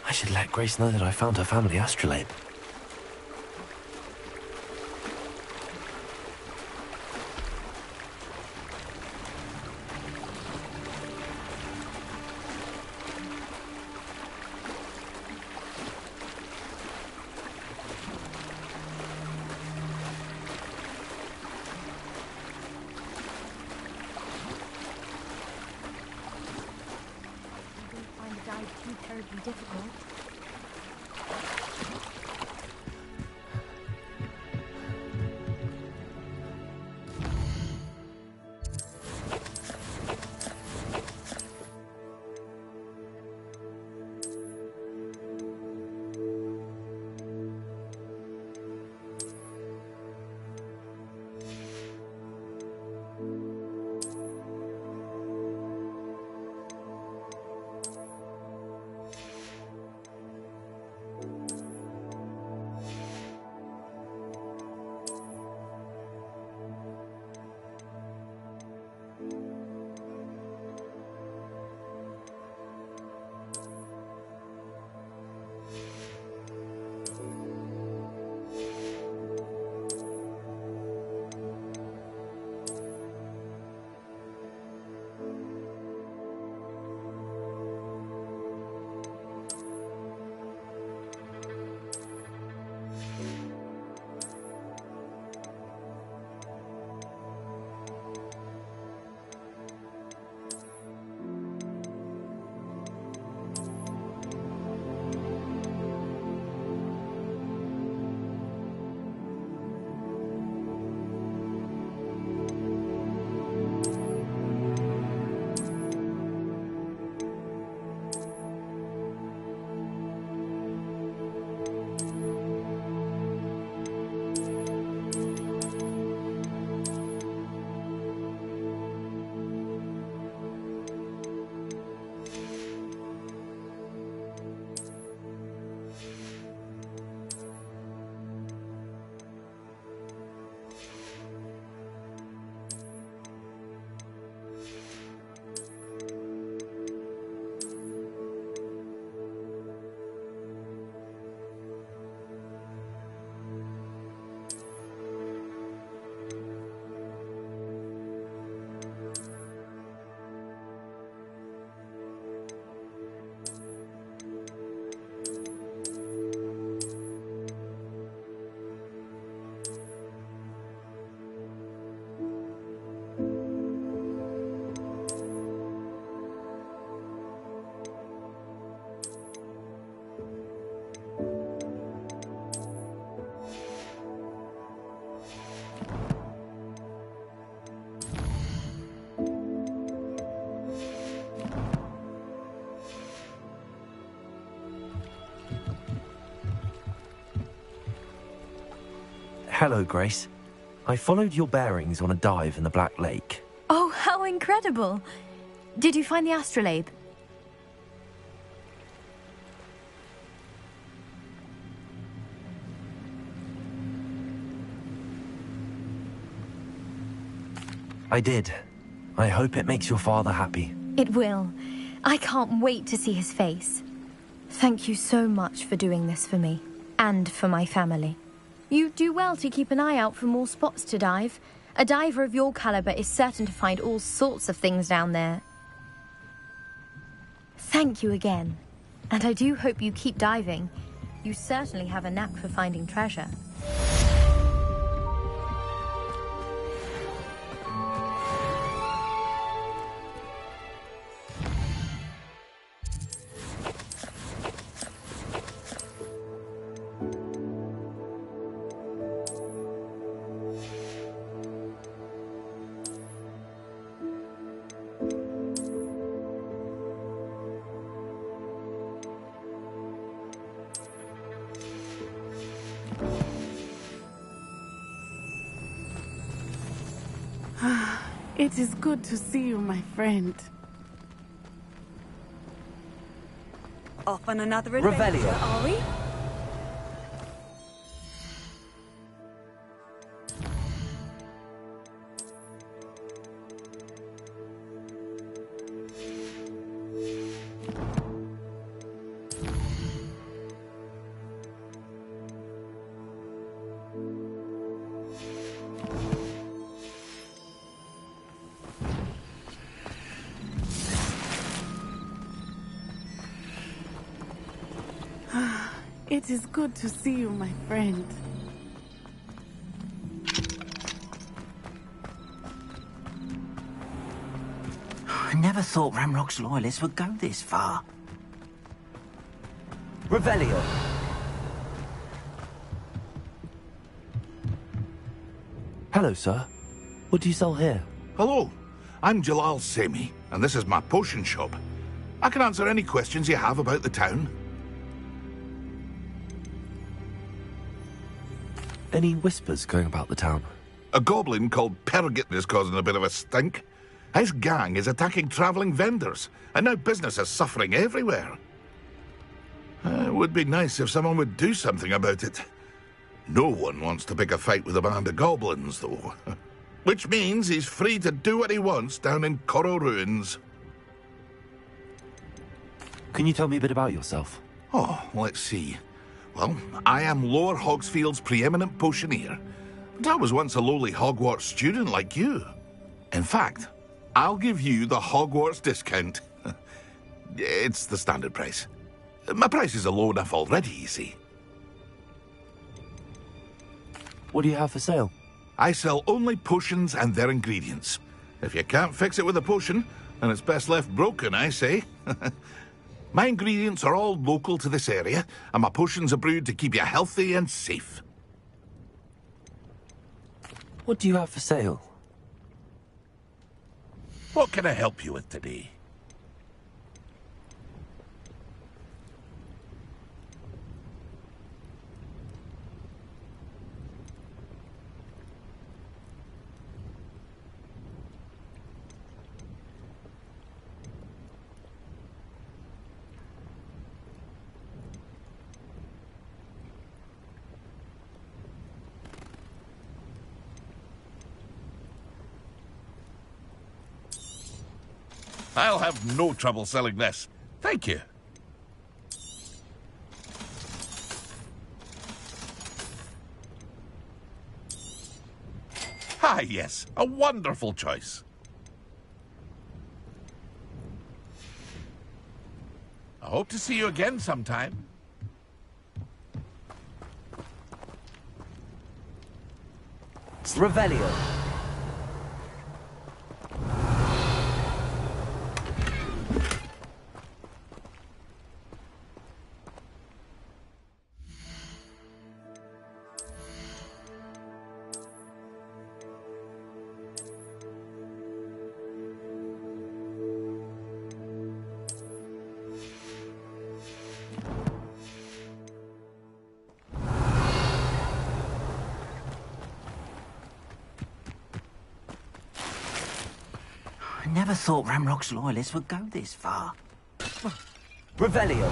I should let Grace know that I found her family astrolabe. Terribly difficult. Hello, Grace. I followed your bearings on a dive in the Black Lake. Oh, how incredible! Did you find the astrolabe? I did. I hope it makes your father happy. It will. I can't wait to see his face. Thank you so much for doing this for me, and for my family. You do well to keep an eye out for more spots to dive. A diver of your caliber is certain to find all sorts of things down there. Thank you again. And I do hope you keep diving. You certainly have a knack for finding treasure. It is good to see you, my friend. Off on another adventure, Revelio. are we? It is good to see you, my friend. I never thought Ramrock's loyalists would go this far. Revelio. Hello, sir. What do you sell here? Hello, I'm Jalal Semi, and this is my potion shop. I can answer any questions you have about the town. Any whispers going about the town? A goblin called Pergit is causing a bit of a stink. His gang is attacking travelling vendors, and now business is suffering everywhere. It would be nice if someone would do something about it. No one wants to pick a fight with a band of goblins, though. Which means he's free to do what he wants down in Coral Ruins. Can you tell me a bit about yourself? Oh, let's see. Well, I am Lower Hogsfield's preeminent potioneer. And I was once a lowly Hogwarts student like you. In fact, I'll give you the Hogwarts discount. It's the standard price. My prices are low enough already, you see. What do you have for sale? I sell only potions and their ingredients. If you can't fix it with a potion, then it's best left broken, I say. My ingredients are all local to this area, and my potions are brewed to keep you healthy and safe. What do you have for sale? What can I help you with today? I'll have no trouble selling this. Thank you. Ah, yes. A wonderful choice. I hope to see you again sometime. Revelio. I never thought Ramrock's loyalists would go this far. Revelio.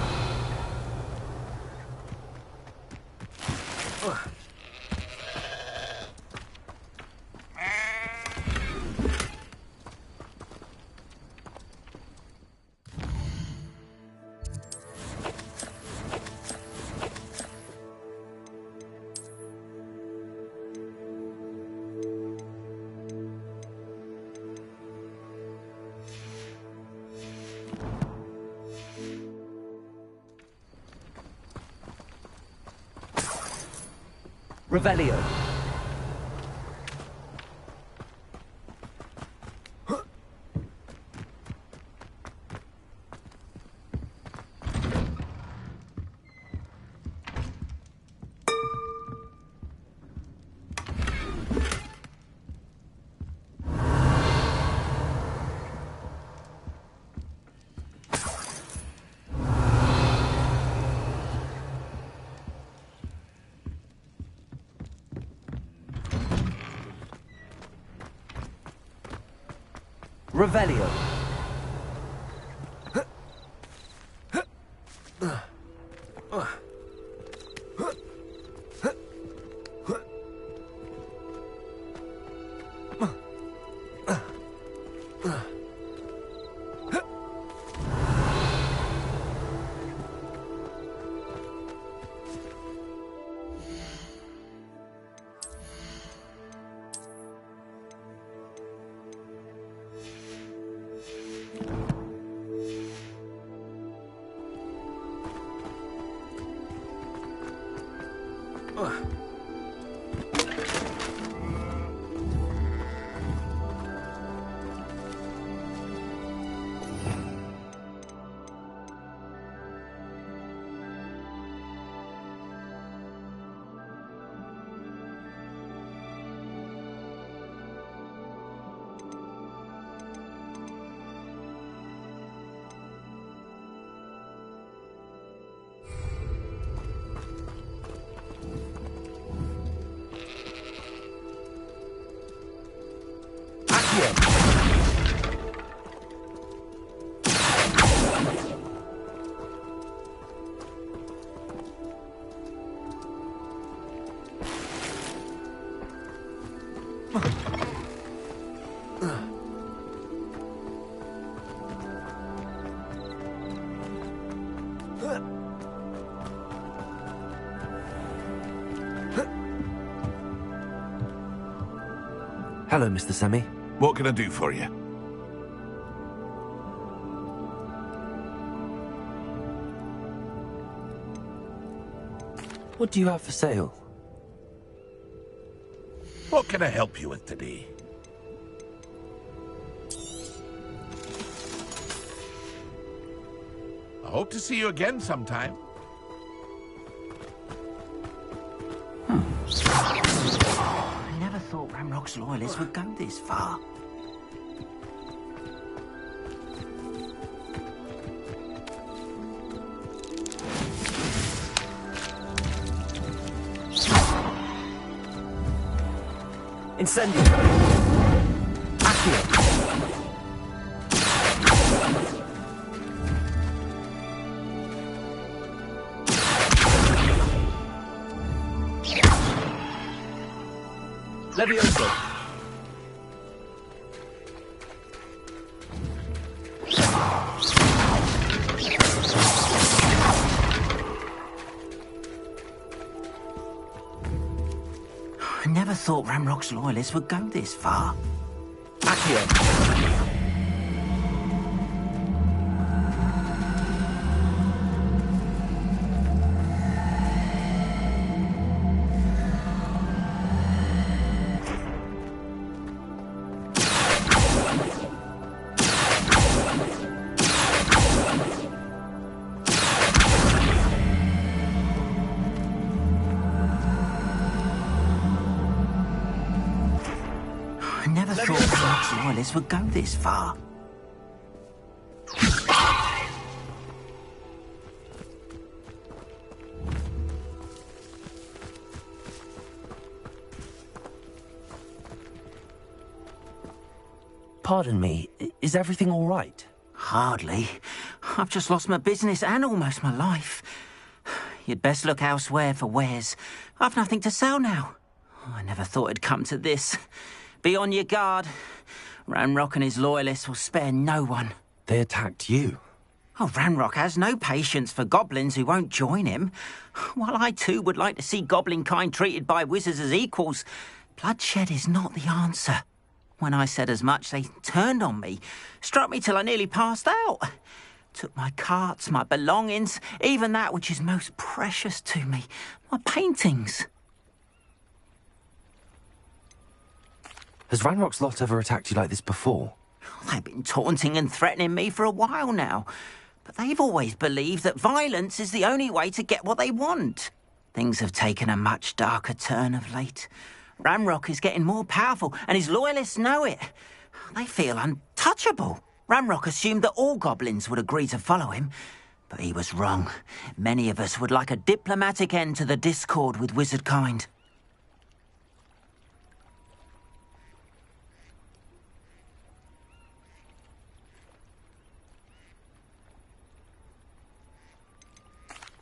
Revelio. Revelio. Hello, Mr. Semi. What can I do for you? What do you have for sale? What can I help you with today? I hope to see you again sometime. I never thought Ramrock's loyalists would go this far. Incendio! Accio! Levioso! I never thought Ramrock's loyalists would go this far. Accio! I never thought Ramrock's loyalists would go this far. Pardon me, is everything all right? Hardly. I've just lost my business and almost my life. You'd best look elsewhere for wares. I've nothing to sell now. I never thought it'd come to this. Be on your guard. Ranrock and his loyalists will spare no one. They attacked you. Oh, Ranrock has no patience for goblins who won't join him. While I too would like to see goblin kind treated by wizards as equals, bloodshed is not the answer. When I said as much, they turned on me, struck me till I nearly passed out. Took my carts, my belongings, even that which is most precious to me, my paintings. Has Ranrock's lot ever attacked you like this before? They've been taunting and threatening me for a while now, but they've always believed that violence is the only way to get what they want. Things have taken a much darker turn of late. Ranrock is getting more powerful, and his loyalists know it. They feel untouchable. Ranrock assumed that all goblins would agree to follow him, but he was wrong. Many of us would like a diplomatic end to the discord with wizard kind.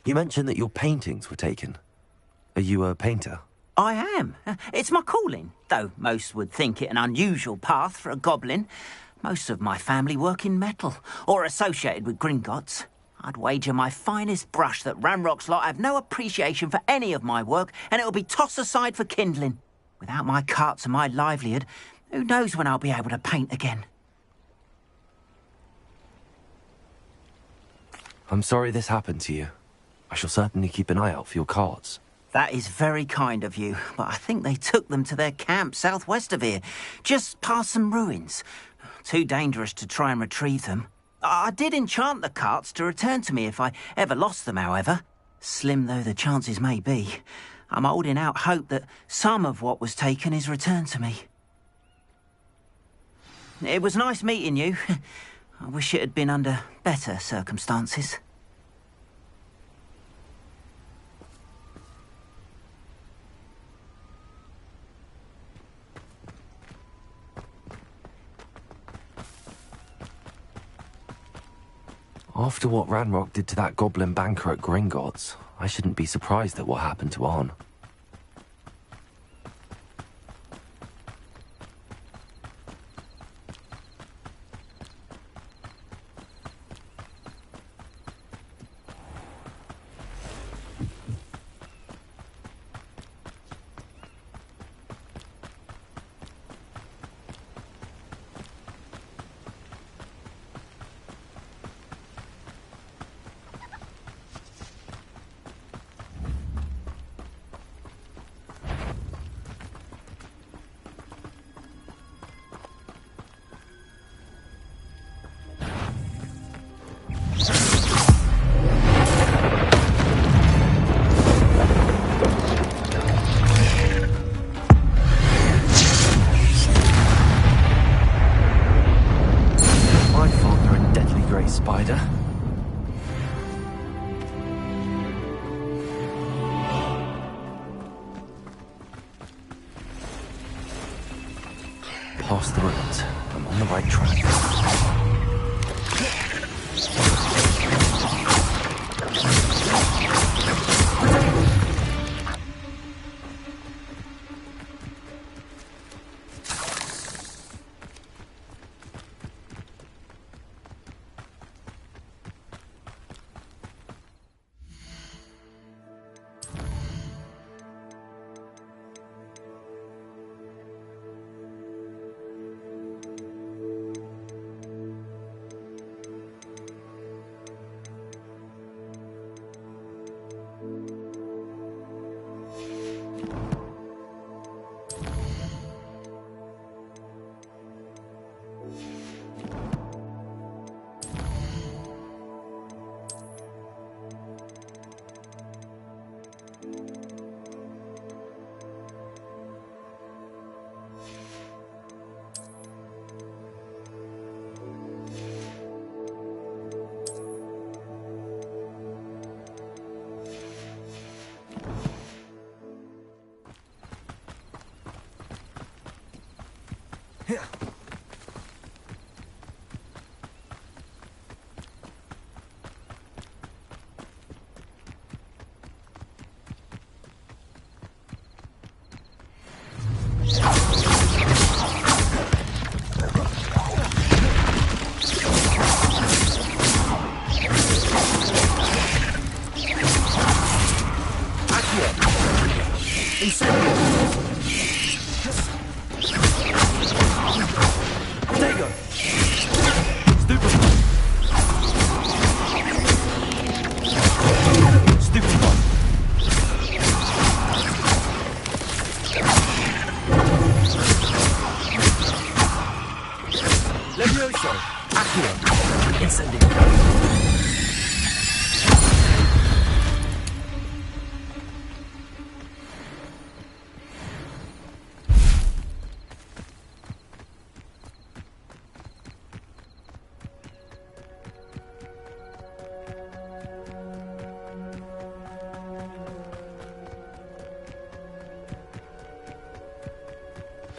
You mentioned that your paintings were taken. Are you a painter? I am. It's my calling, though most would think it an unusual path for a goblin. Most of my family work in metal, or associated with Gringotts. I'd wager my finest brush that Ranrock's lot have no appreciation for any of my work, and it'll be tossed aside for kindling. Without my carts and my livelihood, who knows when I'll be able to paint again. I'm sorry this happened to you. I shall certainly keep an eye out for your cards. That is very kind of you, but I think they took them to their camp southwest of here, just past some ruins. Too dangerous to try and retrieve them. I did enchant the carts to return to me if I ever lost them, however. Slim though the chances may be, I'm holding out hope that some of what was taken is returned to me. It was nice meeting you. I wish it had been under better circumstances. After what Ranrock did to that goblin banker at Gringotts, I shouldn't be surprised at what happened to Arn. Spider. Past the ruins. I'm on the right track.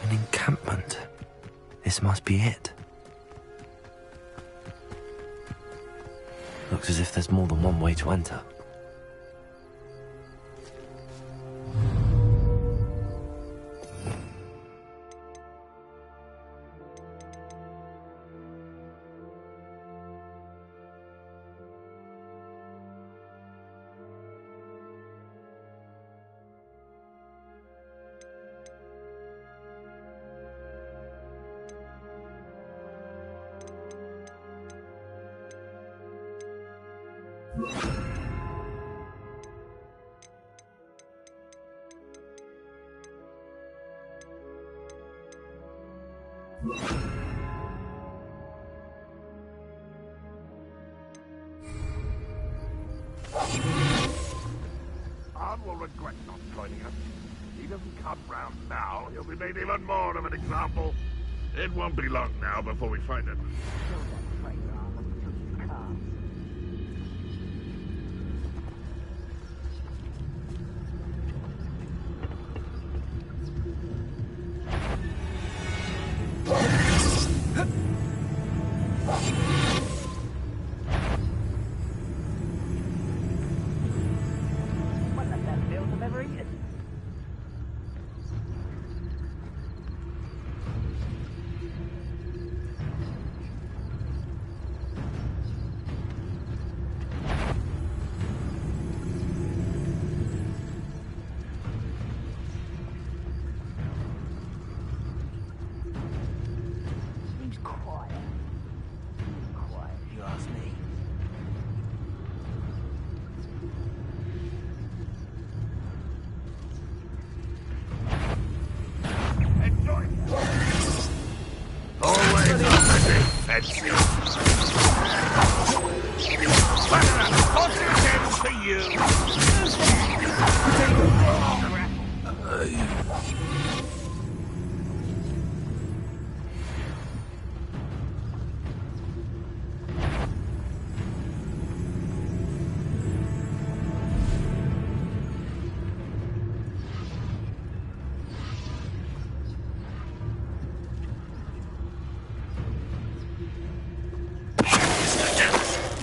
An encampment. This must be it. Looks as if there's more than one way to enter. Arn will regret not joining us. If he doesn't come round now, he'll be made even more of an example. It won't be long now before we find him.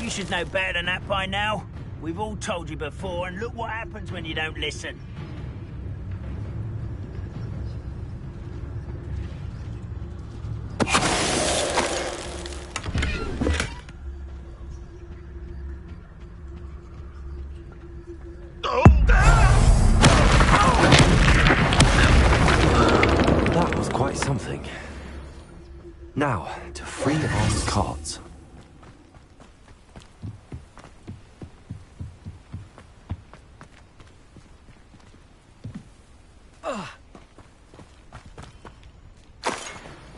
You should know better than that by now. We've all told you before, and look what happens when you don't listen. That was quite something. Now, to free Arn's cards.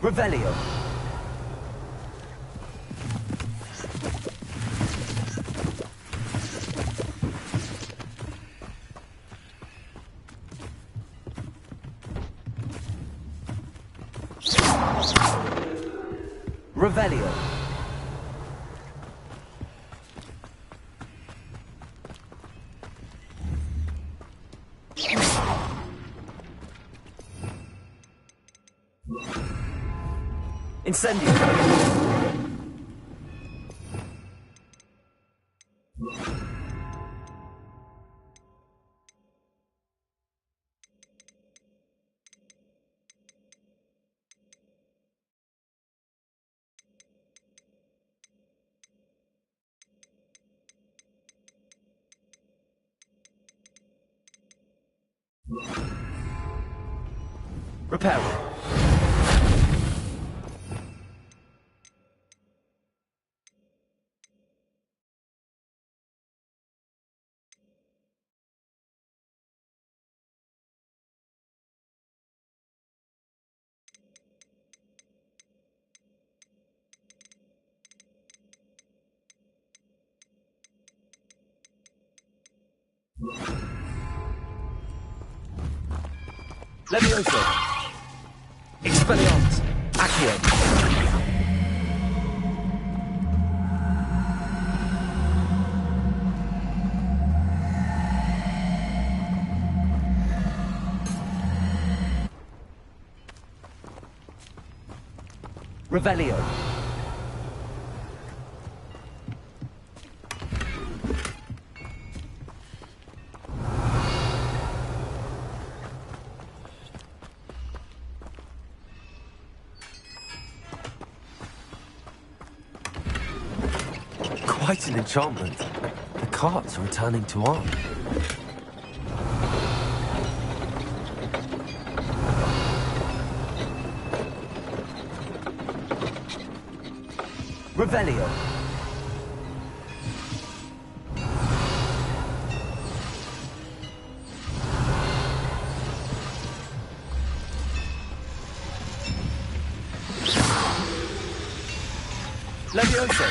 Revelio. Revelio. Incendio. Reparo. Levioso. Expelliarmus. Accio. Revelio. Quite an enchantment. The carts are returning to Arn. Revelio. Levioso.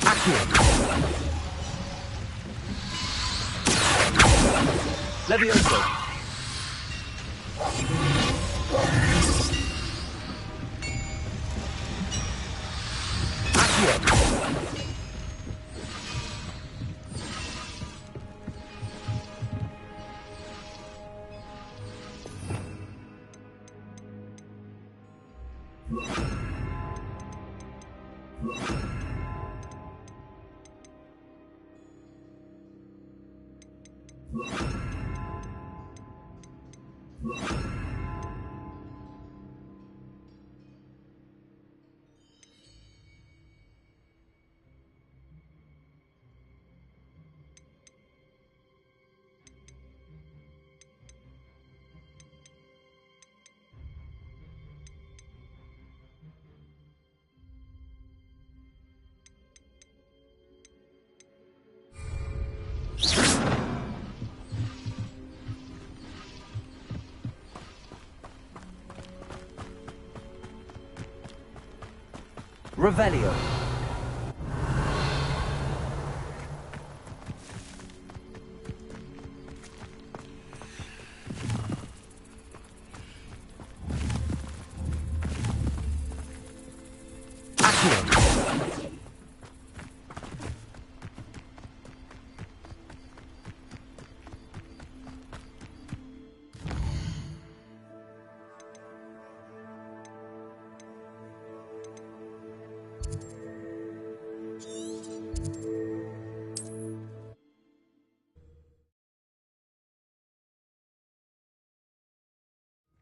Accio. Levioso. Accio. Revelio. Accio.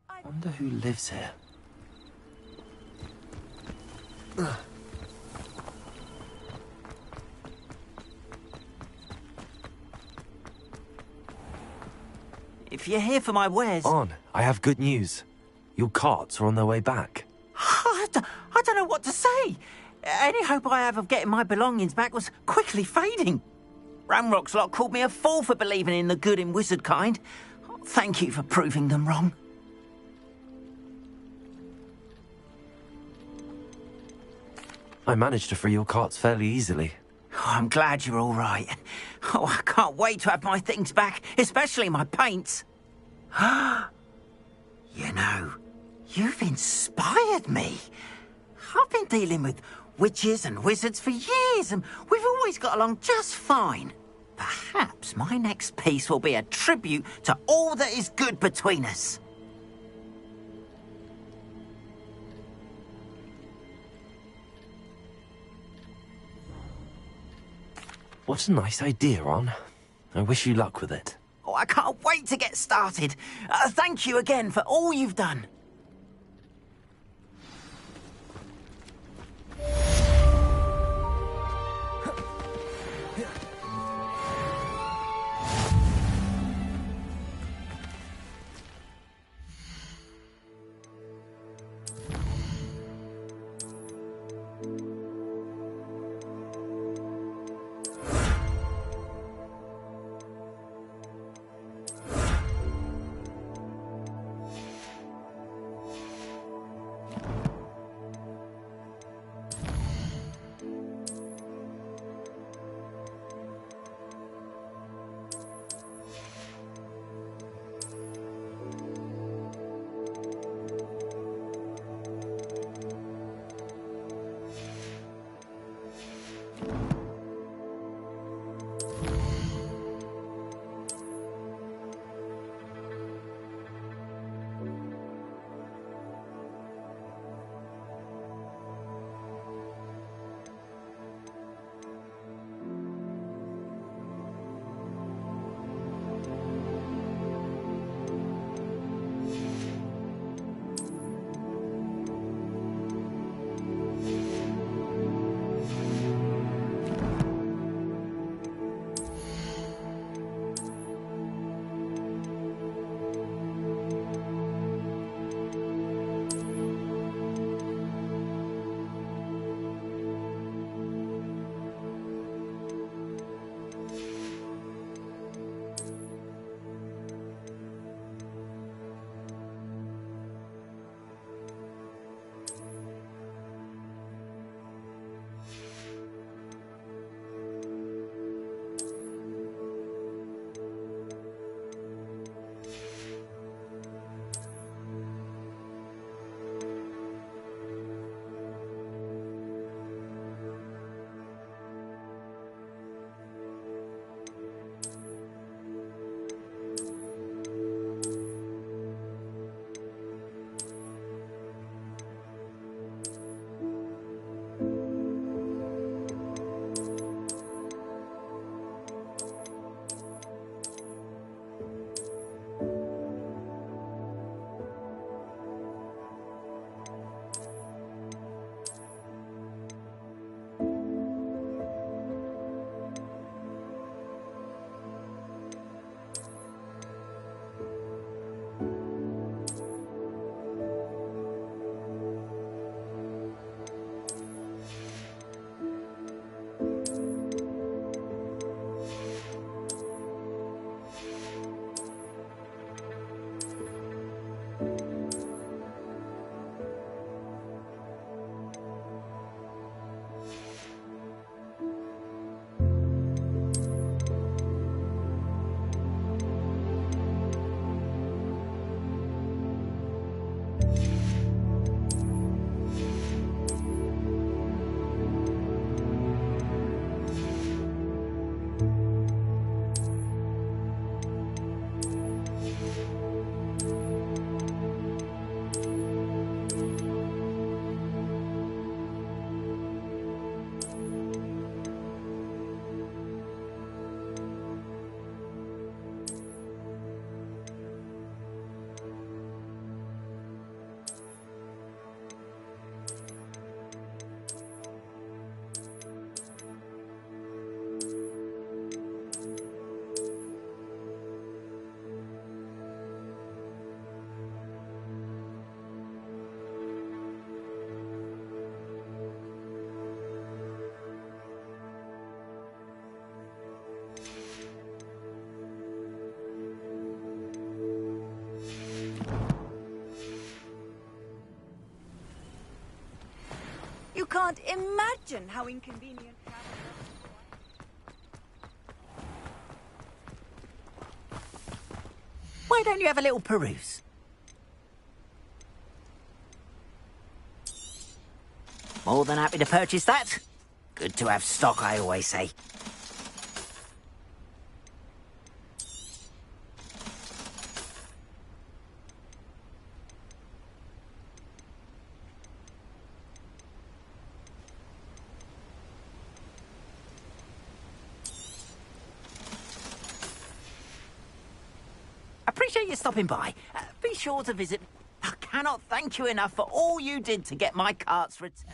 I wonder who lives here. If you're here for my wares... On, I have good news. Your carts are on their way back. I don't know what to say. Any hope I have of getting my belongings back was quickly fading. Ramrock's lot called me a fool for believing in the good in wizard kind. Thank you for proving them wrong. I managed to free your carts fairly easily. Oh, I'm glad you're all right. Oh, I can't wait to have my things back, especially my paints. You know, you've inspired me. I've been dealing with witches and wizards for years, and we've always got along just fine. Perhaps my next piece will be a tribute to all that is good between us. What a nice idea, Ron. I wish you luck with it. Oh, I can't wait to get started. Thank you again for all you've done. can't imagine how inconvenient travel Why don't you have a little peruse? More than happy to purchase that. Good to have stock, I always say. Appreciate you stopping by. Be sure to visit. I cannot thank you enough for all you did to get my carts returned.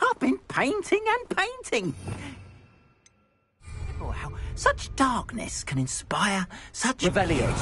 I've been painting and painting. Wow, such darkness can inspire such... Revelio.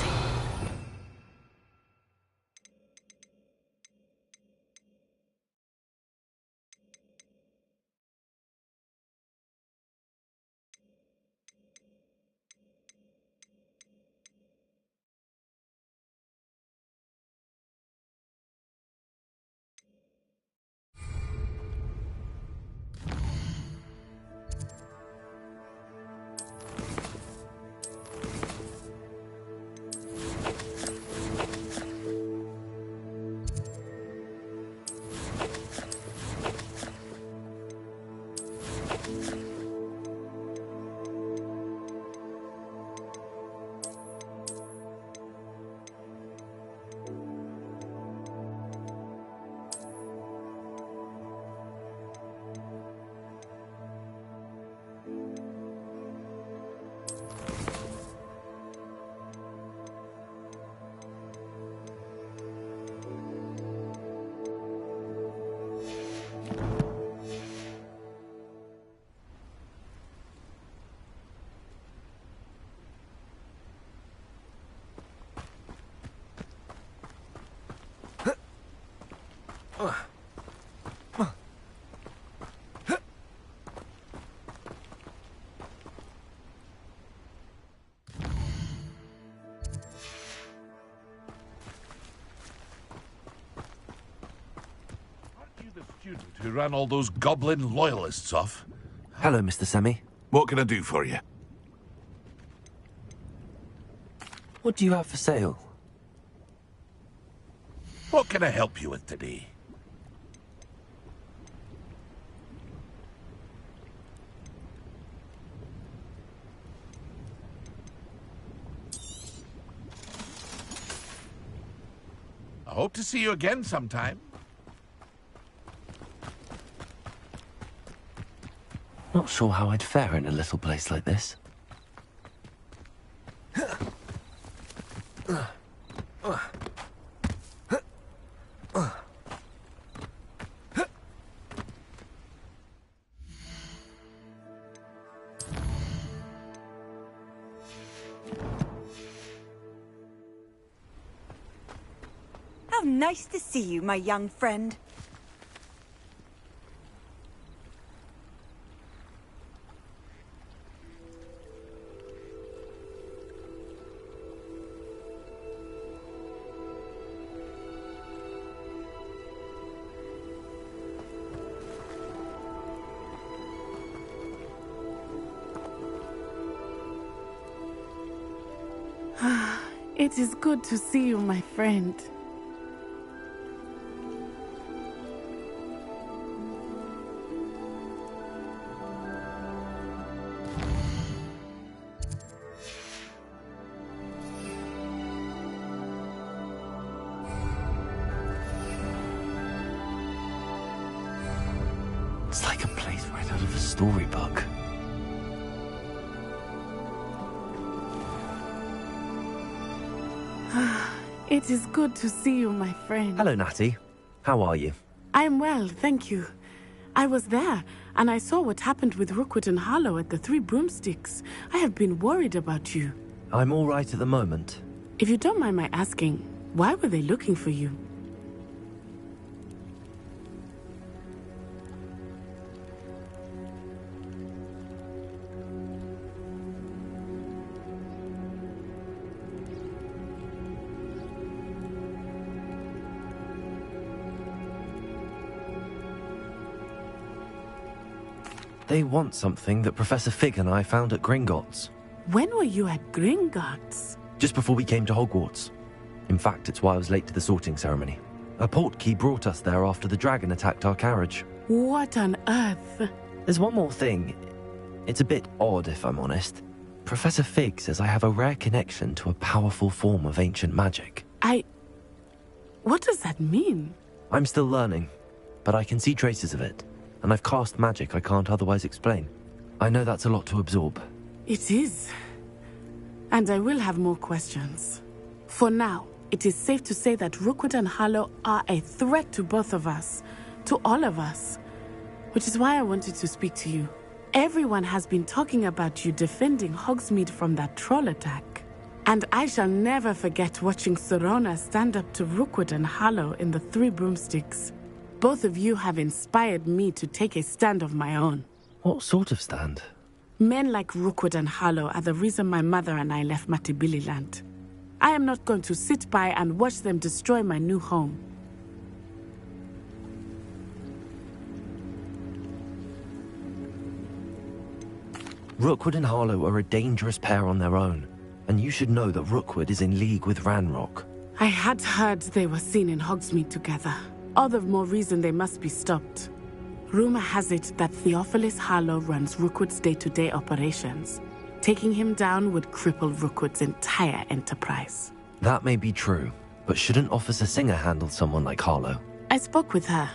Student who ran all those goblin loyalists off. Hello, Mr. Semi. What can I do for you? What do you have for sale? What can I help you with today? I hope to see you again sometime. Not sure how I'd fare in a little place like this. How nice to see you, my young friend. It is good to see you, my friend. It's like a place right out of a storybook. It is good to see you, my friend. Hello, Natty. How are you? I'm well, thank you. I was there, and I saw what happened with Rookwood and Harlow at the Three Broomsticks. I have been worried about you. I'm all right at the moment. If you don't mind my asking, why were they looking for you? They want something that Professor Fig and I found at Gringotts. When were you at Gringotts? Just before we came to Hogwarts. In fact, it's why I was late to the sorting ceremony. A portkey brought us there after the dragon attacked our carriage. What on earth? There's one more thing. It's a bit odd, if I'm honest. Professor Fig says I have a rare connection to a powerful form of ancient magic. What does that mean? I'm still learning, but I can see traces of it. And I've cast magic I can't otherwise explain. I know that's a lot to absorb. It is. And I will have more questions. For now, it is safe to say that Rookwood and Harlow are a threat to both of us. To all of us. Which is why I wanted to speak to you. Everyone has been talking about you defending Hogsmeade from that troll attack. And I shall never forget watching Sorona stand up to Rookwood and Harlow in the Three Broomsticks. Both of you have inspired me to take a stand of my own. What sort of stand? Men like Rookwood and Harlow are the reason my mother and I left Matabeleland. I am not going to sit by and watch them destroy my new home. Rookwood and Harlow are a dangerous pair on their own, and you should know that Rookwood is in league with Ranrock. I had heard they were seen in Hogsmeade together. All the more reason they must be stopped. Rumor has it that Theophilus Harlow runs Rookwood's day-to-day operations. Taking him down would cripple Rookwood's entire enterprise. That may be true, but shouldn't Officer Singer handle someone like Harlow? I spoke with her.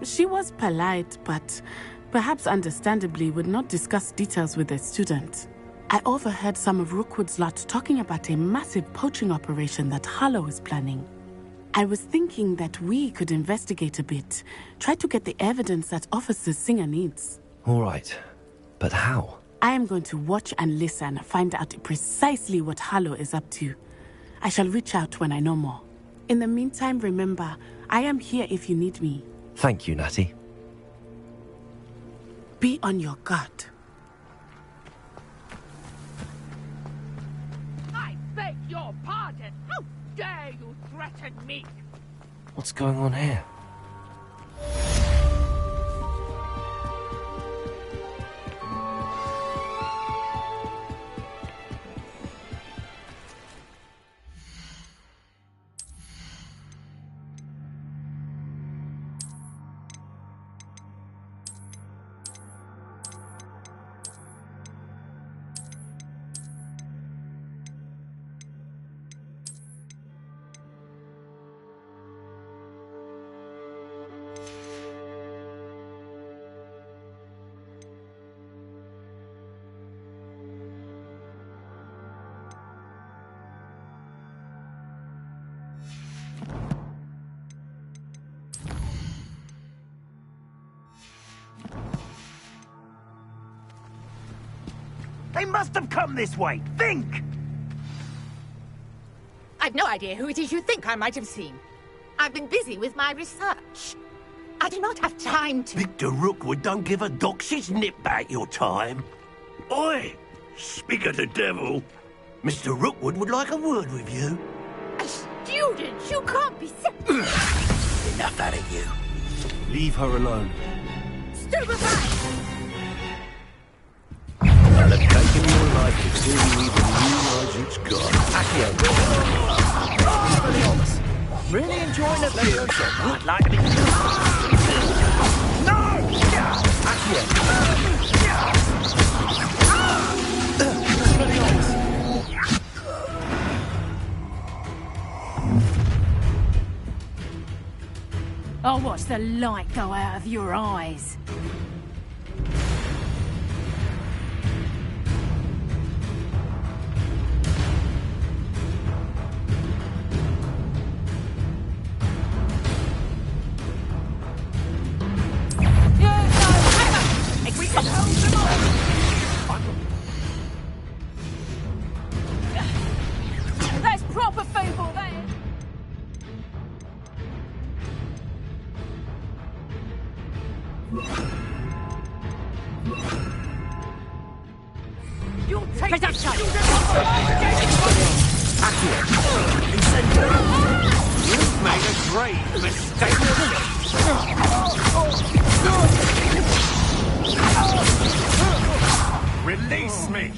She was polite, but perhaps understandably would not discuss details with a student. I overheard some of Rookwood's lot talking about a massive poaching operation that Harlow is planning. I was thinking that we could investigate a bit, try to get the evidence that Officer Singer needs. All right, but how? I am going to watch and listen, find out precisely what Harlow is up to. I shall reach out when I know more. In the meantime, remember, I am here if you need me. Thank you, Natty. Be on your guard. I beg your pardon. How dare you threaten me? What's going on here? They must have come this way. Think! I've no idea who it is you think I might have seen. I've been busy with my research. I do not have time to... Victor Rookwood don't give a doxy's nip back your time. Oi! Speak of the devil. Mr. Rookwood would like a word with you. A student? You can't be... Enough out of you. Leave her alone. Stupefy! I'll have taken your life. life before you even realize it's gone. Accio. Really enjoying it, Leviosa? I'd like to be... No! Accio. I'll watch the light go out of your eyes. That's proper fable there. You'll take that shot. You've made a great mistake. Release me!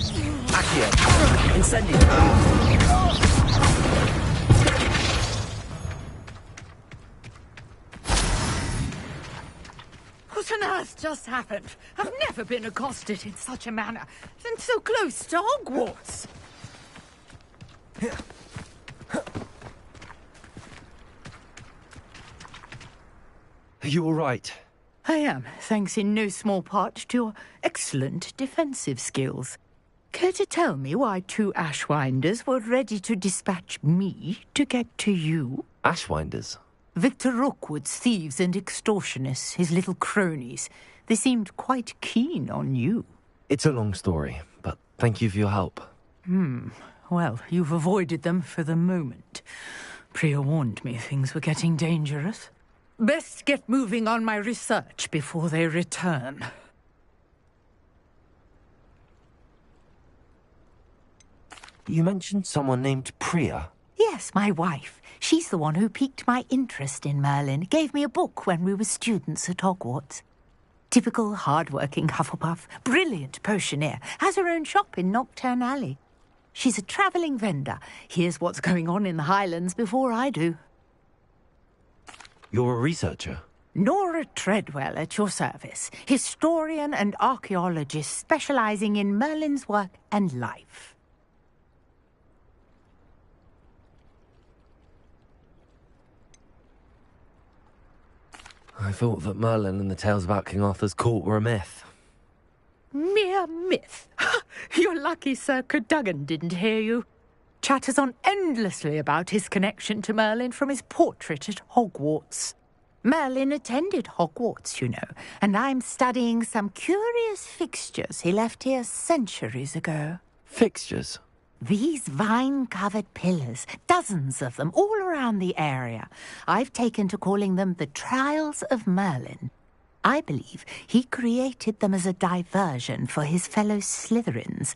Accio. Incendio. What on earth just happened? I've never been accosted in such a manner, and so close to Hogwarts. Are you all right? I am, thanks in no small part to your excellent defensive skills. Care to tell me why 2 Ashwinders were ready to dispatch me to get to you? Ashwinders? Victor Rookwood's thieves and extortionists, his little cronies. They seemed quite keen on you. It's a long story, but thank you for your help. Well, you've avoided them for the moment. Priya warned me things were getting dangerous. Best get moving on my research before they return. You mentioned someone named Priya. Yes, my wife. She's the one who piqued my interest in Merlin. Gave me a book when we were students at Hogwarts. Typical hard-working Hufflepuff, brilliant potioneer, has her own shop in Nocturne Alley. She's a travelling vendor. Hears what's going on in the Highlands before I do. You're a researcher? Nora Treadwell at your service, historian and archaeologist specialising in Merlin's work and life. I thought that Merlin and the tales about King Arthur's court were a myth. Mere myth. You're lucky Sir Cadogan didn't hear you. Chatters on endlessly about his connection to Merlin from his portrait at Hogwarts. Merlin attended Hogwarts, you know, and I'm studying some curious fixtures he left here centuries ago. Fixtures? These vine-covered pillars, dozens of them, all around the area. I've taken to calling them the Trials of Merlin. I believe he created them as a diversion for his fellow Slytherins.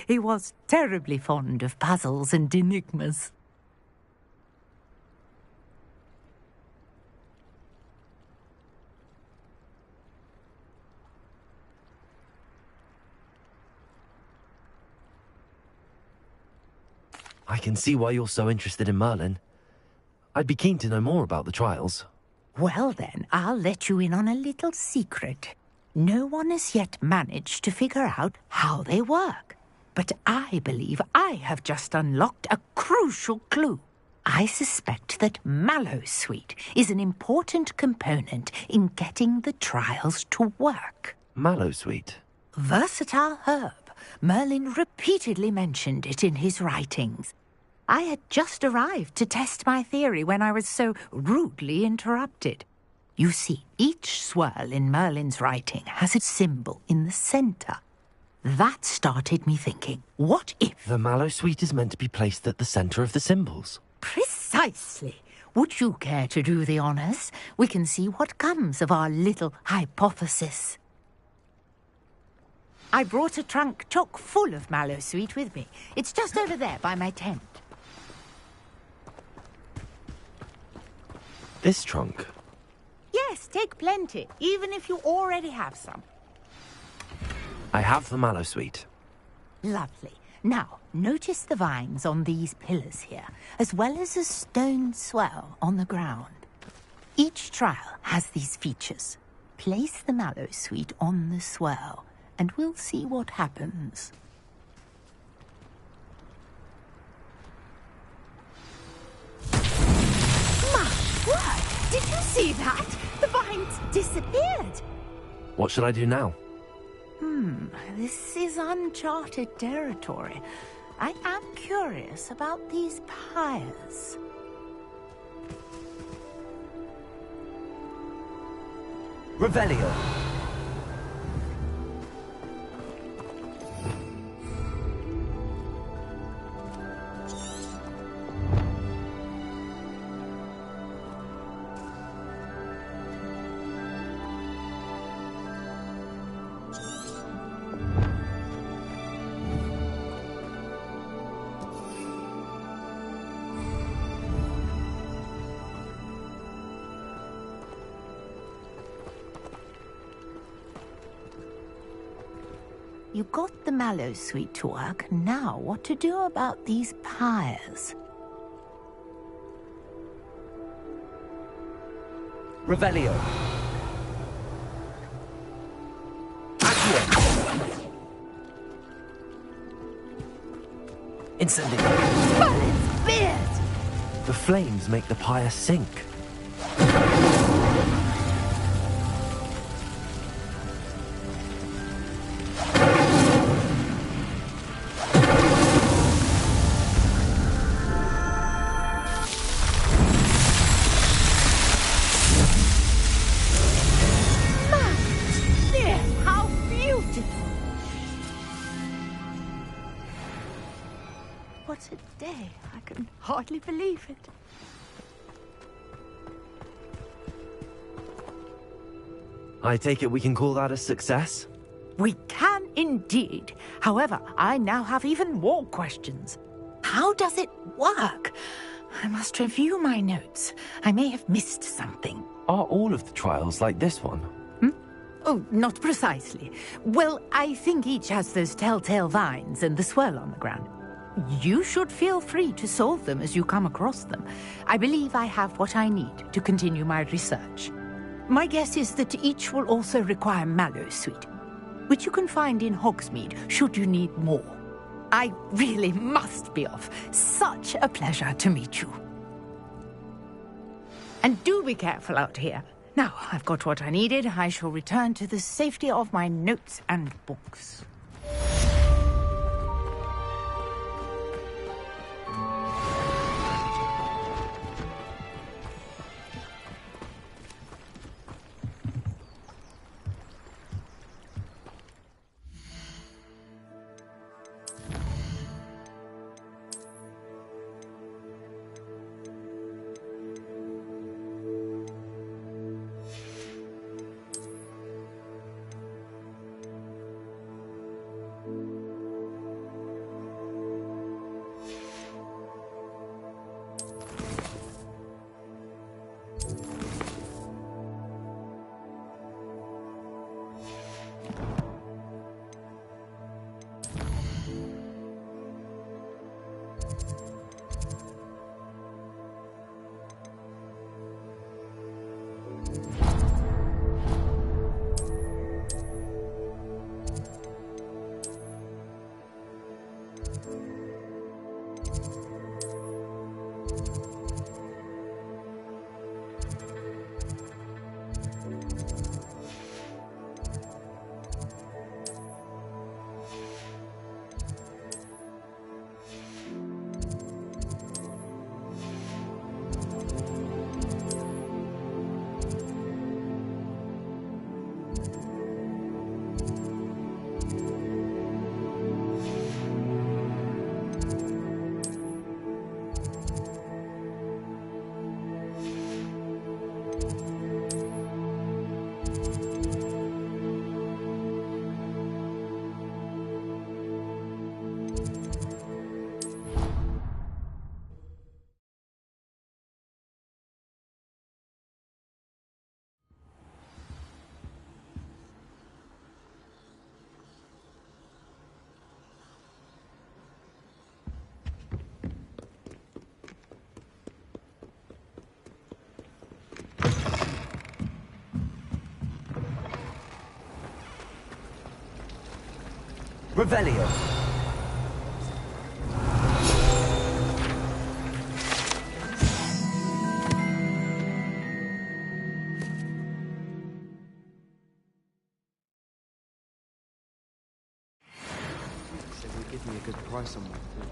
He was terribly fond of puzzles and enigmas. I can see why you're so interested in Merlin. I'd be keen to know more about the trials. Well then, I'll let you in on a little secret. No one has yet managed to figure out how they work. But I believe I have just unlocked a crucial clue. I suspect that Mallowsweet is an important component in getting the trials to work. Mallowsweet? Versatile herb. Merlin repeatedly mentioned it in his writings. I had just arrived to test my theory when I was so rudely interrupted. You see, each swirl in Merlin's writing has a symbol in the centre. That started me thinking, what if... The Mallowsweet is meant to be placed at the centre of the symbols. Precisely. Would you care to do the honours? We can see what comes of our little hypothesis. I brought a trunk chock full of Mallowsweet with me. It's just over there by my tent. This trunk? Yes, take plenty, even if you already have some. I have the Mallowsweet. Lovely. Now, notice the vines on these pillars here, as well as a stone swell on the ground. Each trial has these features. Place the mallow sweet on the swell, and we'll see what happens. My word! Did you see that? The vines disappeared! What should I do now? This is uncharted territory. I am curious about these pyres. Revelio. You got the mallow sweet to work. Now, what to do about these pyres? Revelio. Accio. Incendio. Merlin's beard! The flames make the pyre sink. What a day. I can hardly believe it. I take it we can call that a success? We can indeed. However, I now have even more questions. How does it work? I must review my notes. I may have missed something. Are all of the trials like this one? Oh, not precisely. Well, I think each has those telltale vines and the swirl on the ground. You should feel free to solve them as you come across them. I believe I have what I need to continue my research. My guess is that each will also require mallow sweet, which you can find in Hogsmeade should you need more. I really must be off. Such a pleasure to meet you. And do be careful out here. Now, I've got what I needed. I shall return to the safety of my notes and books. Revelio. Say they give me a good price on one too.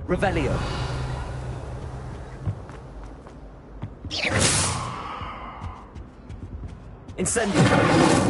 Revelio. Incendio.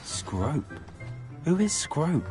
Scrope? Who is Scrope?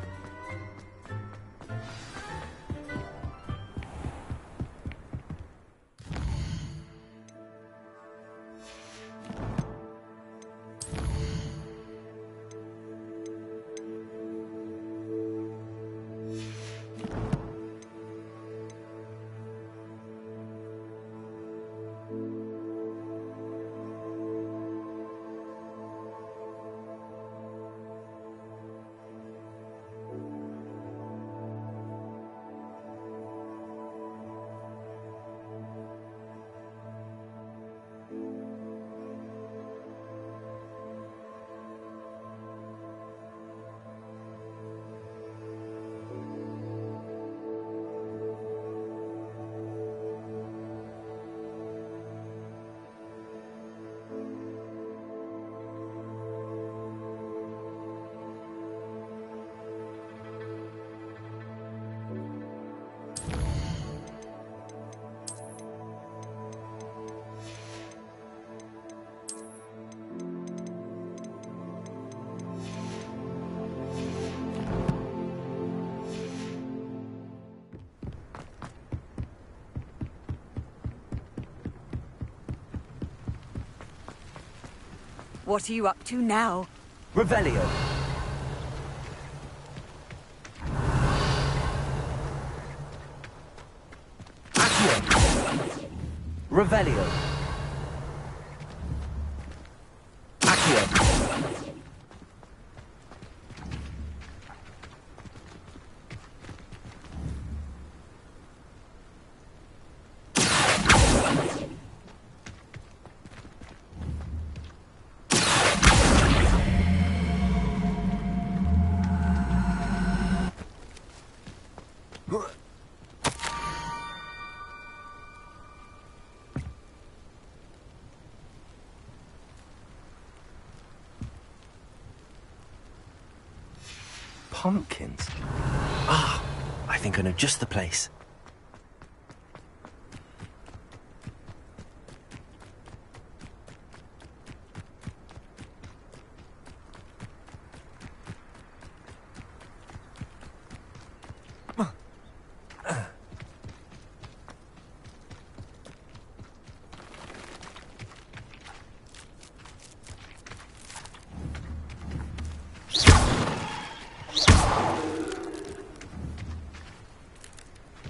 What are you up to now? Revelio. Accio. Revelio. Accio. Pumpkins? Ah, I think I know just the place.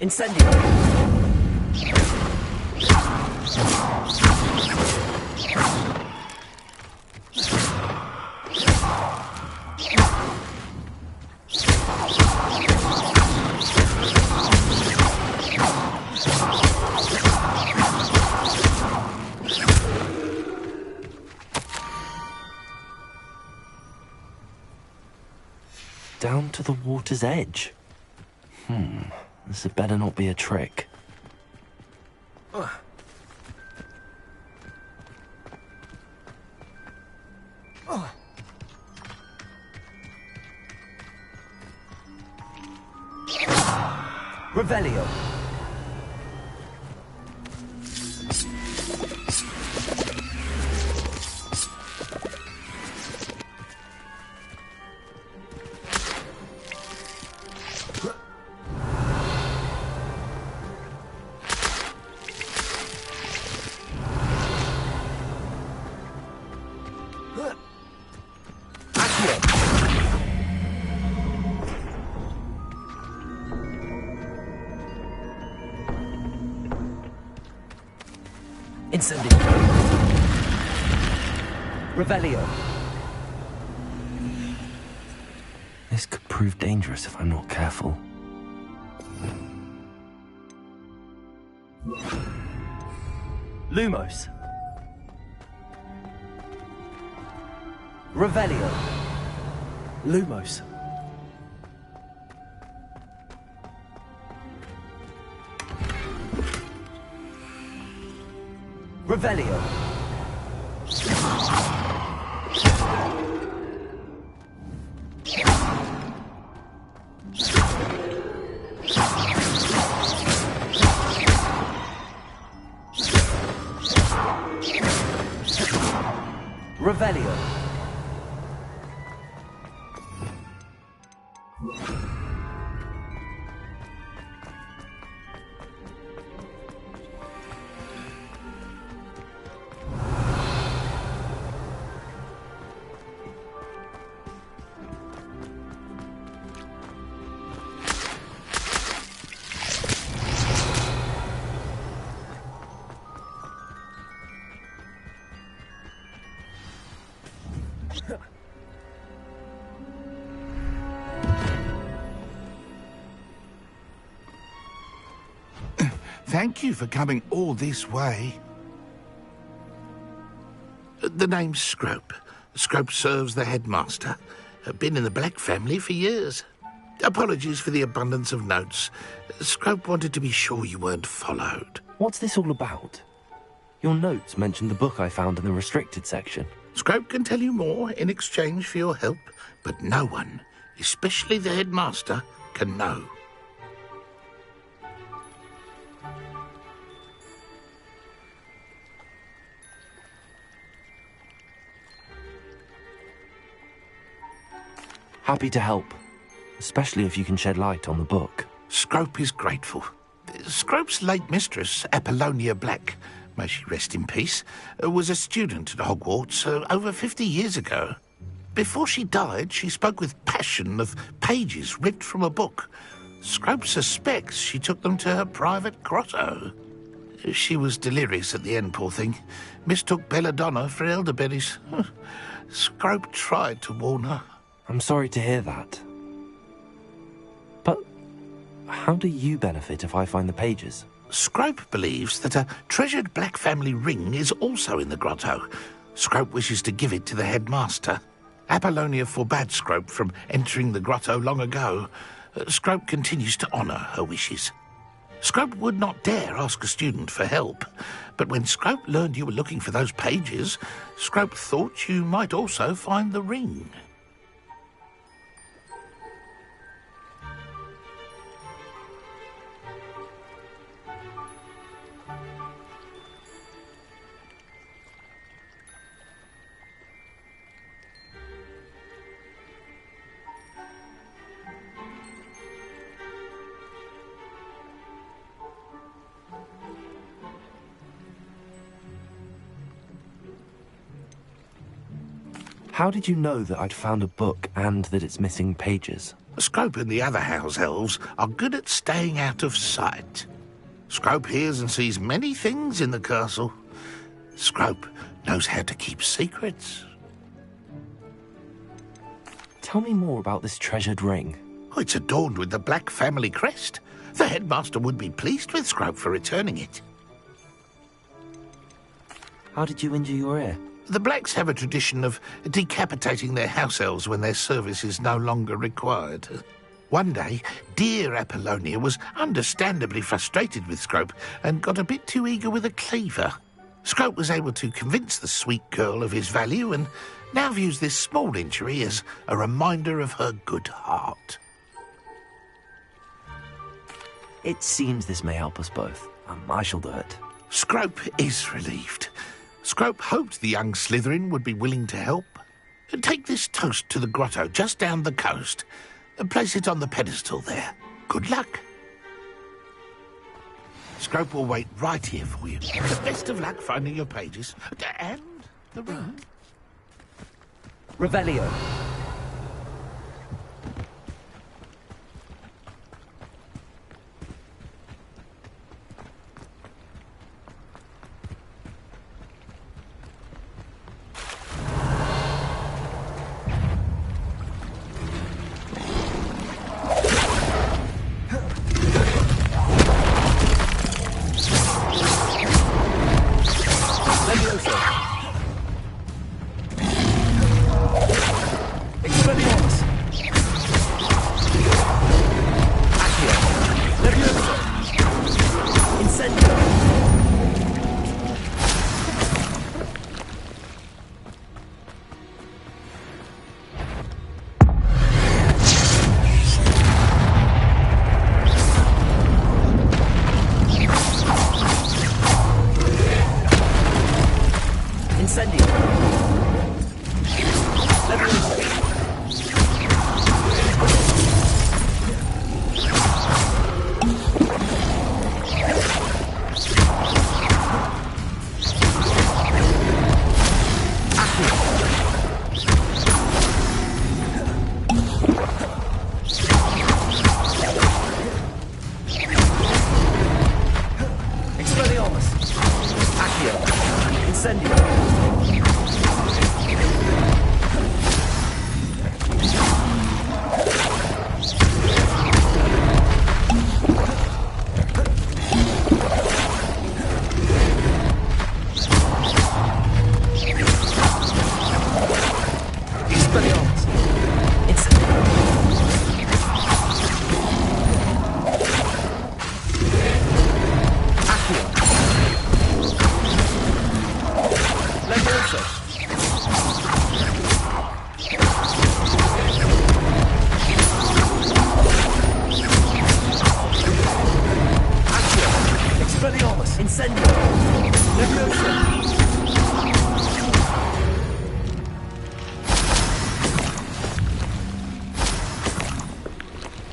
Incendio! Down to the water's edge. This had better not be a trick. Revelio. Incendio. Revelio. This could prove dangerous if I'm not careful. Lumos. Revelio. Lumos. Revelio. Revelio. Thank you for coming all this way. The name's Scrope. Scrope serves the headmaster. Been in the Black family for years. Apologies for the abundance of notes. Scrope wanted to be sure you weren't followed. What's this all about? Your notes mentioned the book I found in the restricted section. Scrope can tell you more in exchange for your help, but no one, especially the headmaster, can know. Happy to help, especially if you can shed light on the book. Scrope is grateful. Scrope's late mistress, Apollonia Black, may she rest in peace, was a student at Hogwarts over 50 years ago. Before she died, she spoke with passion of pages ripped from a book. Scrope suspects she took them to her private grotto. She was delirious at the end, poor thing. Mistook belladonna for elderberries. Scrope tried to warn her. I'm sorry to hear that. But how do you benefit if I find the pages? Scrope believes that a treasured Black family ring is also in the grotto. Scrope wishes to give it to the headmaster. Apollonia forbade Scrope from entering the grotto long ago. Scrope continues to honour her wishes. Scrope would not dare ask a student for help, but when Scrope learned you were looking for those pages, Scrope thought you might also find the ring. How did you know that I'd found a book and that it's missing pages? Scrope and the other house elves are good at staying out of sight. Scrope hears and sees many things in the castle. Scrope knows how to keep secrets. Tell me more about this treasured ring. Oh, it's adorned with the Black family crest. The headmaster would be pleased with Scrope for returning it. How did you injure your ear? The Blacks have a tradition of decapitating their house elves when their service is no longer required. One day, dear Apollonia was understandably frustrated with Scrope and got a bit too eager with a cleaver. Scrope was able to convince the sweet girl of his value and now views this small injury as a reminder of her good heart. It seems this may help us both. I shall do it. Scrope is relieved. Scrope hoped the young Slytherin would be willing to help. Take this toast to the grotto just down the coast and place it on the pedestal there. Good luck. Scrope will wait right here for you. The best of luck finding your pages. And the ring. Revelio.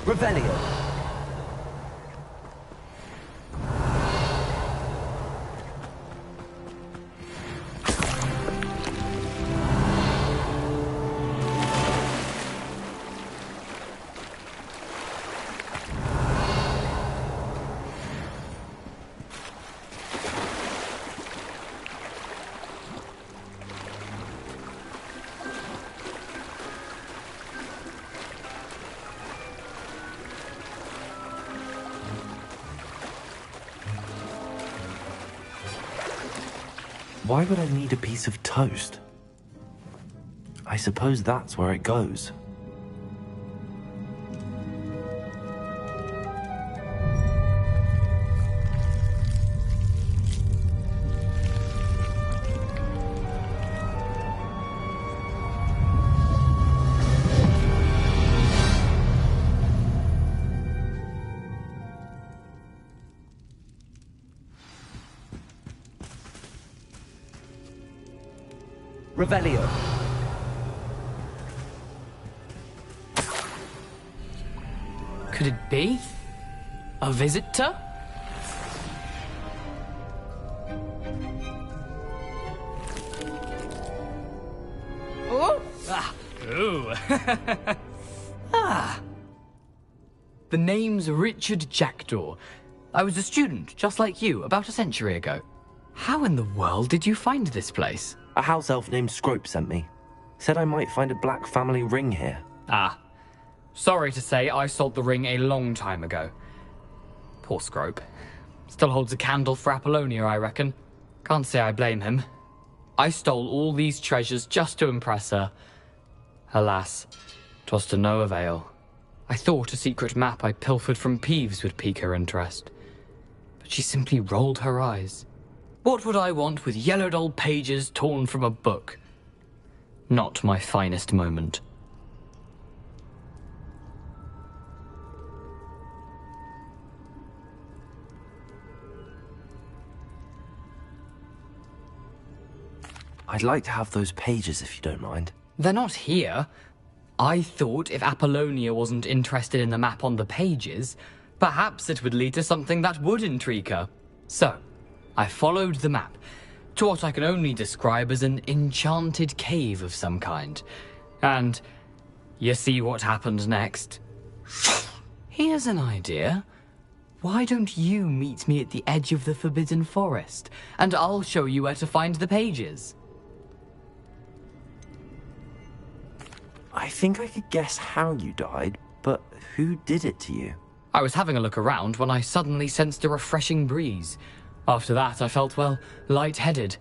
Revelio. Why would I need a piece of toast? I suppose that's where it goes. Revelio. Could it be? A visitor? Oh! Ah! Ooh! Ah! The name's Richard Jackdaw. I was a student, just like you, about a century ago. How in the world did you find this place? A house elf named Scrope sent me. Said I might find a black family ring here. Ah. Sorry to say, I sold the ring a long time ago. Poor Scrope. Still holds a candle for Apollonia, I reckon. Can't say I blame him. I stole all these treasures just to impress her. Alas, 'twas to no avail. I thought a secret map I pilfered from Peeves would pique her interest. But she simply rolled her eyes. What would I want with yellowed old pages torn from a book? Not my finest moment. I'd like to have those pages if you don't mind. They're not here. I thought if Apollonia wasn't interested in the map on the pages, perhaps it would lead to something that would intrigue her. So, I followed the map to what I can only describe as an enchanted cave of some kind. And you see what happened next? Here's an idea. Why don't you meet me at the edge of the Forbidden Forest, and I'll show you where to find the pages? I think I could guess how you died, but who did it to you? I was having a look around when I suddenly sensed a refreshing breeze. After that, I felt, well, lightheaded.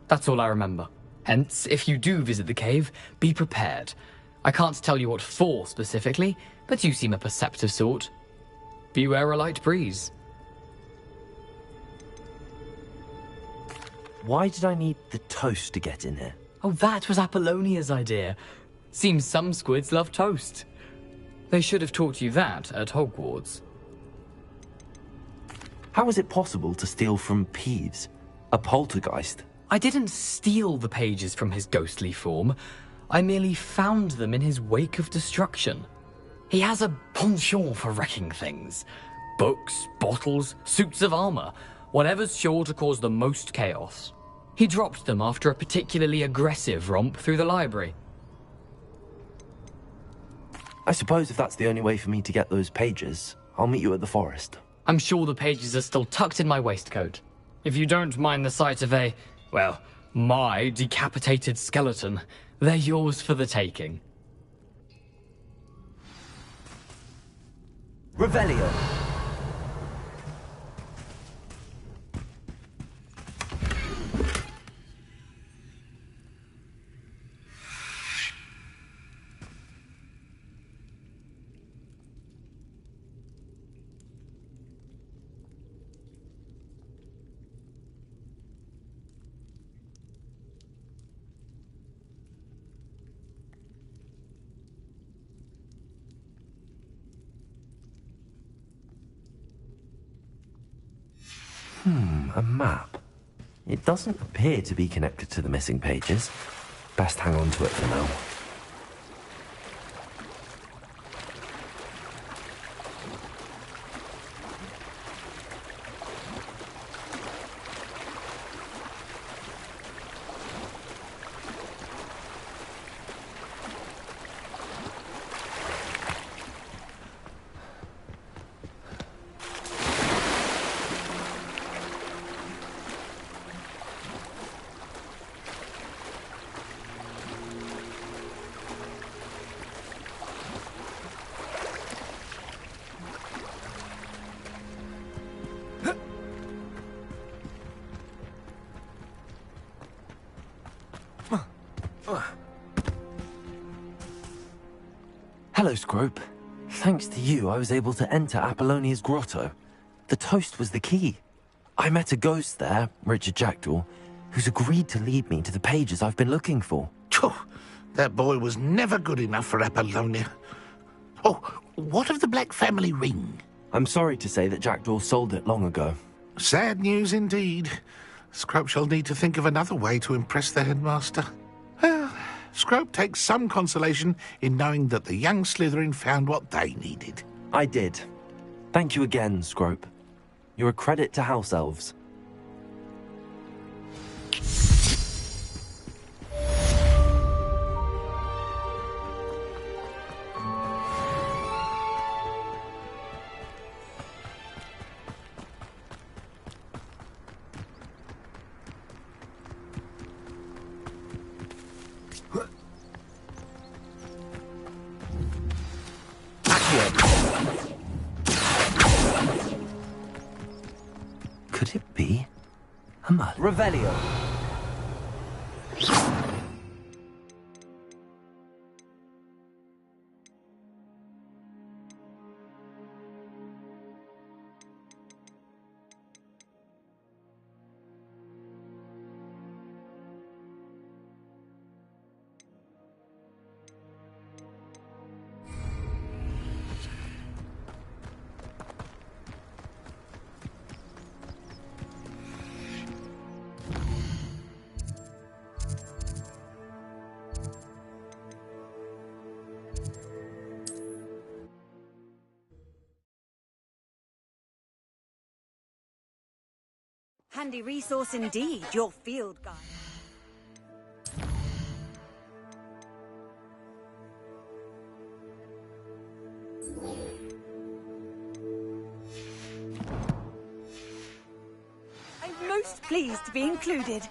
That's all I remember. Hence, if you do visit the cave, be prepared. I can't tell you what for specifically, but you seem a perceptive sort. Beware a light breeze. Why did I need the toast to get in here? Oh, that was Apollonia's idea. Seems some squids love toast. They should have taught you that at Hogwarts. How is it possible to steal from Peeves, a poltergeist? I didn't steal the pages from his ghostly form. I merely found them in his wake of destruction. He has a penchant for wrecking things. Books, bottles, suits of armor, whatever's sure to cause the most chaos. He dropped them after a particularly aggressive romp through the library. I suppose if that's the only way for me to get those pages, I'll meet you at the forest. I'm sure the pages are still tucked in my waistcoat. If you don't mind the sight of my decapitated skeleton, they're yours for the taking. Revelio! A map. It doesn't appear to be connected to the missing pages. Best hang on to it for now. Hello, Scrope. Thanks to you, I was able to enter Apollonia's grotto. The toast was the key. I met a ghost there, Richard Jackdaw, who's agreed to lead me to the pages I've been looking for. That boy was never good enough for Apollonia. Oh, what of the Black family ring? I'm sorry to say that Jackdaw sold it long ago. Sad news indeed. Scrope shall need to think of another way to impress the headmaster. Well, Scrope takes some consolation in knowing that the young Slytherin found what they needed. I did. Thank you again, Scrope. You're a credit to House Elves. Could it be a mud? Revelio. Handy resource indeed, your field guide. I'm most pleased to be included.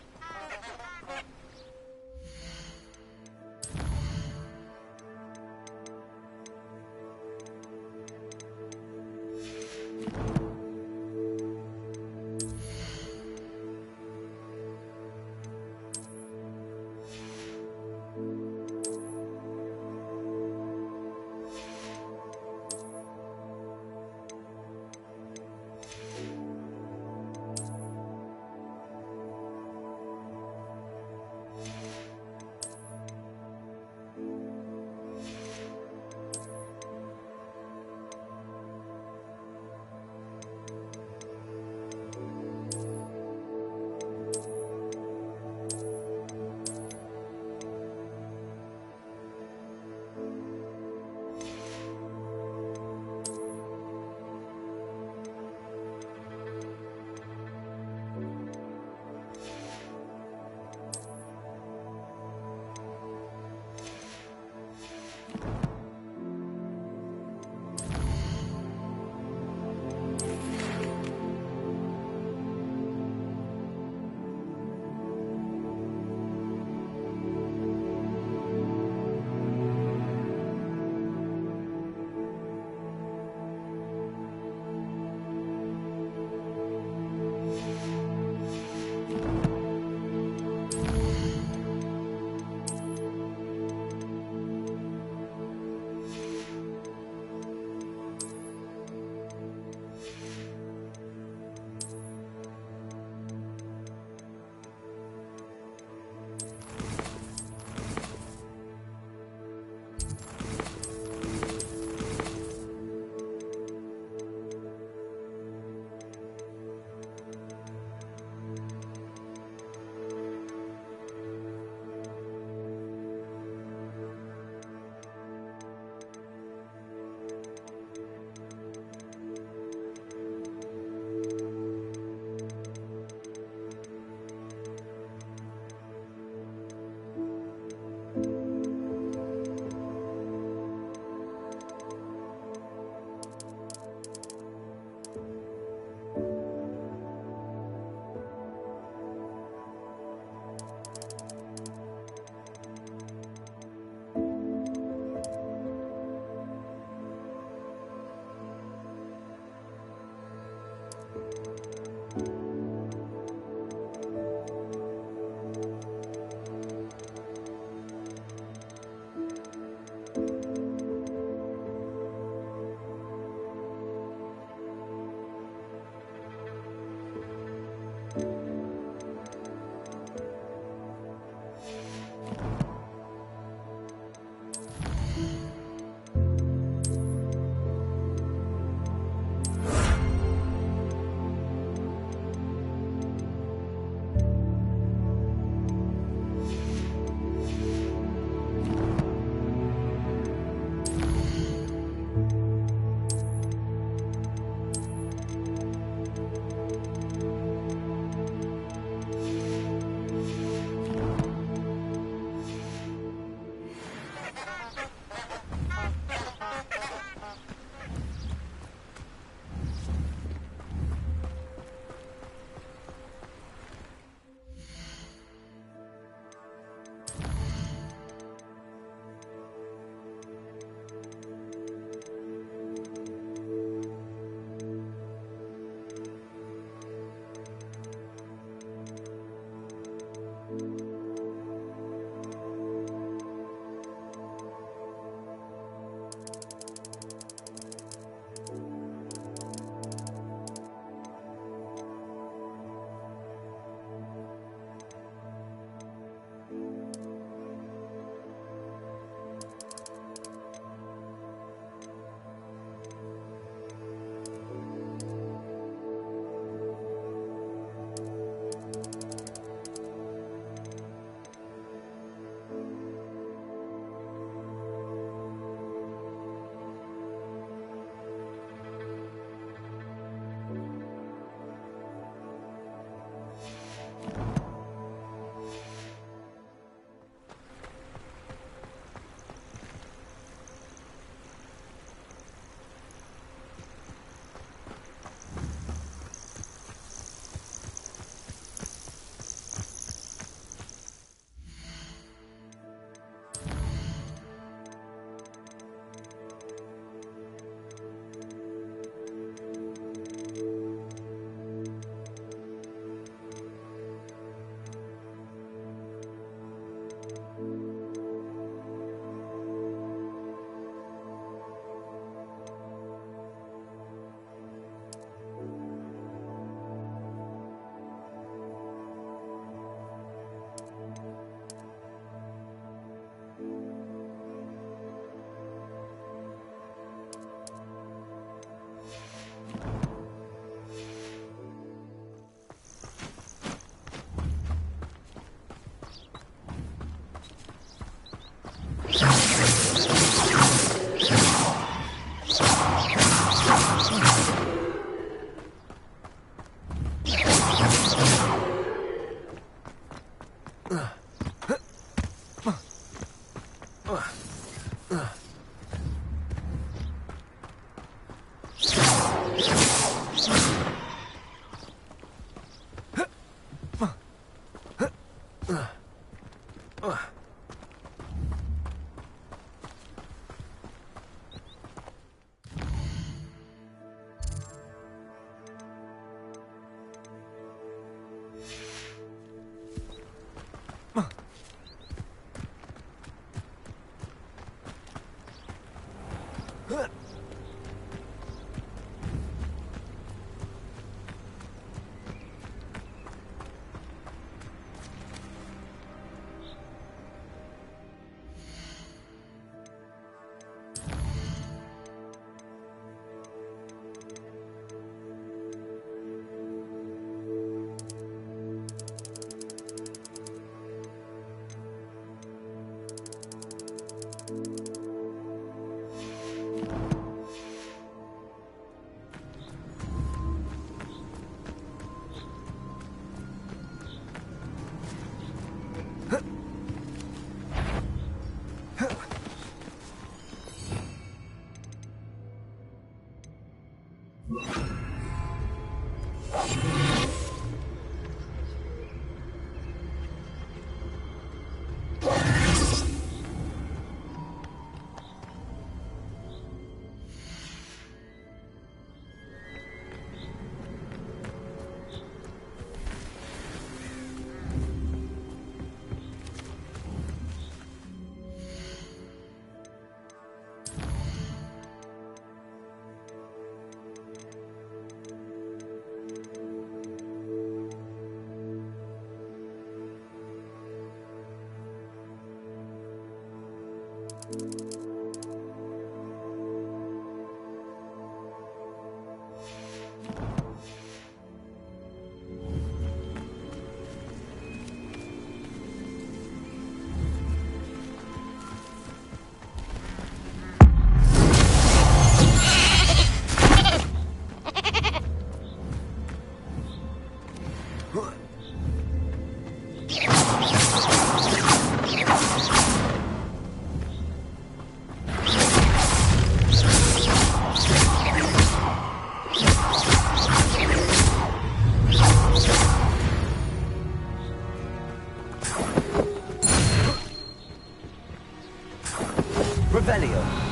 Revelio.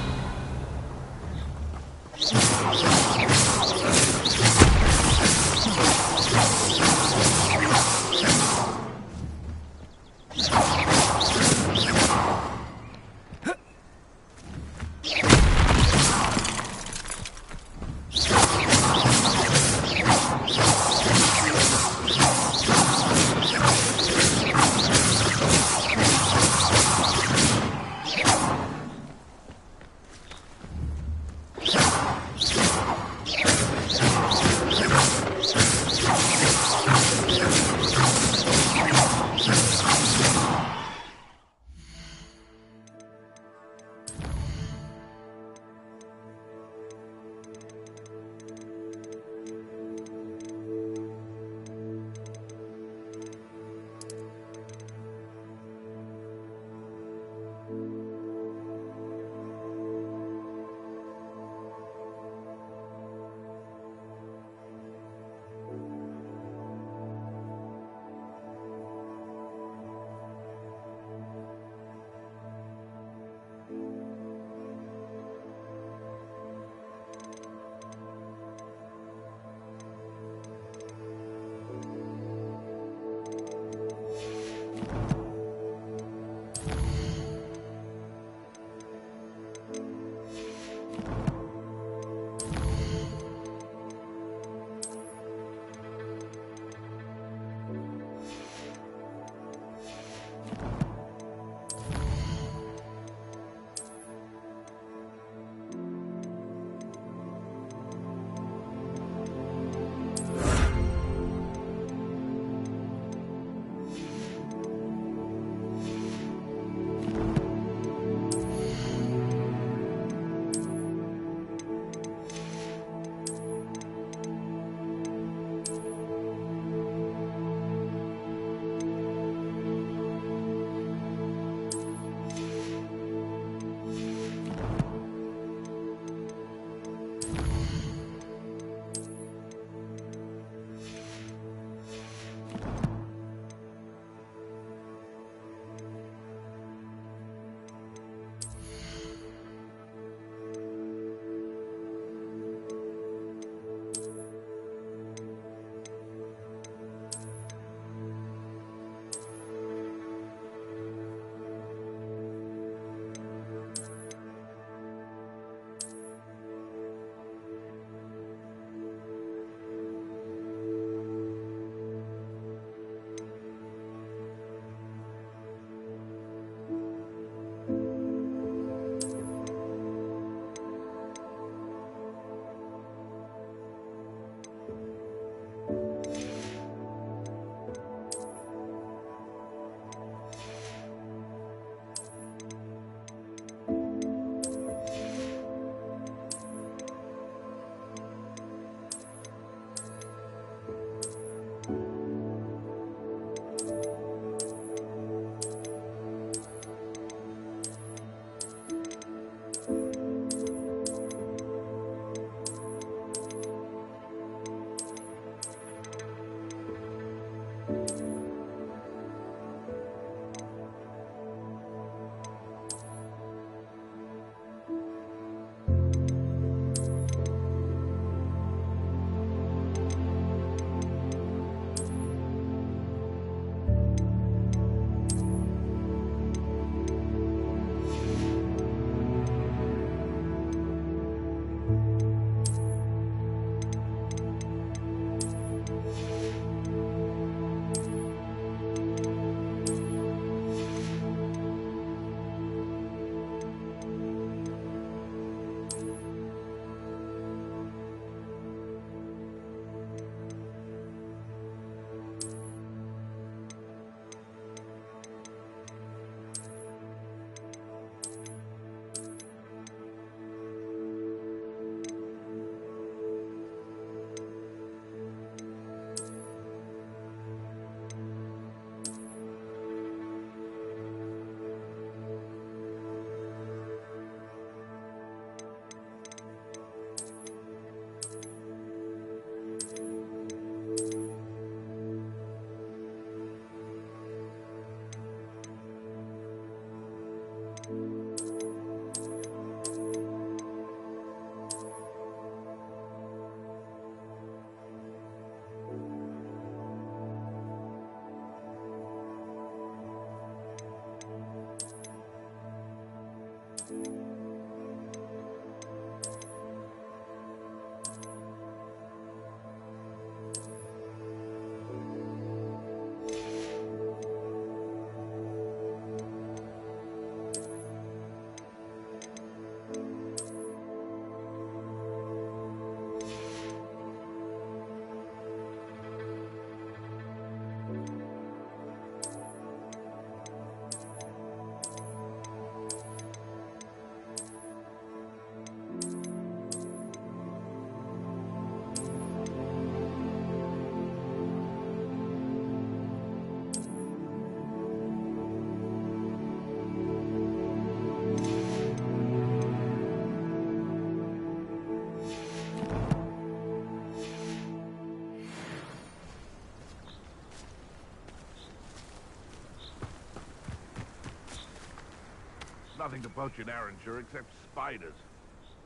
nothing to poach in Arrynshire except spiders.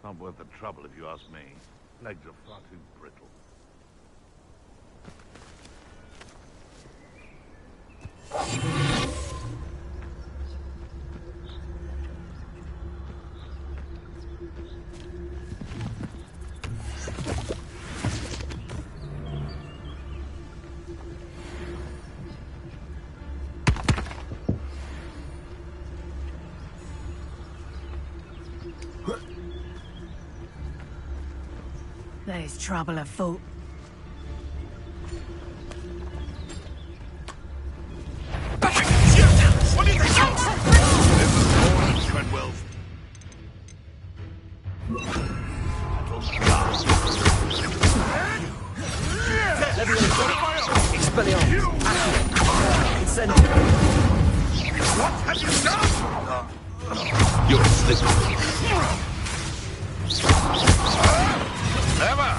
Not worth the trouble if you ask me. Legs are far too brittle. There's trouble afoot. What do you think? This is Lawrence Treadwell's. Expelliarmus. Consent. What have you done? You're slippery. Never!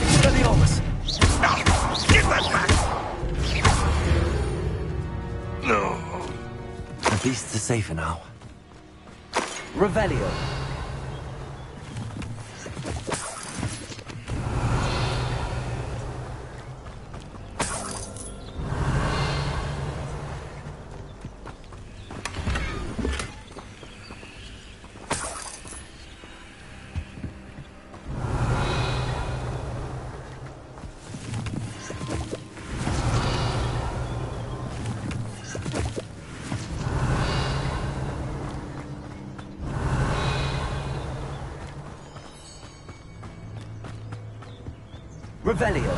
Expelliarmus. Give that back! No. The beasts are safer now. Revelio. Revelio.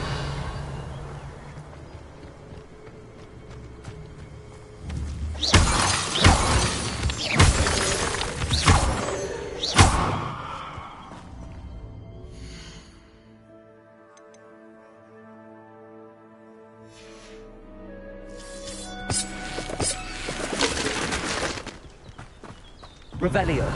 Revelio.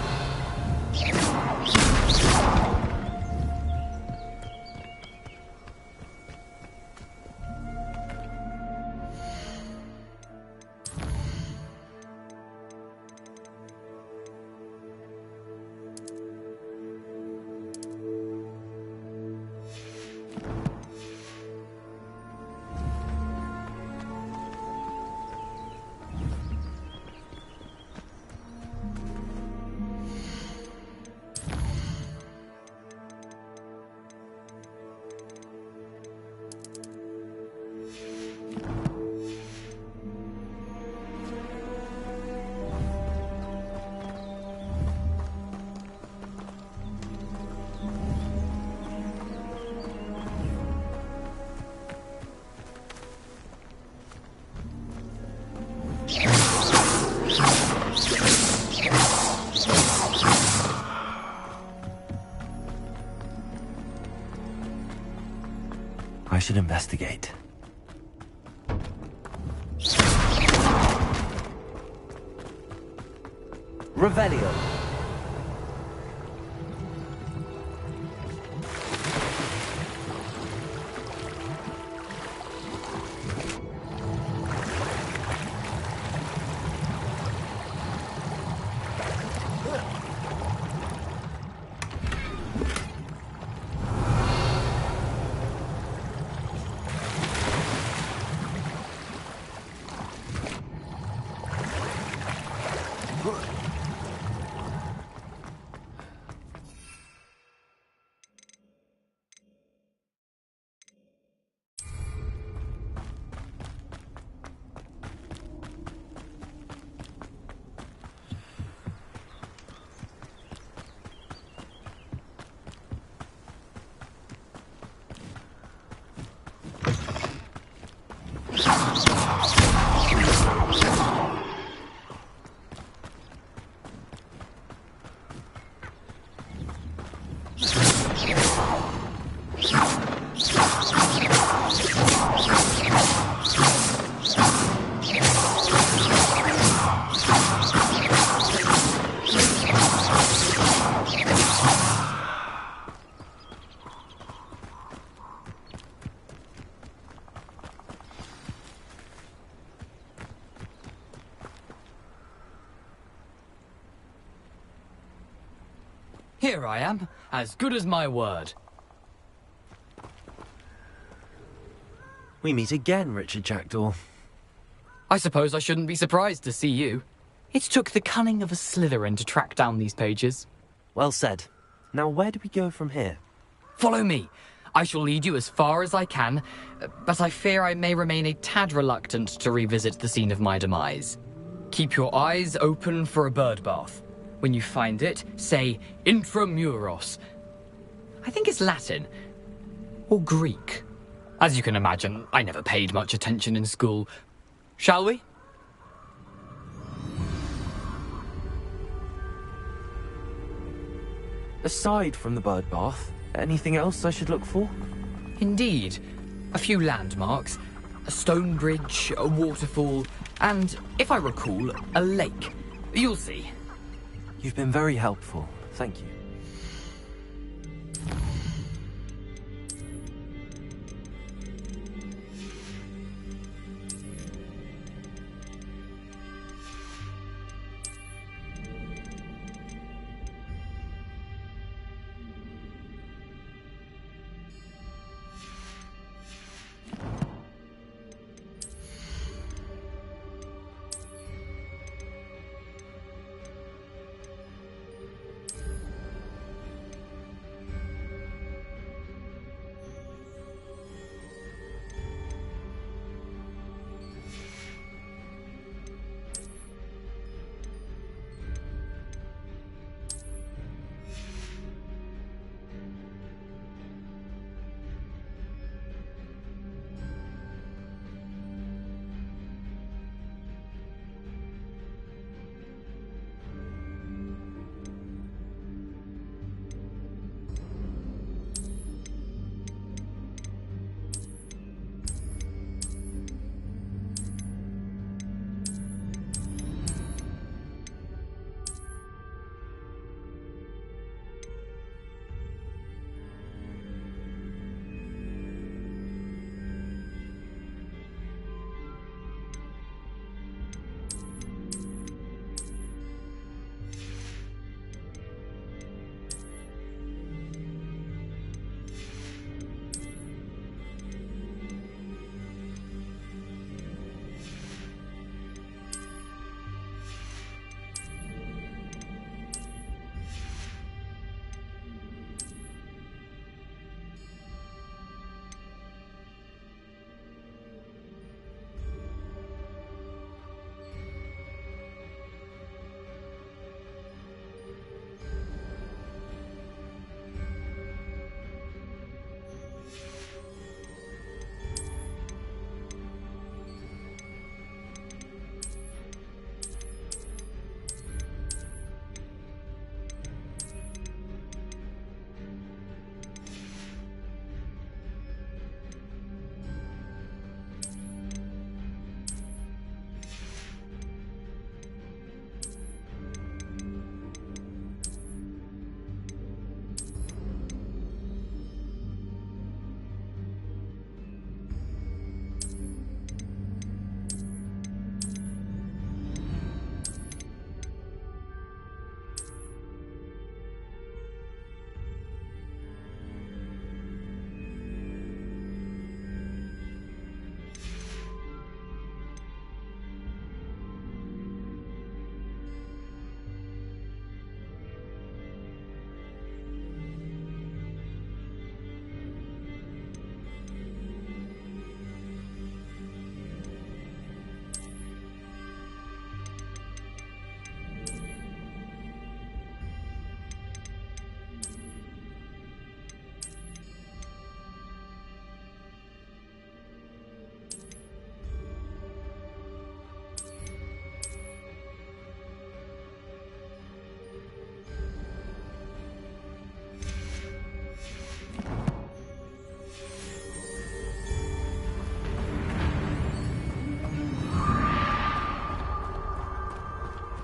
I should investigate. Revelio. Here I am, as good as my word. We meet again, Richard Jackdaw. I suppose I shouldn't be surprised to see you. It took the cunning of a Slytherin to track down these pages. Well said. Now where do we go from here? Follow me. I shall lead you as far as I can, but I fear I may remain a tad reluctant to revisit the scene of my demise. Keep your eyes open for a bird bath. When you find it, say intramuros. I think it's Latin. Or Greek. As you can imagine, I never paid much attention in school. Shall we? Aside from the bird bath, anything else I should look for? Indeed. A few landmarks. A stone bridge, a waterfall, and, if I recall, a lake. You'll see. You've been very helpful. Thank you.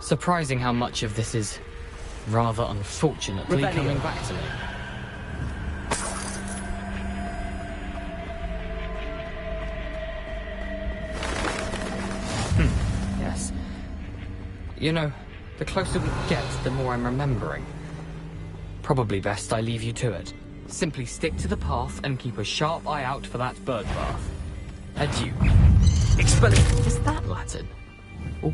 Surprising how much of this is rather unfortunately coming back to me. Yes. You know, the closer we get, the more I'm remembering. Probably best I leave you to it. Simply stick to the path and keep a sharp eye out for that bird bath. Adieu. Expelling... Is that Latin? Oh,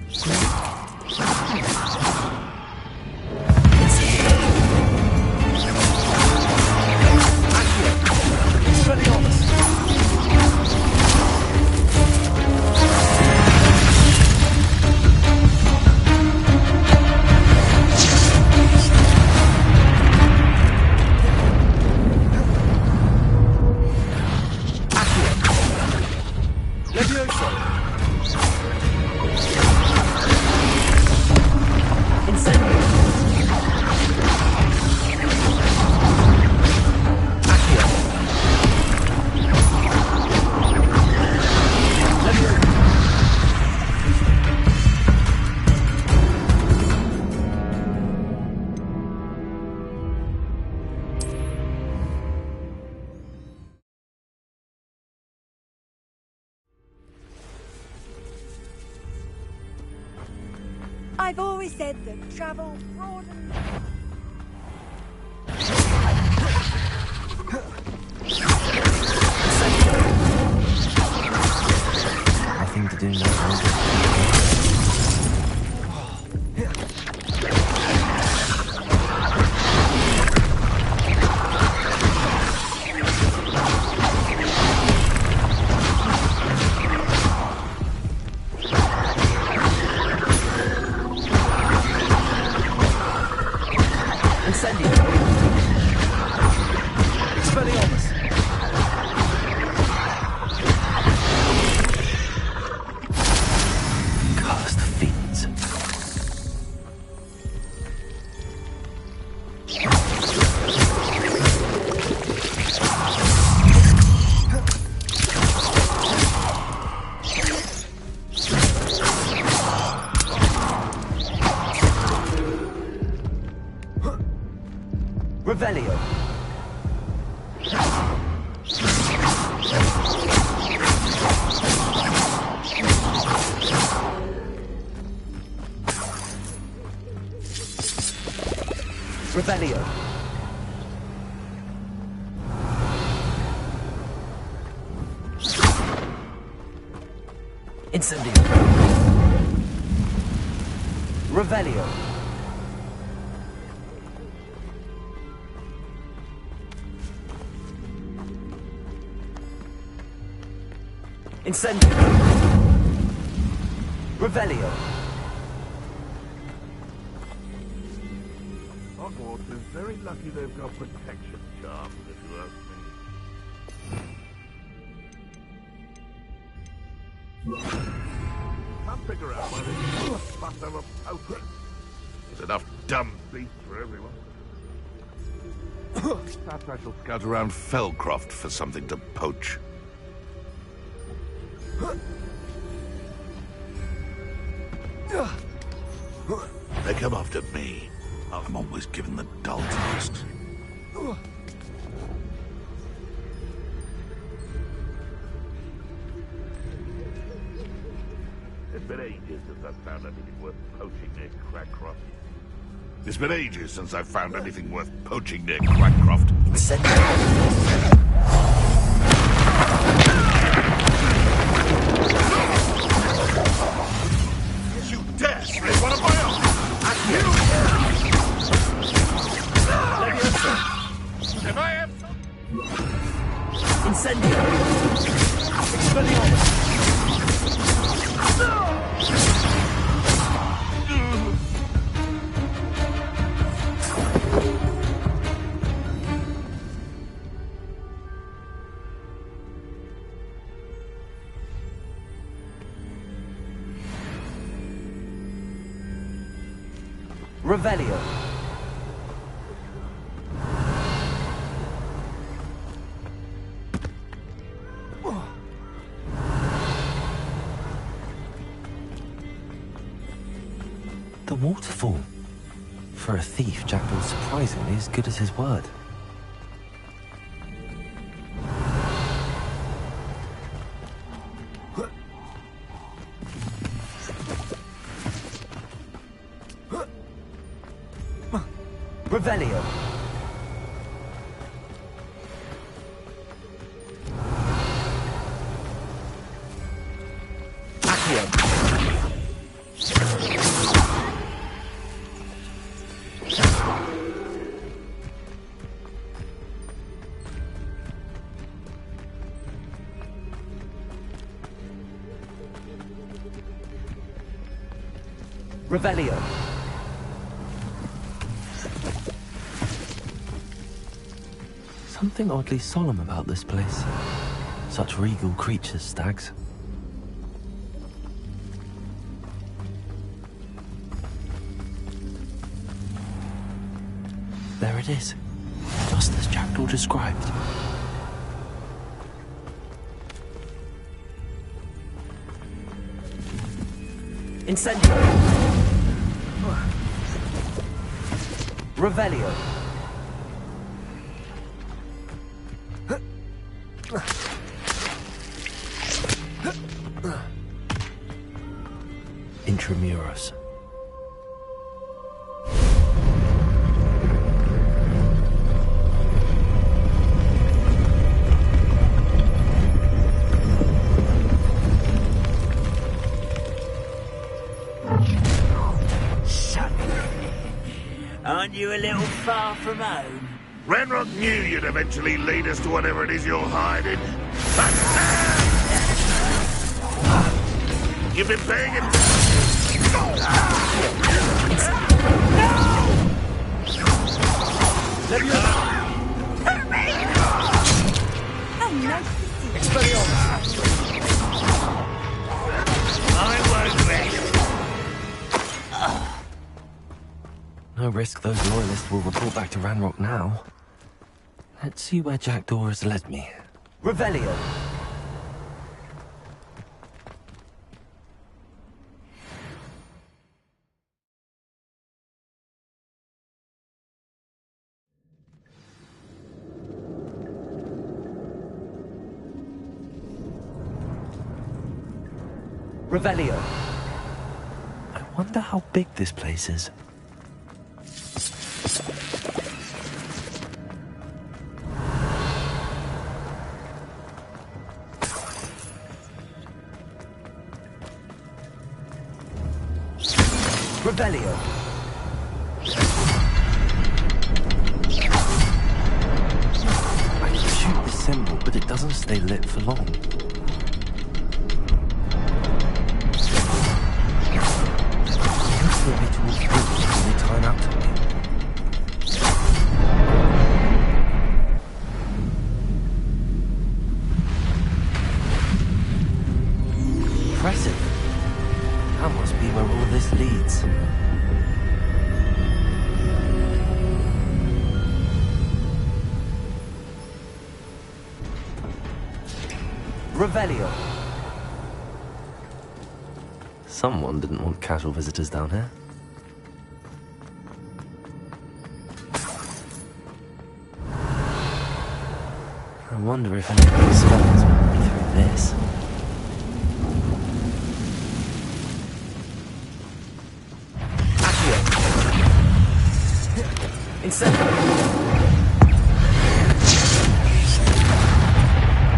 I've always said that travel broadens... Nothing to do now. Cursed fiends. Revelio. Revelio. Incendio. Revelio. Incendio. Revelio. Hogwarts is very lucky they've got protection charms, if you ask me. Can't figure out why they just fuss over poaching. There's enough dumb beasts for everyone. Perhaps I shall scout around Felcroft for something to poach. They come after me. I'm always given the dull tasks. It's been ages since I've found anything worth poaching near Crackcroft. It's been ages since I've found anything worth poaching near Crackcroft. You dare slay one of my own! If I have Incendio. Expelliarmus. Revelio. The waterfall. For a thief, Jackdaw's surprisingly as good as his word. Revelio. Revelio. Something oddly solemn about this place. Such regal creatures, stags. There it is, just as Jackdaw described. Incendio. Revelio. Intramuros. Aren't you a little far from home? Ranrock knew you'd eventually lead us to whatever it is you're hiding. You've been paying it. No risk those loyalists will report back to Ranrock now. Let's see where Jackdaw has led me. Revelio. Revelio. I wonder how big this place is. Revelio. I can shoot this symbol, but it doesn't stay lit for long. The ritual's through before they time out to me. Impressive. That must be where all this leads. Revelio. Someone didn't want casual visitors down here. I wonder if any of these spells might be through this. Incendio.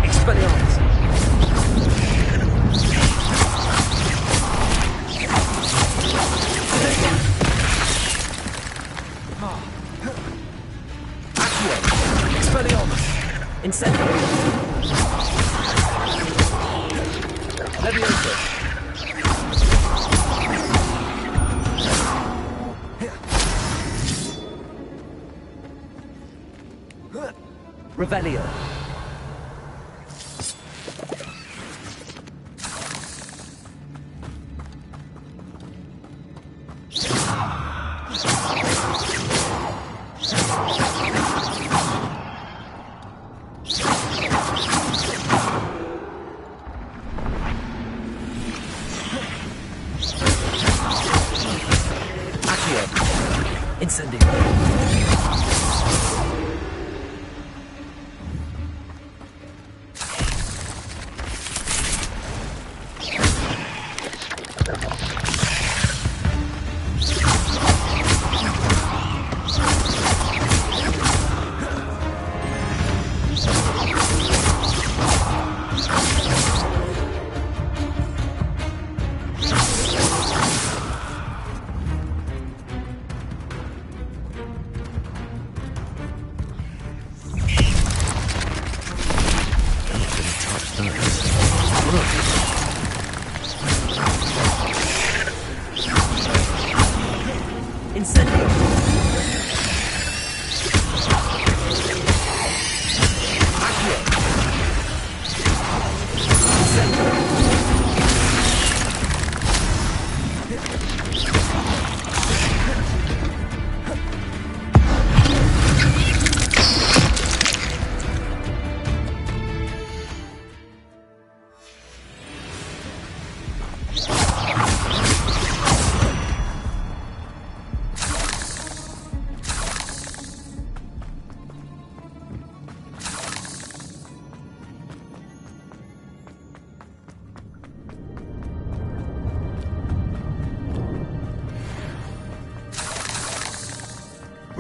Expelliarmus. Accio. Expelliarmus. Incendio. Levioso. Revelio. Accio. Incendio.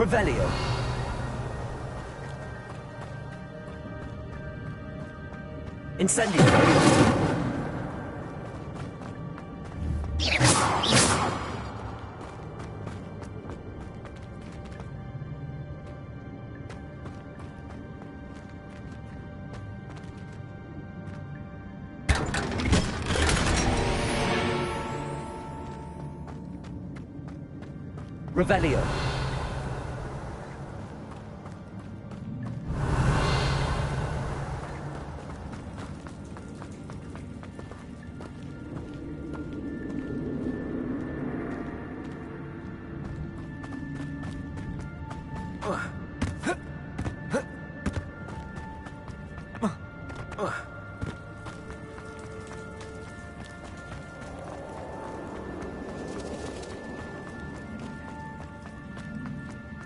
Revelio. Incendio. Revelio.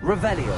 Revelio.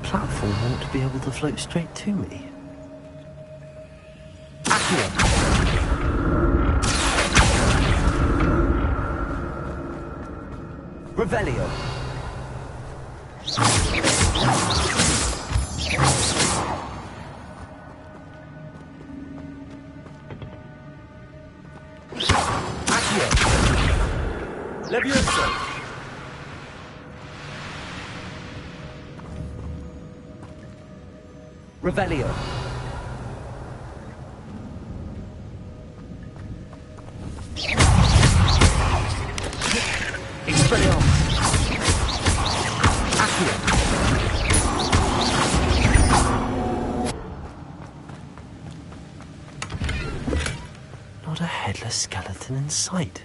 Platform ought to be able to float straight to me. Accio. Revelio. Accio. Levioso. Revelio. Expelliarmus. Accio. Not a headless skeleton in sight.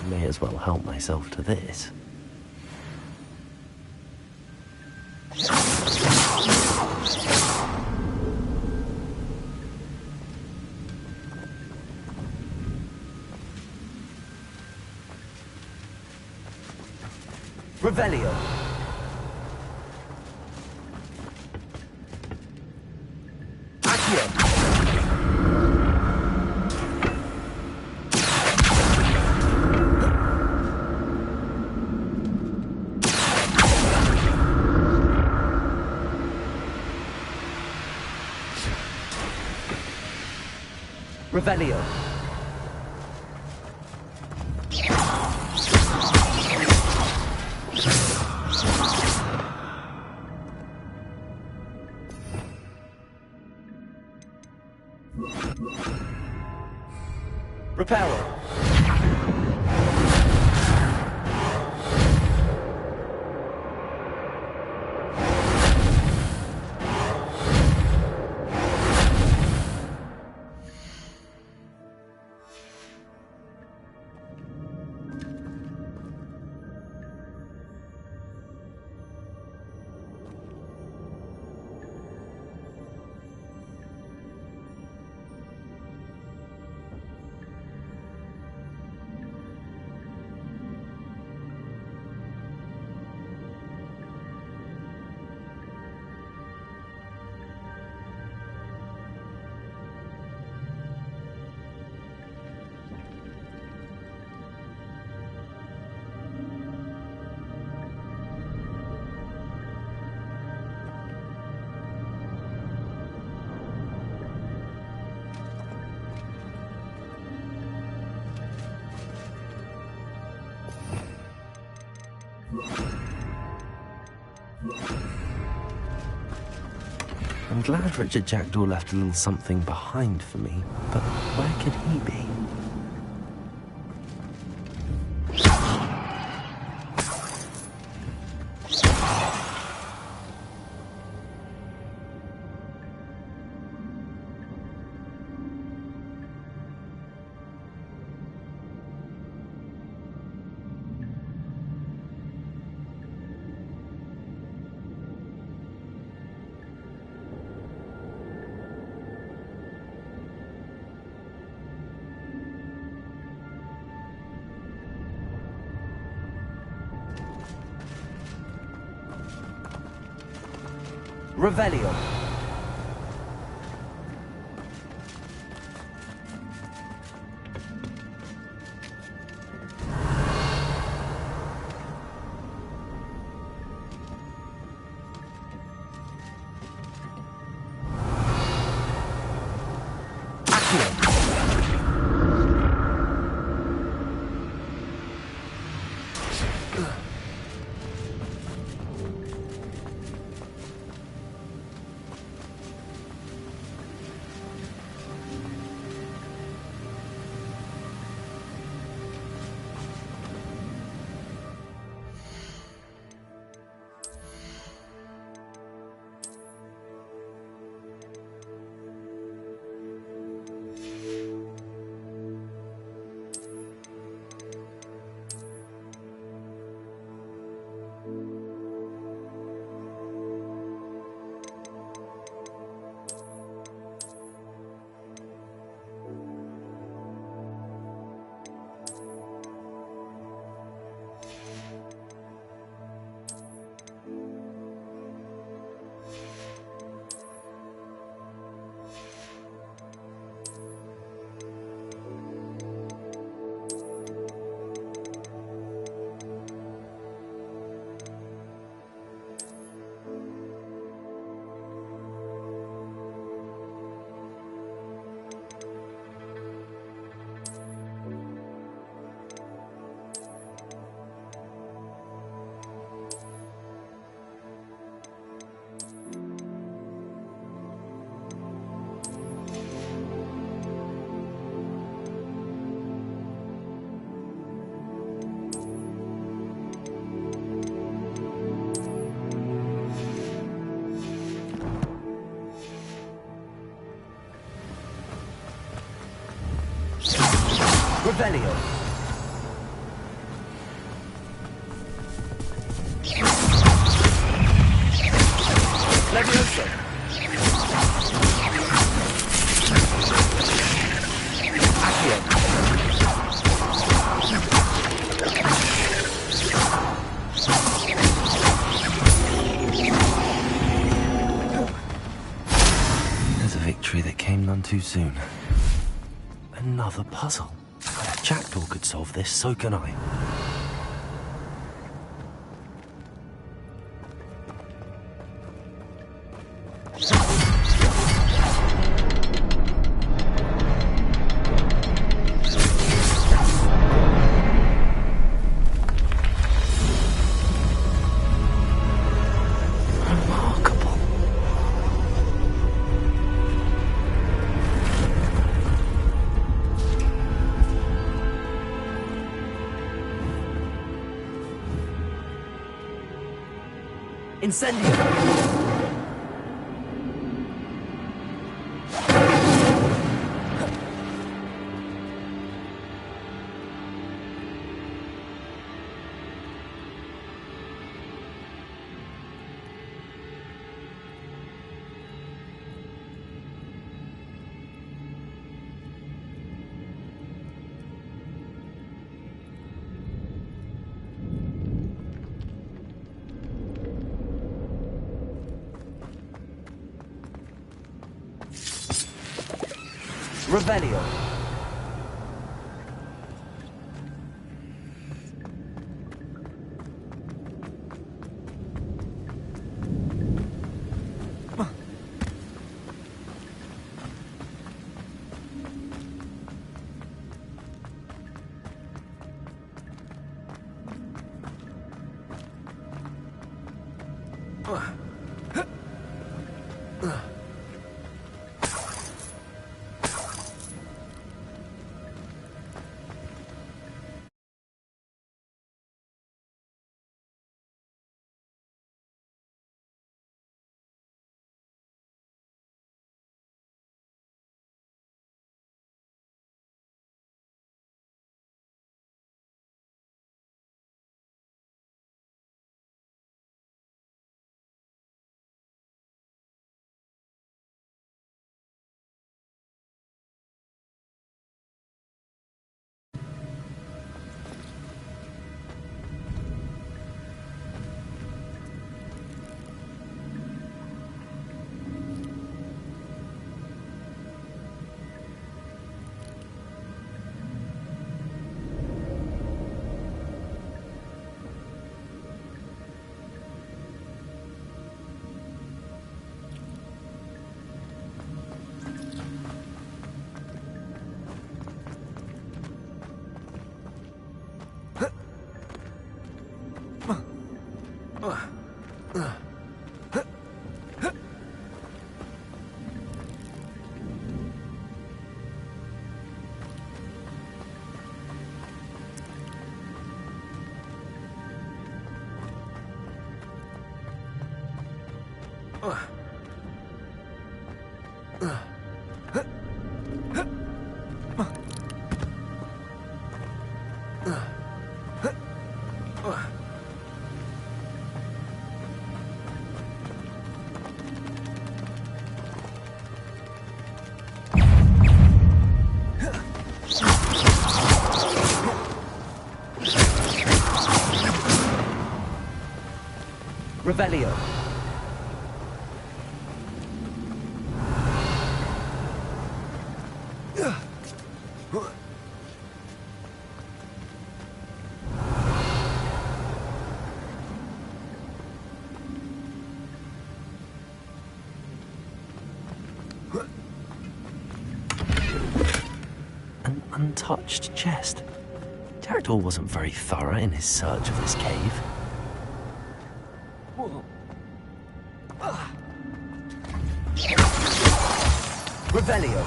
May as well help myself to this. Revelio. Accio. Revelio. Reparo. I'm glad Richard Jackdaw left a little something behind for me, but where could he be? Revelio. Revelio. Levioso. Accio. There's a victory that came none too soon. Another puzzle. If Jackdaw could solve this, so can I. Remarkable. Incendio! Revelio. Revelio. An untouched chest. Jackdaw wasn't very thorough in his search of this cave. Revelio.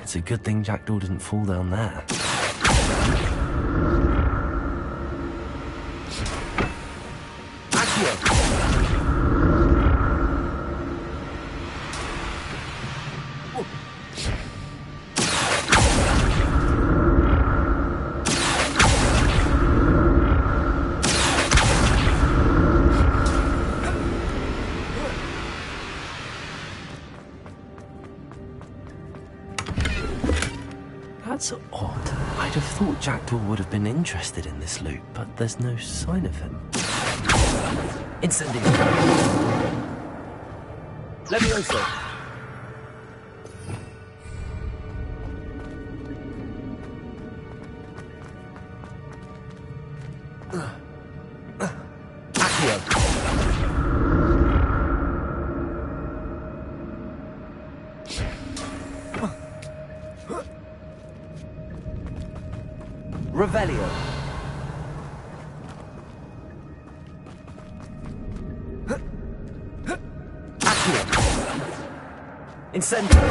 It's a good thing Jackdaw didn't fall down there. Accio. That's odd. I'd have thought Jackdaw would have been interested in this loot, but there's no sign of him. Incendio! Levioso! Revelio. Accio. Incendio.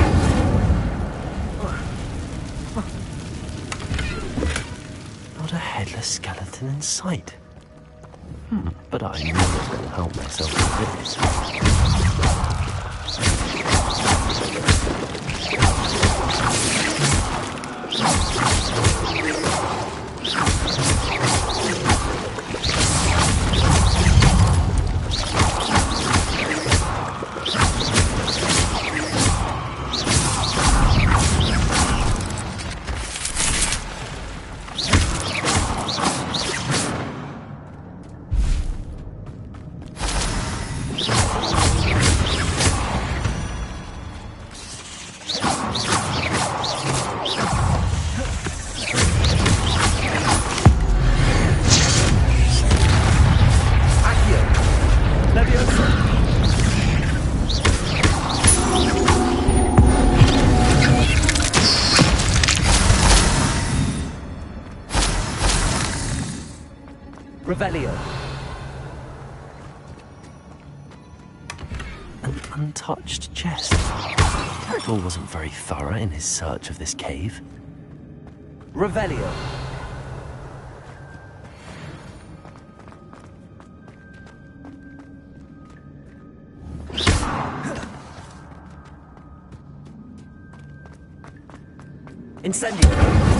Not a headless skeleton in sight. But I knew I was going to help myself with this. Revelio. An untouched chest. Jackdaw wasn't very thorough in his search of this cave. Revelio. Incendio.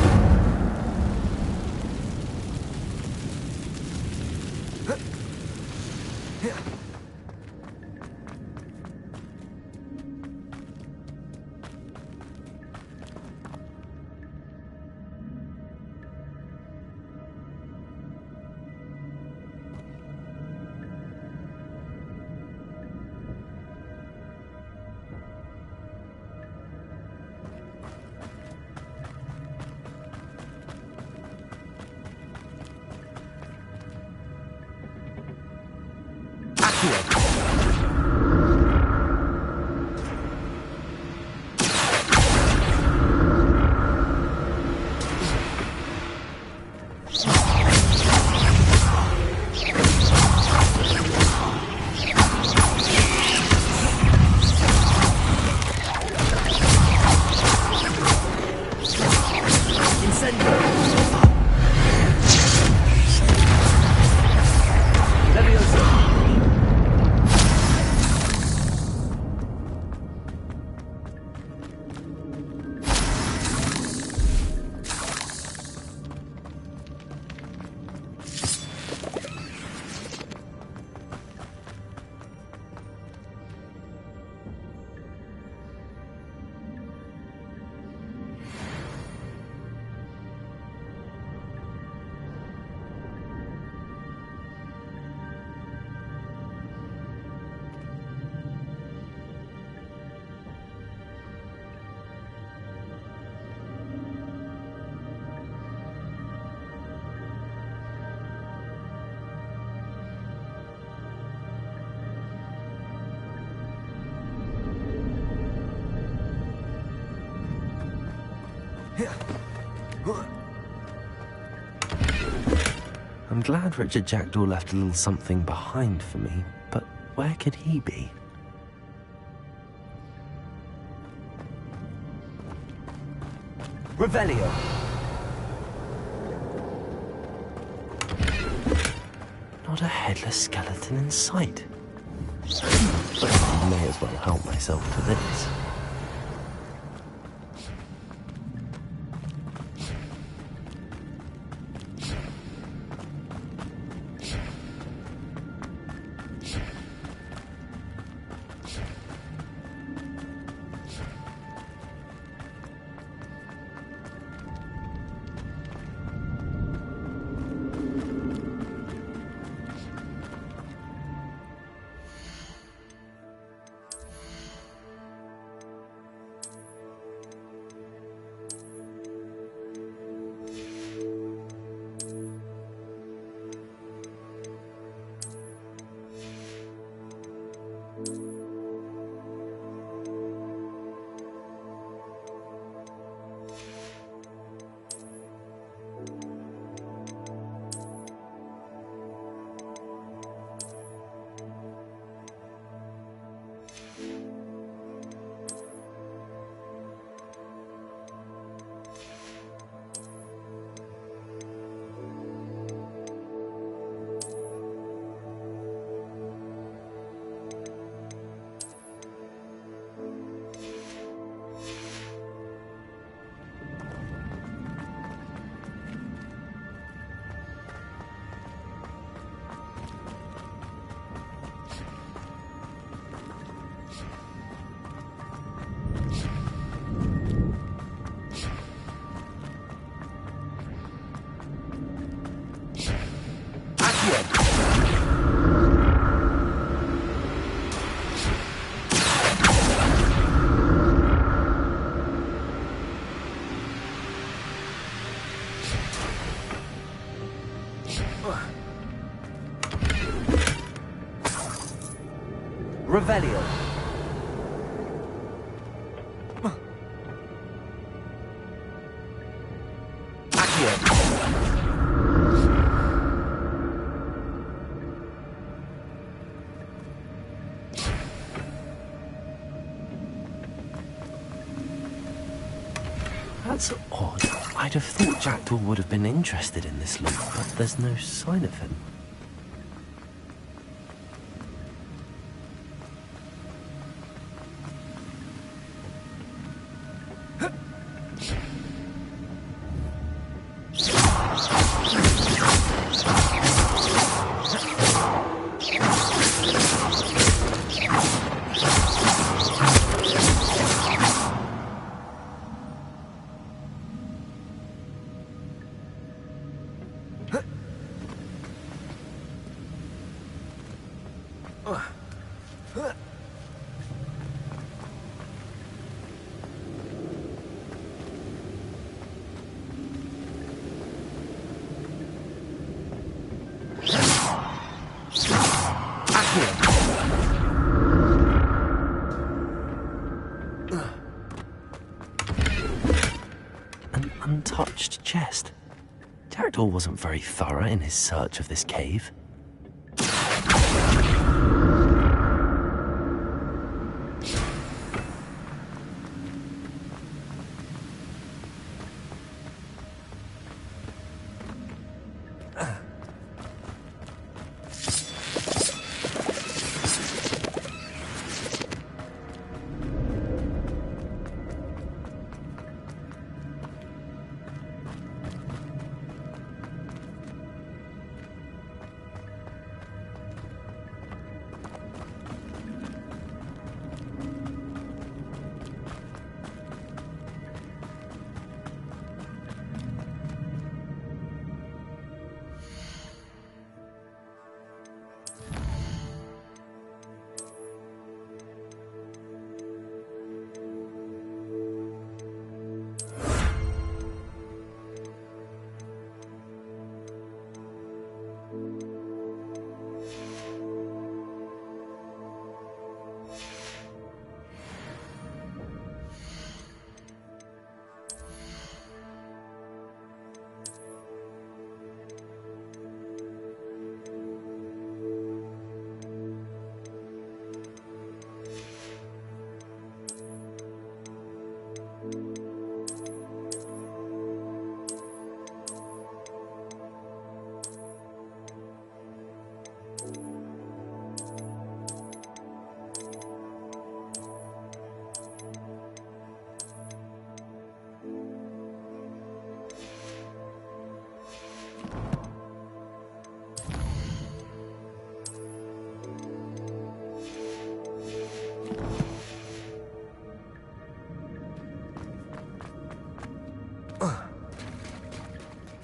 I'm glad Richard Jackdaw left a little something behind for me, but where could he be? Revelio. Not a headless skeleton in sight. But I may as well help myself to this. Revelio. Accio. That's odd. I'd have thought Jackdaw would have been interested in this look, but there's no sign of him. An untouched chest. Jackdaw wasn't very thorough in his search of this cave.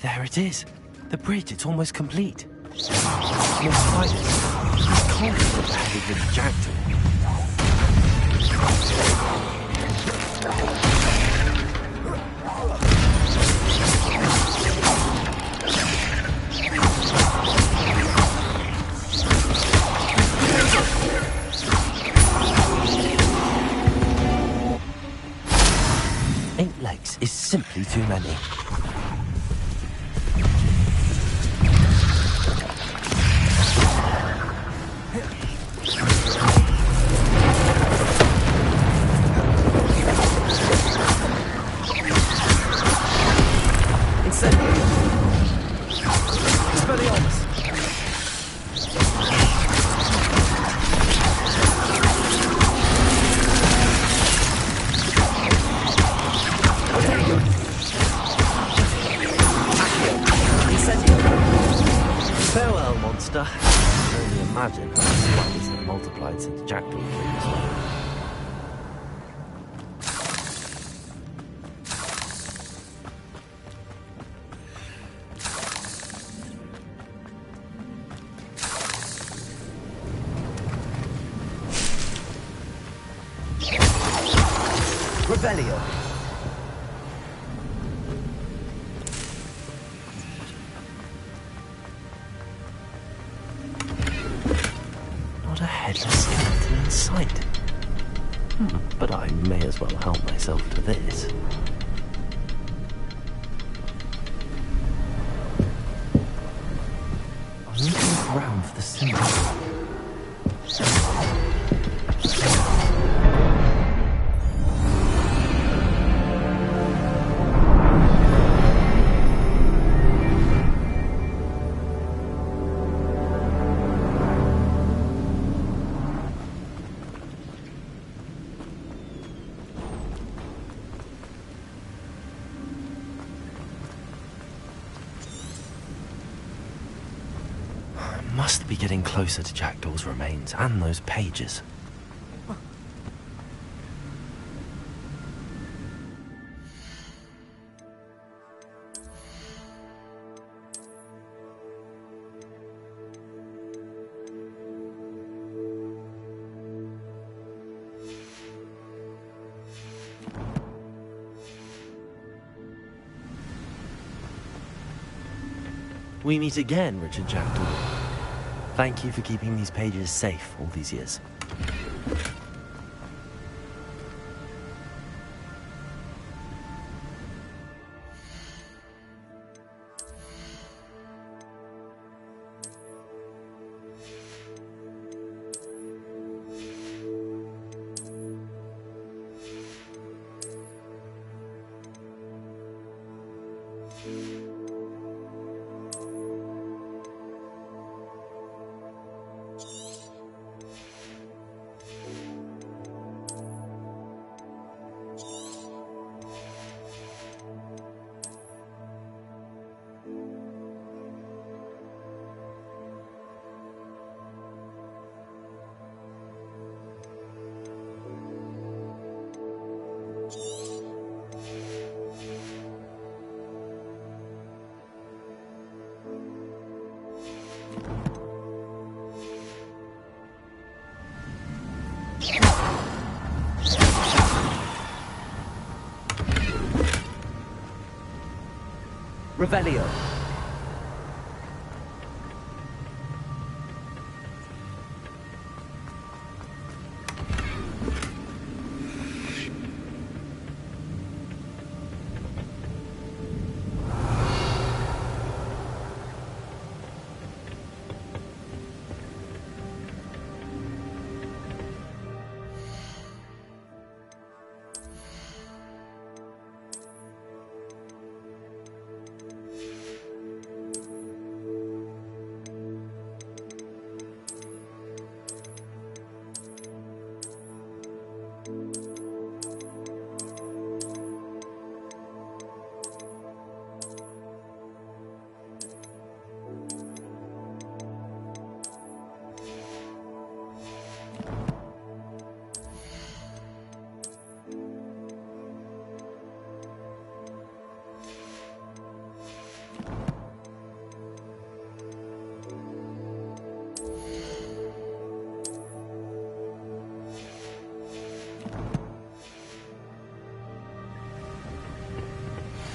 There it is. The bridge, it's almost complete. More spiders. He's confident that he with Jackdaw. Eight legs is simply too many. Farewell, monster. I can only imagine how the spiders have multiplied since Jackdaw came as well. Revelio. Not a headless skeleton as well help myself to this. I need to look around for the symbol. Must be getting closer to Jackdaw's remains and those pages. We meet again, Richard Jackdaw. Thank you for keeping these pages safe all these years. Revelio.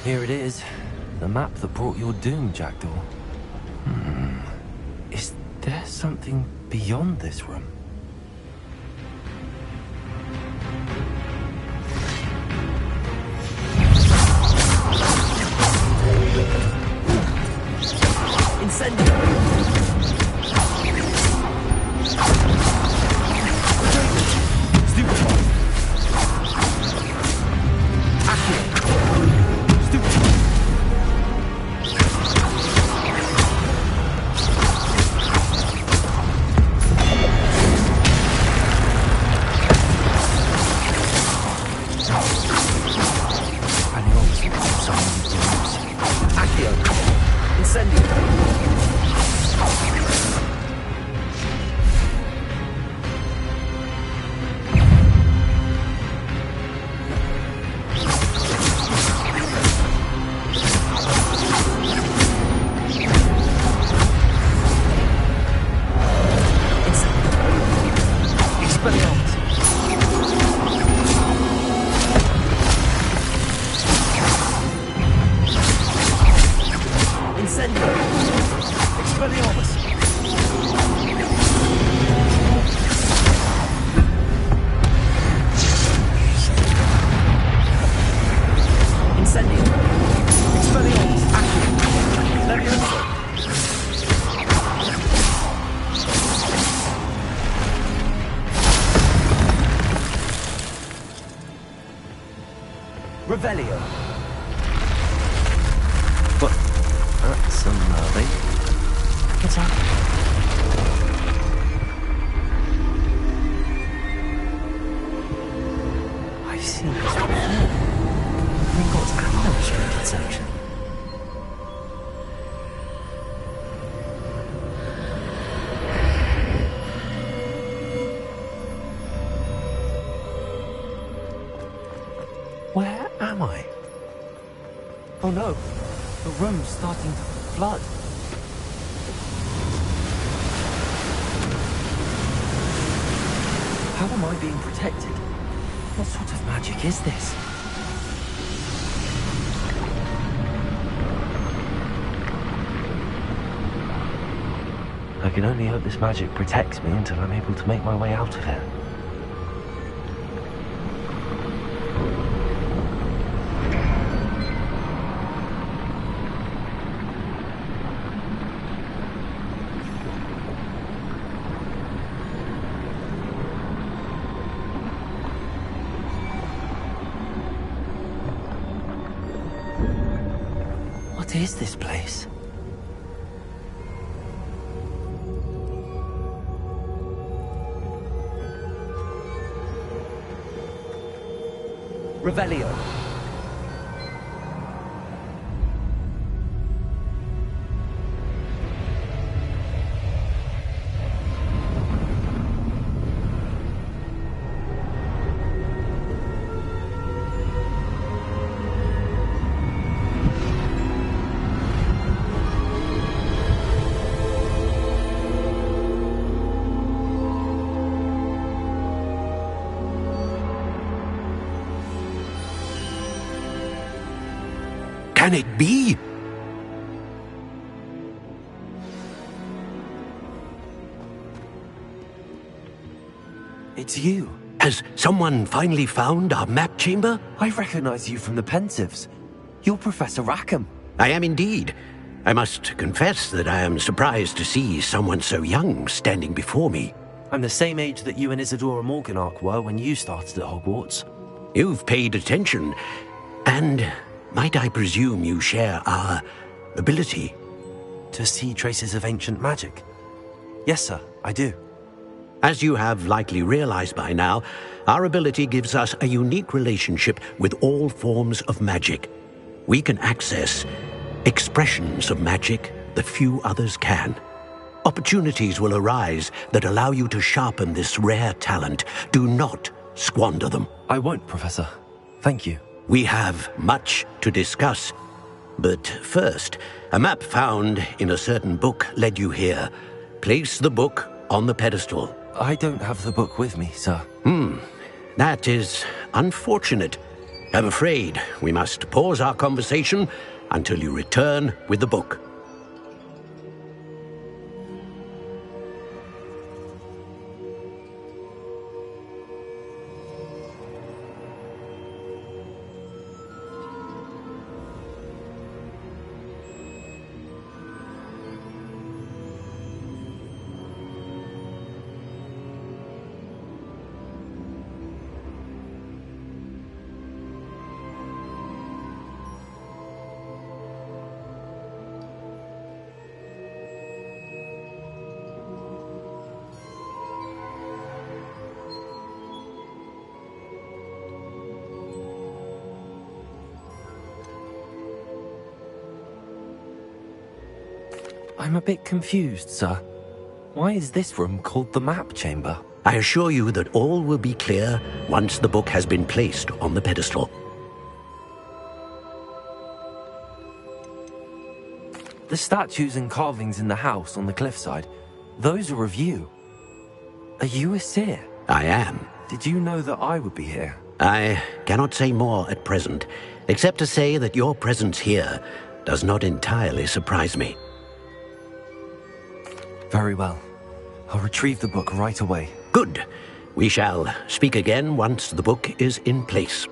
Here it is. The map that brought your doom, Jackdaw. Is there something beyond this room? Incendio! some nerving. What's happening? I've seen this before. Gringotts and the restricted section. Where am I? Oh no, the room's starting to flood. How am I being protected? What sort of magic is this? I can only hope this magic protects me until I'm able to make my way out of here. What is this place? Revelio. Can it be? It's you. Has someone finally found our map chamber? I recognize you from the Pensives. You're Professor Rackham. I am indeed. I must confess that I am surprised to see someone so young standing before me. I'm the same age that you and Isadora Morganach were when you started at Hogwarts. You've paid attention, and might I presume you share our ability? To see traces of ancient magic? Yes, sir, I do. As you have likely realized by now, our ability gives us a unique relationship with all forms of magic. We can access expressions of magic that few others can. Opportunities will arise that allow you to sharpen this rare talent. Do not squander them. I won't, Professor. Thank you. We have much to discuss. But first, a map found in a certain book led you here. Place the book on the pedestal. I don't have the book with me, sir. That is unfortunate. I'm afraid we must pause our conversation until you return with the book. I'm a bit confused, sir. Why is this room called the map chamber? I assure you that all will be clear once the book has been placed on the pedestal. The statues and carvings in the house on the cliffside, those are of you. Are you a seer? I am. Did you know that I would be here? I cannot say more at present, except to say that your presence here does not entirely surprise me. Very well. I'll retrieve the book right away. Good. We shall speak again once the book is in place.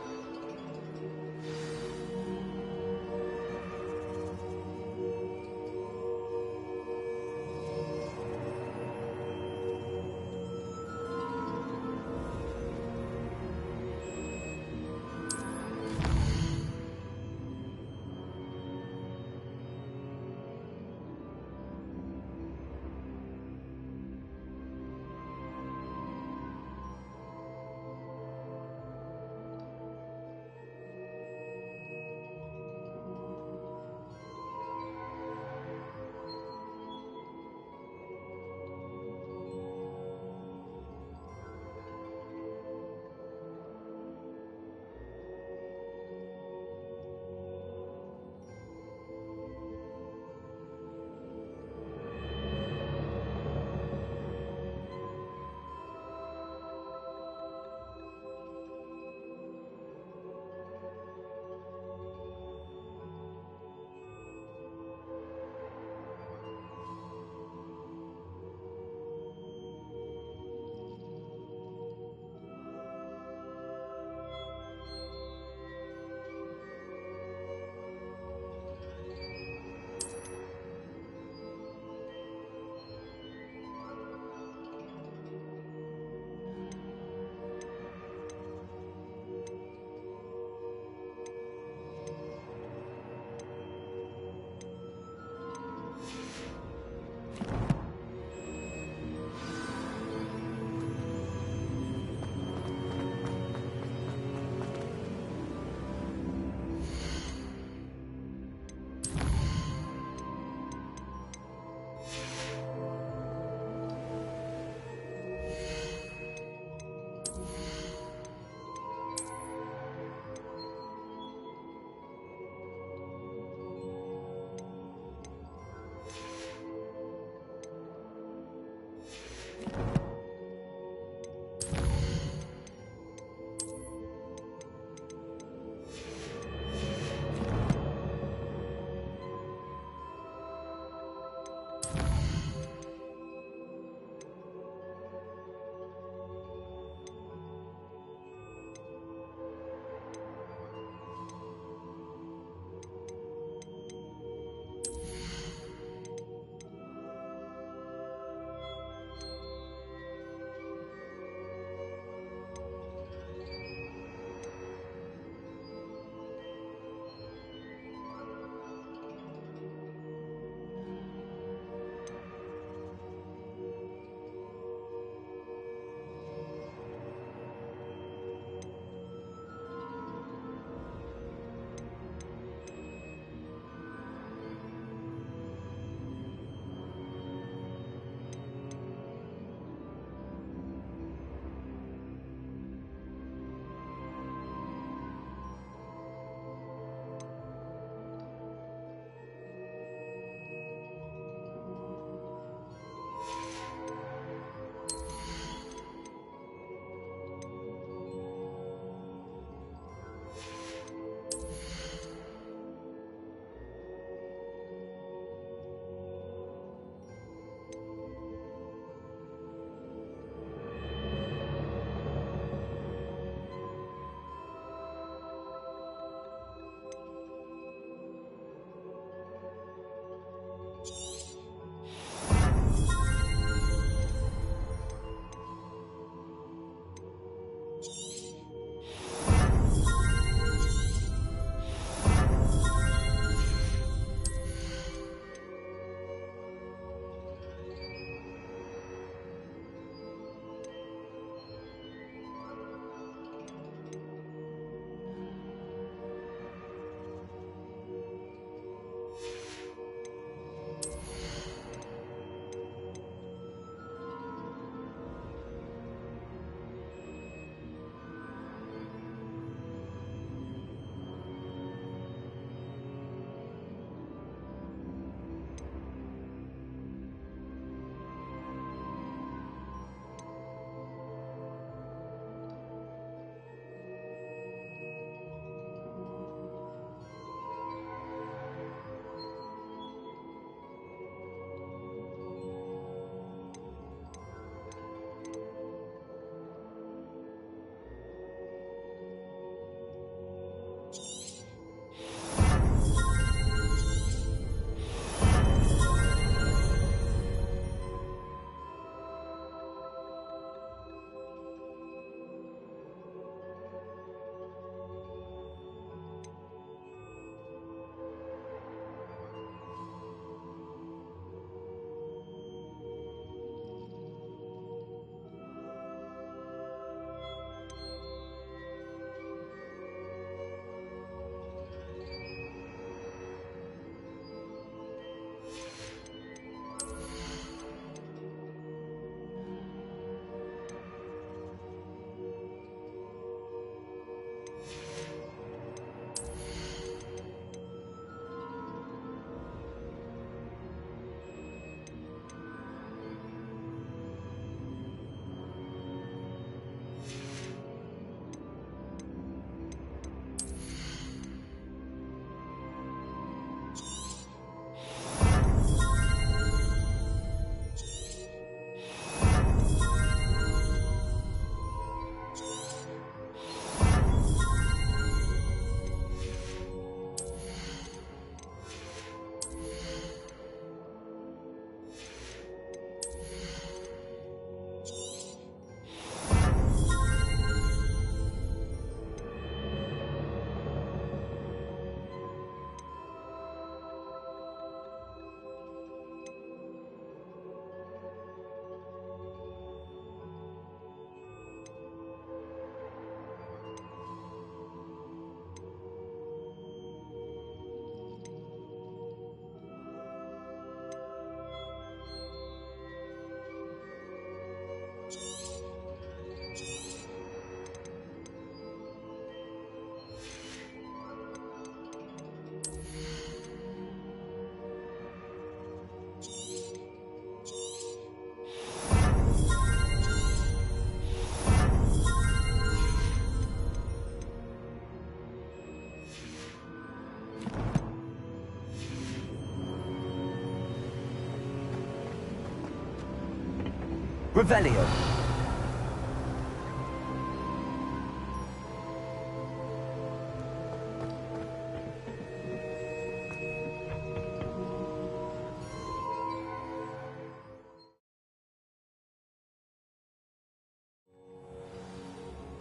Revelio.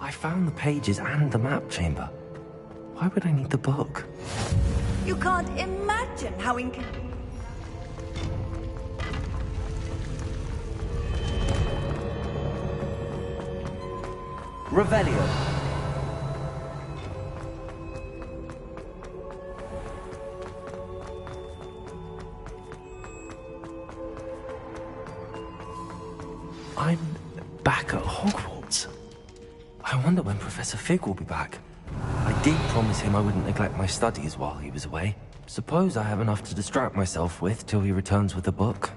I found the pages and the map chamber. Why would I need the book? You can't imagine how inconvenient. Revelio. I'm back at Hogwarts. I wonder when Professor Fig will be back. I did promise him I wouldn't neglect my studies while he was away. Suppose I have enough to distract myself with till he returns with the book.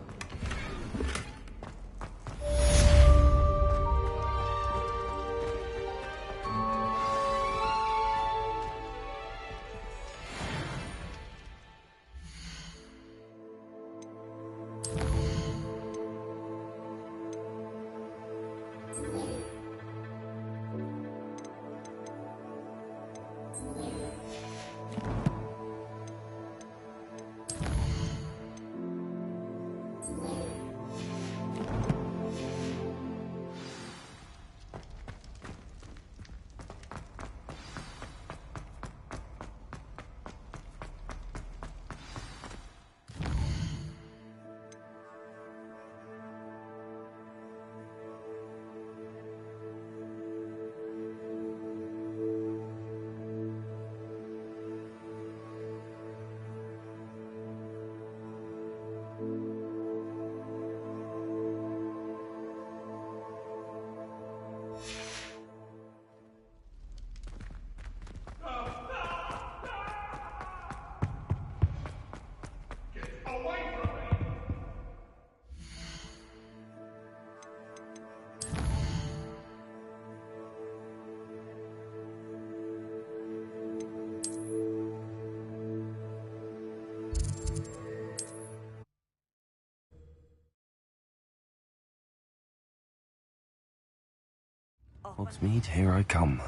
Hogsmeade, here I come.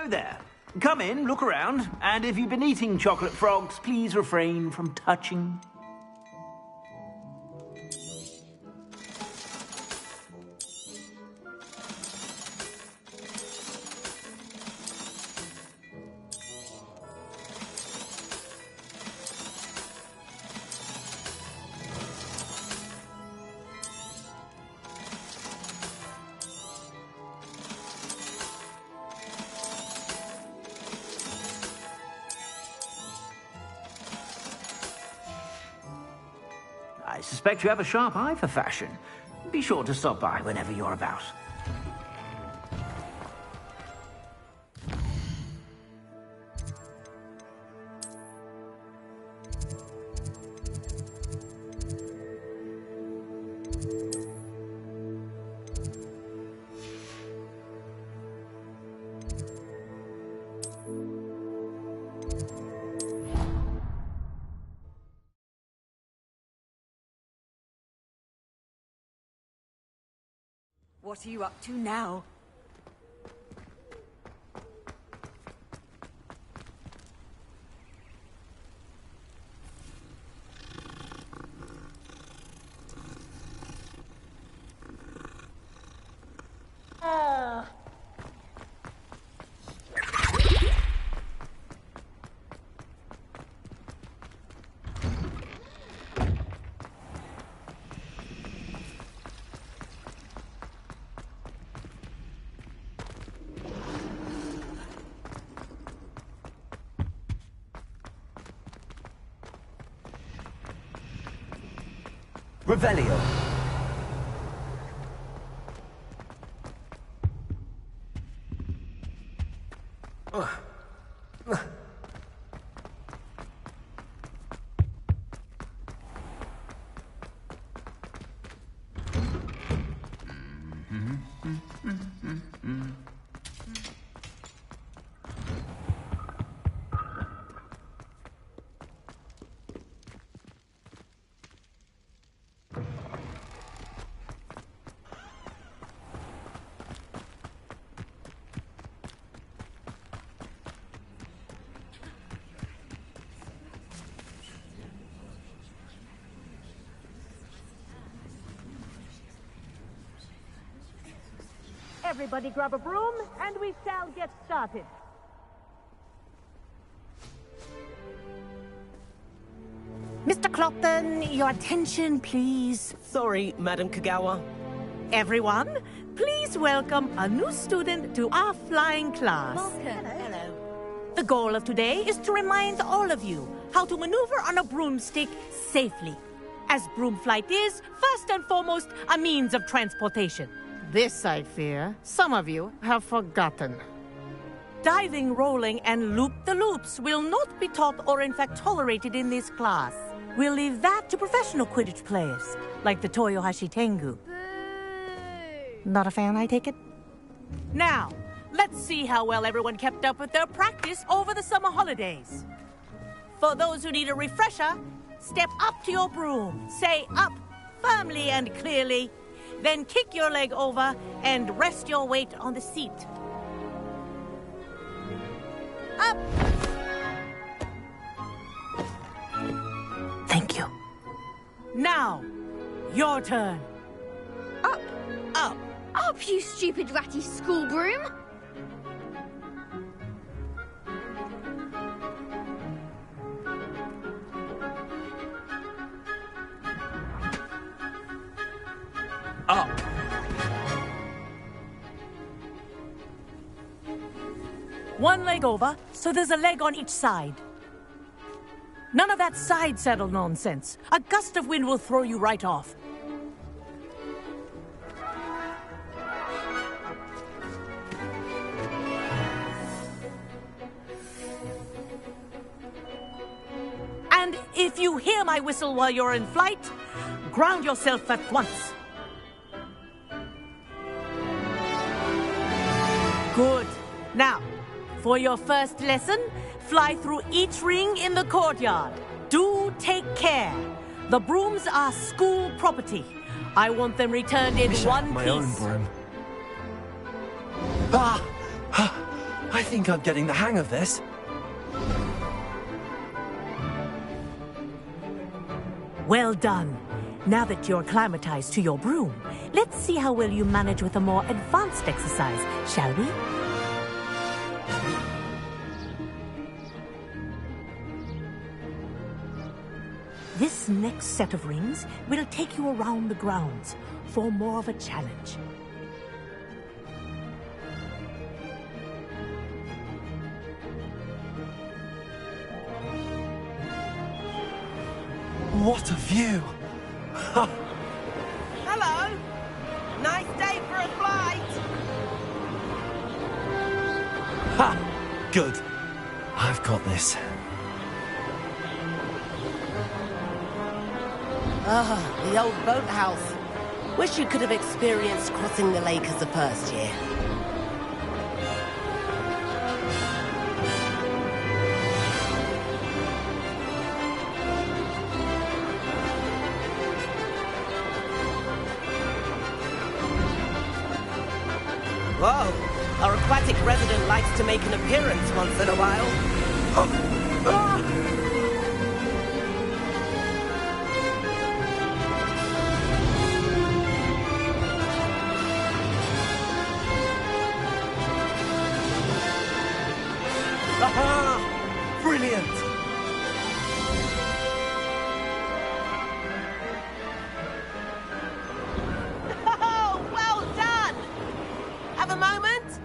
There. Come in, look around, and if you've been eating chocolate frogs, please refrain from touching. I suspect you have a sharp eye for fashion. Be sure to stop by whenever you're about. What are you up to now? Revelio. Everybody grab a broom, and we shall get started. Mr. Clopton, your attention, please. Sorry, Madam Kagawa. Everyone, please welcome a new student to our flying class. Hello. The goal of today is to remind all of you how to maneuver on a broomstick safely, as broom flight is, first and foremost, a means of transportation. This, I fear, some of you have forgotten. Diving, rolling, and loop-the-loops will not be taught or in fact tolerated in this class. We'll leave that to professional Quidditch players, like the Toyohashi Tengu. Not a fan, I take it? Now, let's see how well everyone kept up with their practice over the summer holidays. For those who need a refresher, step up to your broom, say up firmly and clearly, then kick your leg over and rest your weight on the seat. Up! Thank you. Now, your turn. Up! Up! Up, you stupid ratty school broom! Up. One leg over, so there's a leg on each side. None of that side saddle nonsense. A gust of wind will throw you right off. And if you hear my whistle while you're in flight, ground yourself at once. Good. Now, for your first lesson, fly through each ring in the courtyard. Do take care. The brooms are school property. I want them returned in one my piece. own broom. I think I'm getting the hang of this. Well done. Now that you're acclimatized to your broom, let's see how well you manage with a more advanced exercise, shall we? This next set of rings will take you around the grounds for more of a challenge. What a view! Hello! Nice day for a flight! Ha! Good. I've got this. Ah, the old boathouse. Wish you could have experienced crossing the lake as a first year. Whoa! Our aquatic resident likes to make an appearance once in a while. Aha! Brilliant! Oh, well done! Have a moment?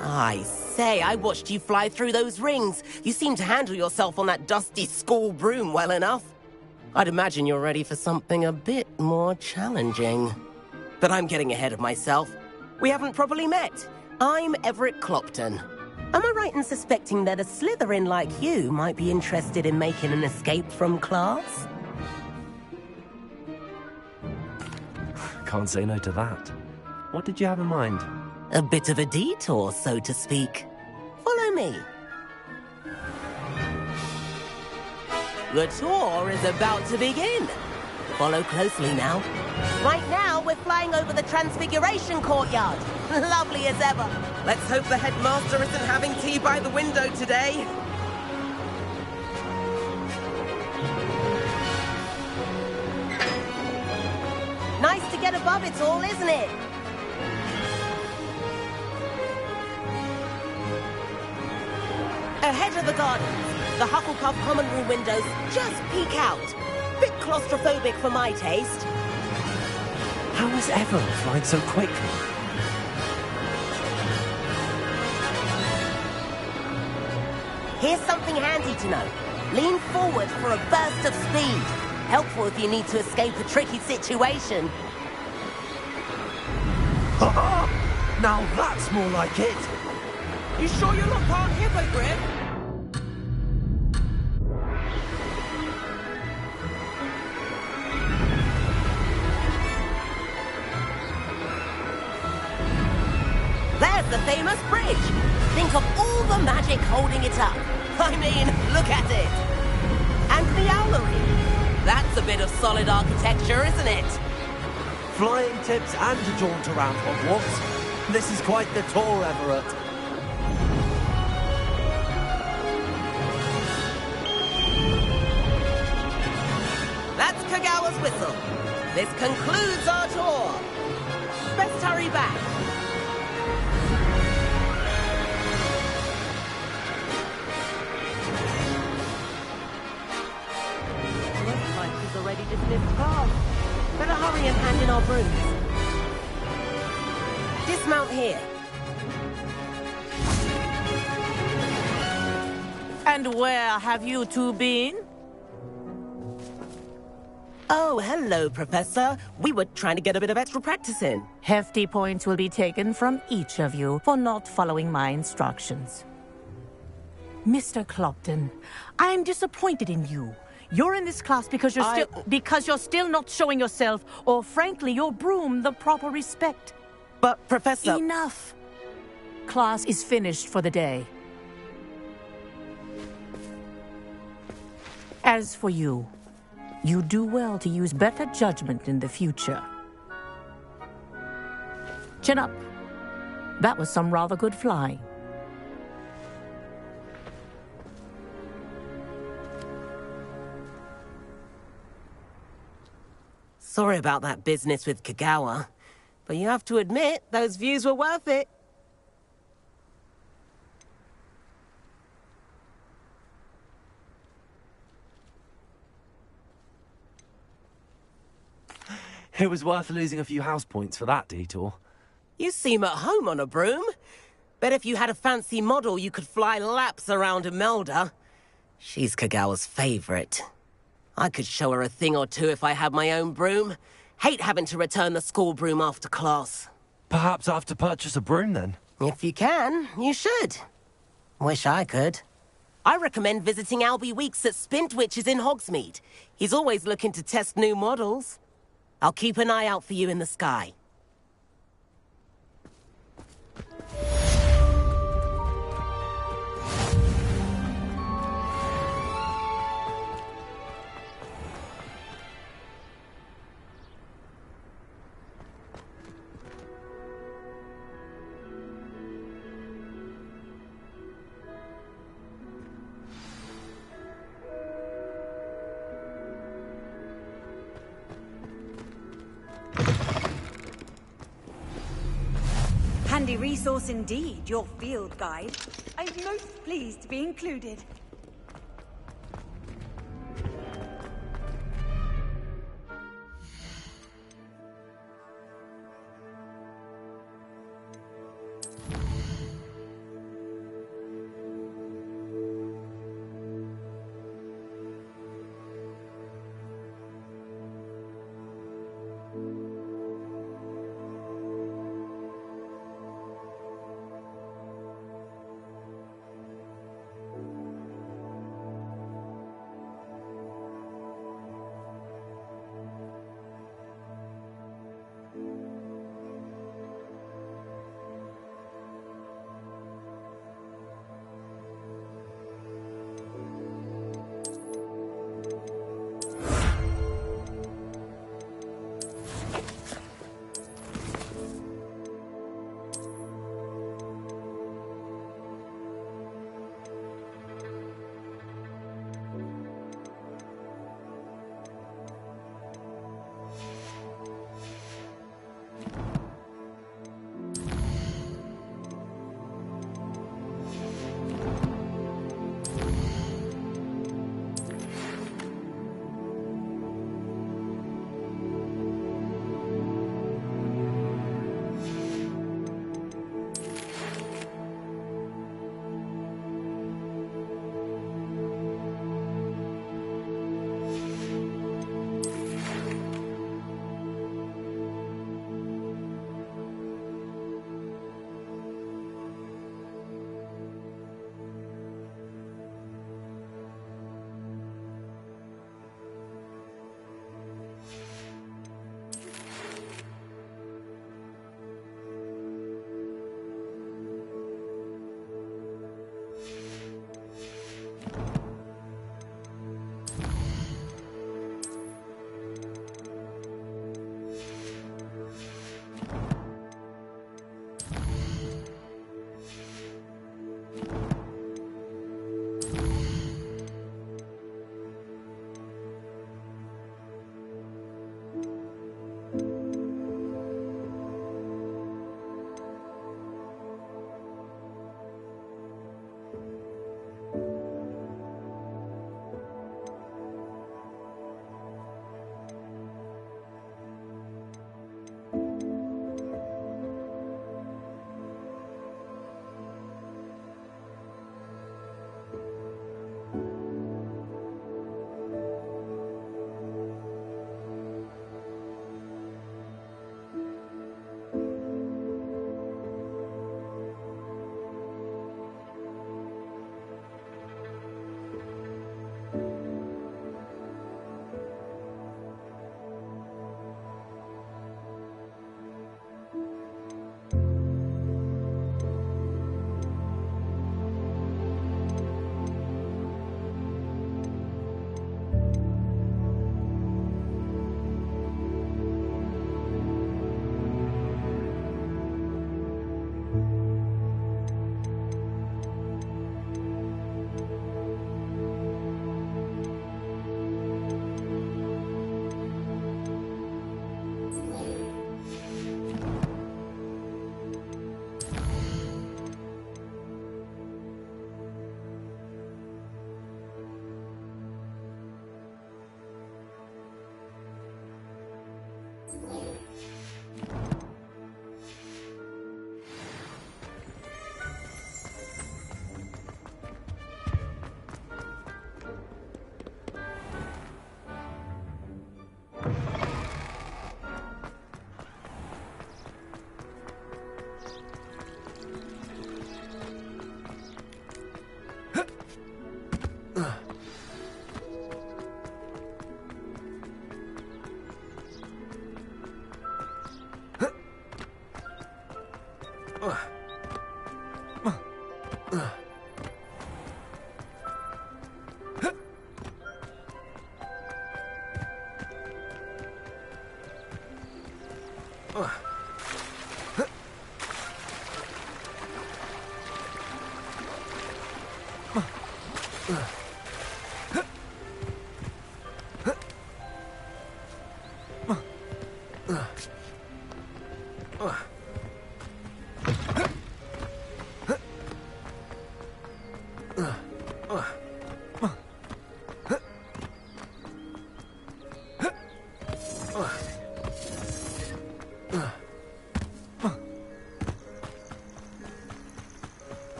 I say, I watched you fly through those rings. You seem to handle yourself on that dusty school broom well enough. I'd imagine you're ready for something a bit more challenging. But I'm getting ahead of myself. We haven't properly met. I'm Everett Clopton. Am I right in suspecting that a Slytherin like you might be interested in making an escape from class? Can't say no to that. What did you have in mind? A bit of a detour, so to speak. Follow me. The tour is about to begin. Follow closely now. Right now, we're flying over the Transfiguration Courtyard. Lovely as ever. Let's hope the headmaster isn't having tea by the window today. Nice to get above it all, isn't it? Ahead of the gardens, the Hufflepuff common room windows just peek out. Bit claustrophobic for my taste. How was everyone flying so quickly? Here's something handy to know. Lean forward for a burst of speed. Helpful if you need to escape a tricky situation. Now that's more like it. You sure you're not part hippogriff? There's the famous bridge. Think of all the magic holding it up. I mean, look at it. And the owlery. That's a bit of solid architecture, isn't it? Flying tips and a jaunt around Hogwarts. This is quite the tour, Everett. That's Kagawa's whistle. This concludes our tour. Best hurry back. Looks like he's already dismissed class. Better hurry and hand in our brooms. Dismount here. And where have you two been? Oh, hello, Professor. We were trying to get a bit of extra practice in. Hefty points will be taken from each of you for not following my instructions. Mr. Clopton, I am disappointed in you. You're in this class because you're still not showing yourself, or frankly, your broom the proper respect. But, Professor... Enough. Class is finished for the day. As for you, you do well to use better judgment in the future. Chin up. That was some rather good flying. Sorry about that business with Kagawa, but you have to admit, those views were worth it. It was worth losing a few house points for that detour. You seem at home on a broom. Bet if you had a fancy model, you could fly laps around Imelda. She's Kagawa's favorite. I could show her a thing or two if I had my own broom. Hate having to return the school broom after class. Perhaps I have to purchase a broom then? If you can, you should. Wish I could. I recommend visiting Albie Weeks at Spintwitches in Hogsmeade. He's always looking to test new models. I'll keep an eye out for you in the sky. Handy resource indeed, your field guide. I'm most pleased to be included.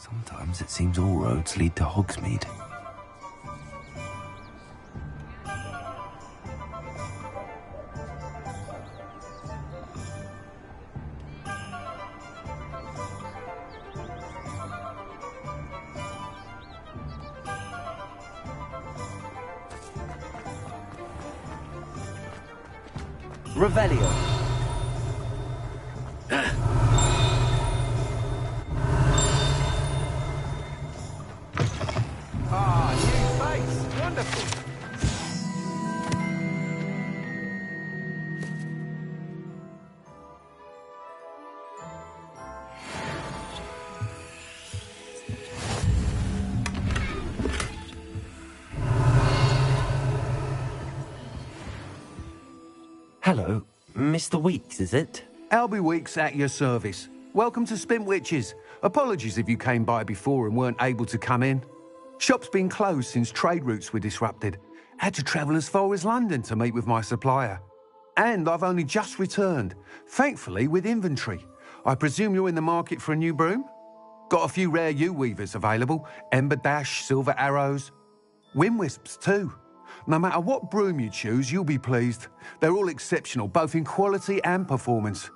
Sometimes it seems all roads lead to Hogsmeade. Revelio. Hello, Mr. Weeks, is it? Albie Weeks at your service. Welcome to Spintwitches. Apologies if you came by before and weren't able to come in. Shop's been closed since trade routes were disrupted. Had to travel as far as London to meet with my supplier. And I've only just returned, thankfully with inventory. I presume you're in the market for a new broom? Got a few rare U-weavers available. Ember Dash, Silver Arrows. Wind Wisps too. No matter what broom you choose, you'll be pleased. They're all exceptional, both in quality and performance.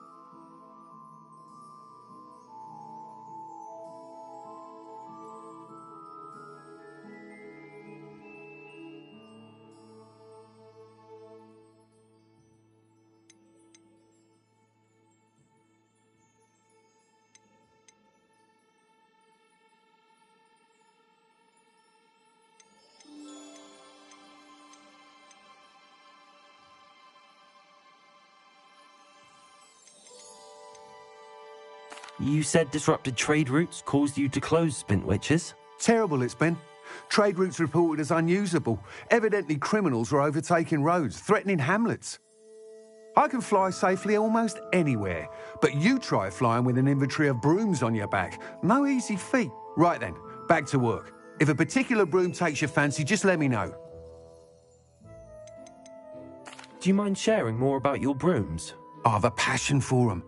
You said disrupted trade routes caused you to close Spintwitches? Terrible it's been. Trade routes reported as unusable. Evidently criminals were overtaking roads, threatening hamlets. I can fly safely almost anywhere, but you try flying with an inventory of brooms on your back. No easy feat. Right then, back to work. If a particular broom takes your fancy, just let me know. Do you mind sharing more about your brooms? I have a passion for them.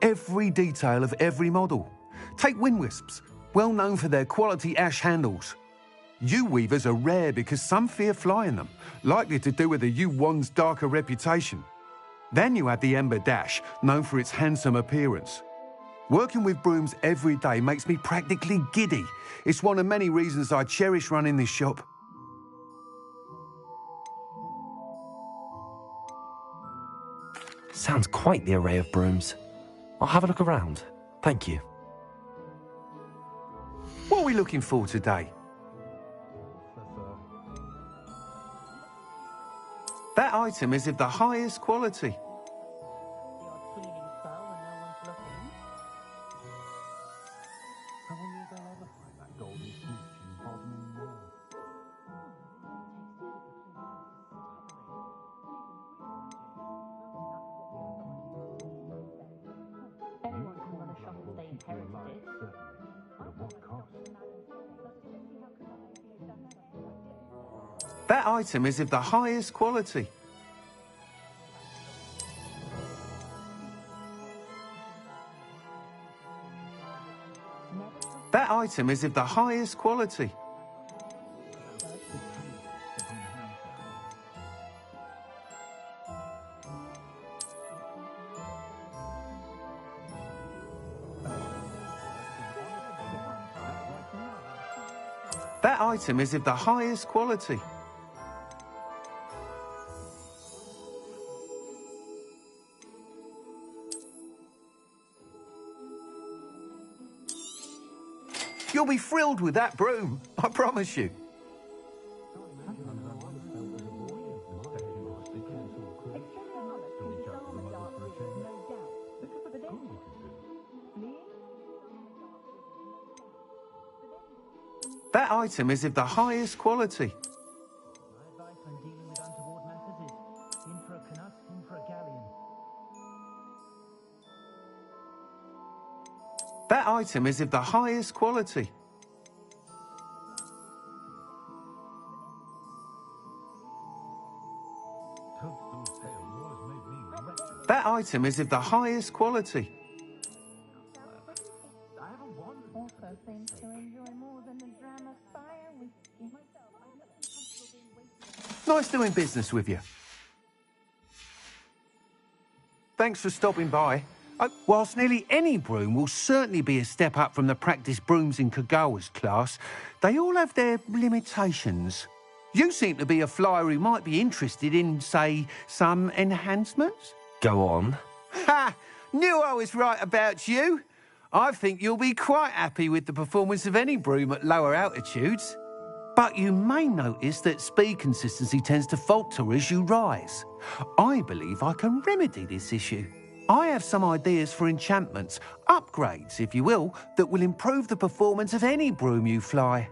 Every detail of every model. Take Wind Wisps, well known for their quality ash handles. U-weavers are rare because some fear flying them, likely to do with the U-wand's darker reputation. Then you have the Ember Dash, known for its handsome appearance. Working with brooms every day makes me practically giddy. It's one of many reasons I cherish running this shop. Sounds quite the array of brooms. I'll have a look around. Thank you. What are we looking for today? That item is of the highest quality. That item is of the highest quality. That item is of the highest quality. That item is of the highest quality. You'll be thrilled with that broom, I promise you. That item is of the highest quality. That item is of the highest quality. That item is of the highest quality. Nice doing business with you. Thanks for stopping by. Whilst nearly any broom will certainly be a step up from the practice brooms in Kagawa's class, they all have their limitations. You seem to be a flyer who might be interested in, say, some enhancements? Go on. Ha! Knew I was right about you. I think you'll be quite happy with the performance of any broom at lower altitudes. But you may notice that speed consistency tends to falter as you rise. I believe I can remedy this issue. I have some ideas for enchantments, upgrades, if you will, that will improve the performance of any broom you fly.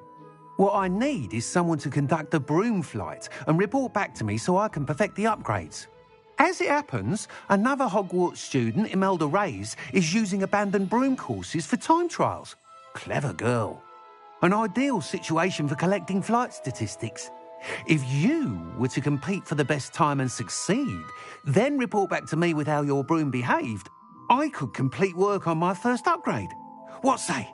What I need is someone to conduct a broom flight and report back to me so I can perfect the upgrades. As it happens, another Hogwarts student, Imelda Reyes, is using abandoned broom courses for time trials. Clever girl. An ideal situation for collecting flight statistics. If you were to compete for the best time and succeed, then report back to me with how your broom behaved, I could complete work on my first upgrade. What say?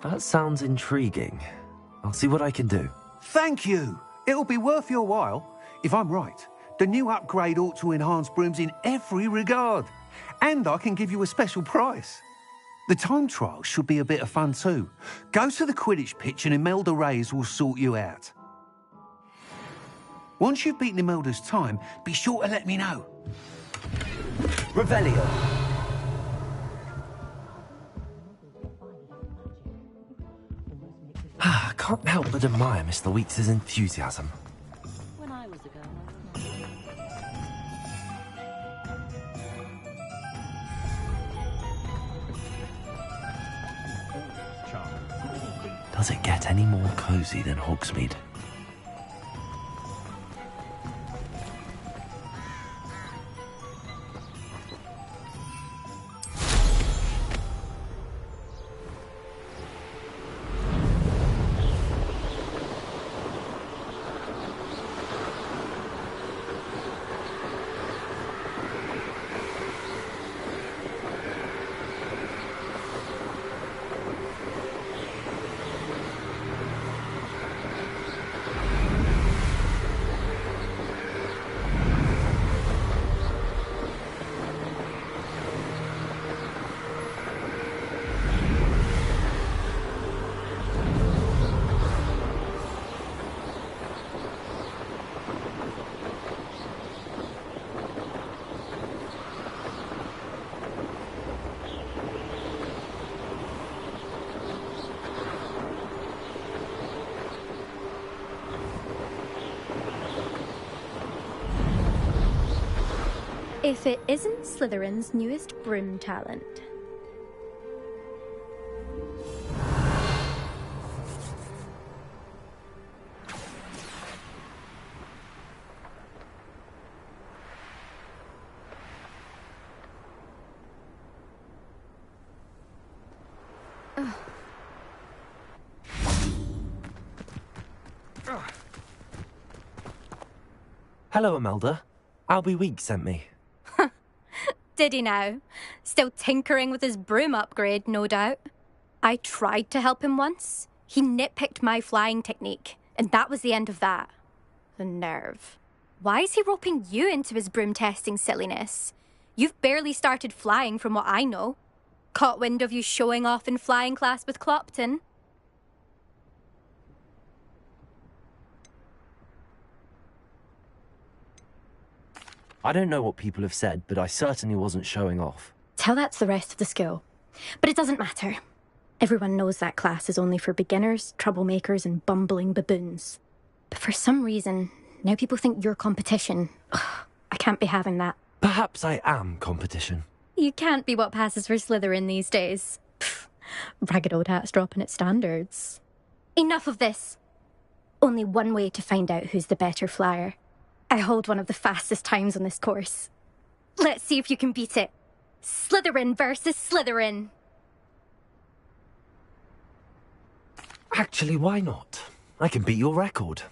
That sounds intriguing. I'll see what I can do. Thank you. It'll be worth your while. If I'm right, the new upgrade ought to enhance brooms in every regard. And I can give you a special price. The time trial should be a bit of fun too. Go to the Quidditch pitch and Imelda Reyes will sort you out. Once you've beaten Imelda's time, be sure to let me know. Revelio. I can't help but admire Mr. Weeks' enthusiasm. When I was a girl. Does it get any more cozy than Hogsmeade? If it isn't Slytherin's newest broom talent. Hello, Imelda. Albie Weeks sent me. Did he now? Still tinkering with his broom upgrade, no doubt. I tried to help him once. He nitpicked my flying technique, and that was the end of that. The nerve. Why is he roping you into his broom testing silliness? You've barely started flying from what I know. Caught wind of you showing off in flying class with Clopton. I don't know what people have said, but I certainly wasn't showing off. Tell that to the rest of the school. But it doesn't matter. Everyone knows that class is only for beginners, troublemakers, and bumbling baboons. But for some reason, now people think you're competition. Ugh, I can't be having that. Perhaps I am competition. You can't be what passes for Slytherin these days. Pfft, ragged old hat's dropping its standards. Enough of this. Only one way to find out who's the better flyer. I hold one of the fastest times on this course. Let's see if you can beat it. Slytherin versus Slytherin. Actually, why not? I can beat your record.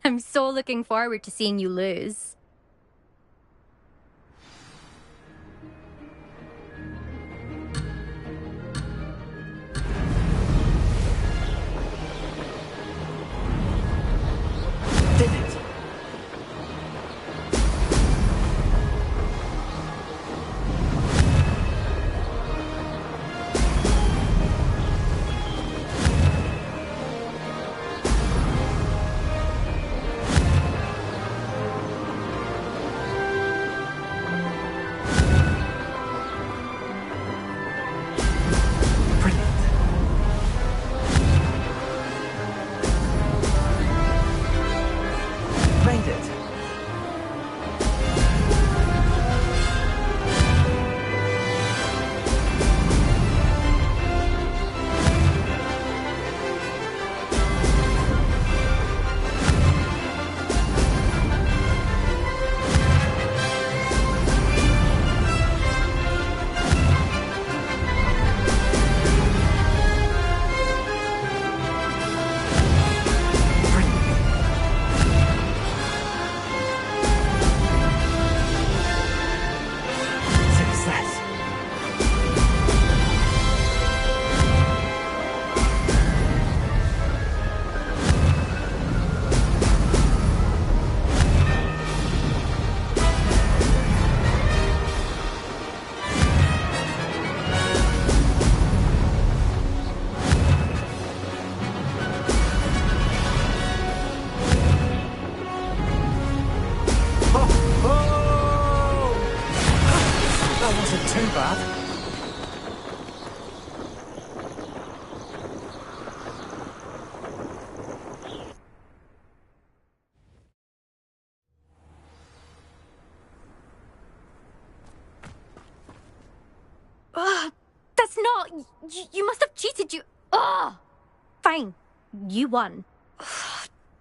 I'm so looking forward to seeing you lose. Did it! That's not... You must have cheated, you... Ugh! Fine. You won.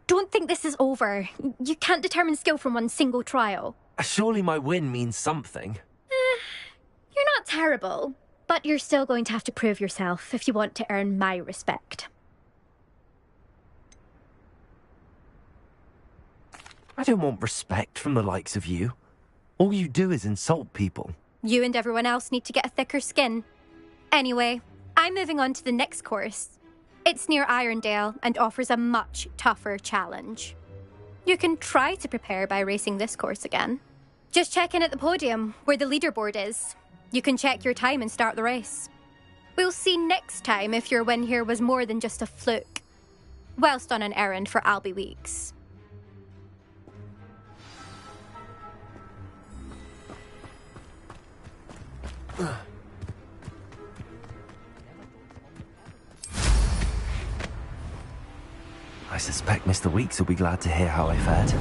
Don't think this is over. You can't determine skill from one single trial. Surely my win means something. You're not terrible, but you're still going to have to prove yourself if you want to earn my respect. I don't want respect from the likes of you. All you do is insult people. You and everyone else need to get a thicker skin. Anyway, I'm moving on to the next course. It's near Irondale and offers a much tougher challenge. You can try to prepare by racing this course again. Just check in at the podium, where the leaderboard is. You can check your time and start the race. We'll see next time if your win here was more than just a fluke. Whilst on an errand for Albie Weeks. I suspect Mr. Weeks will be glad to hear how I fared.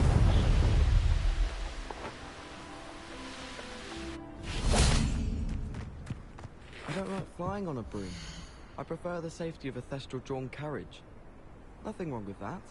I don't like flying on a broom. I prefer the safety of a thestral-drawn carriage. Nothing wrong with that.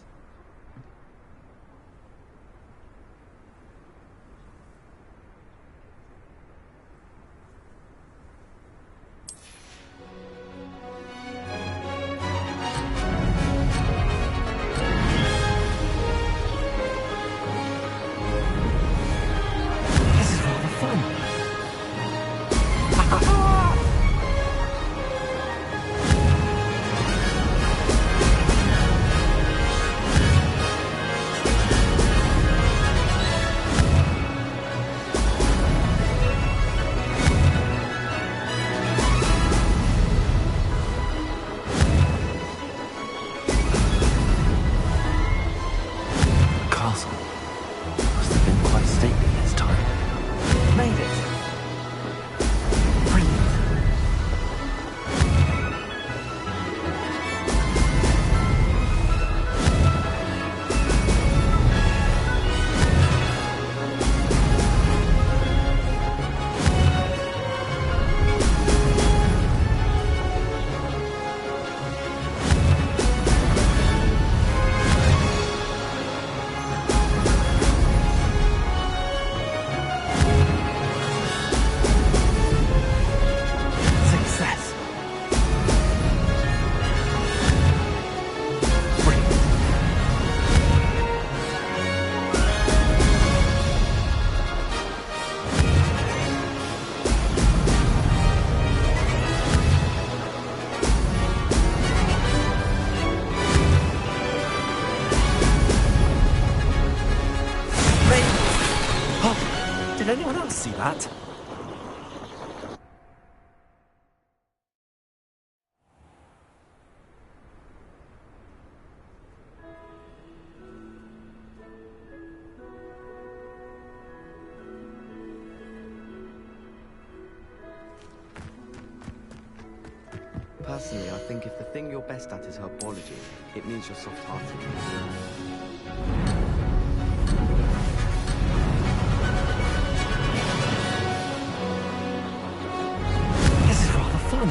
fancy that. Personally, I think if the thing you're best at is herbology, it means you're soft-hearted. This is rather fun.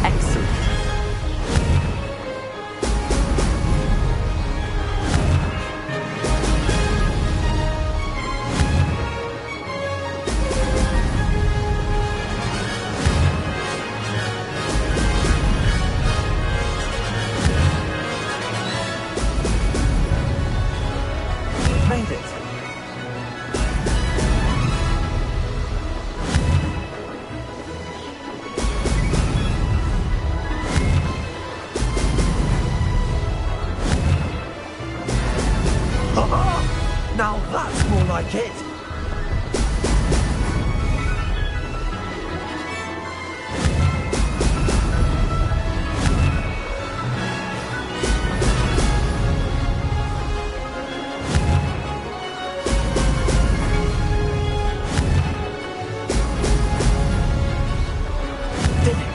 Excellent. Made it. Now that's more like it. Did it.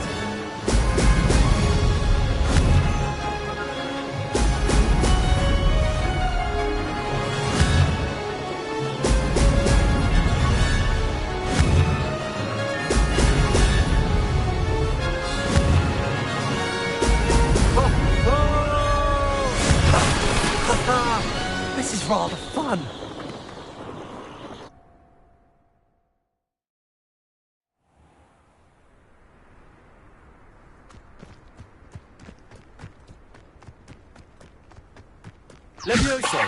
This is rather fun. Levioso.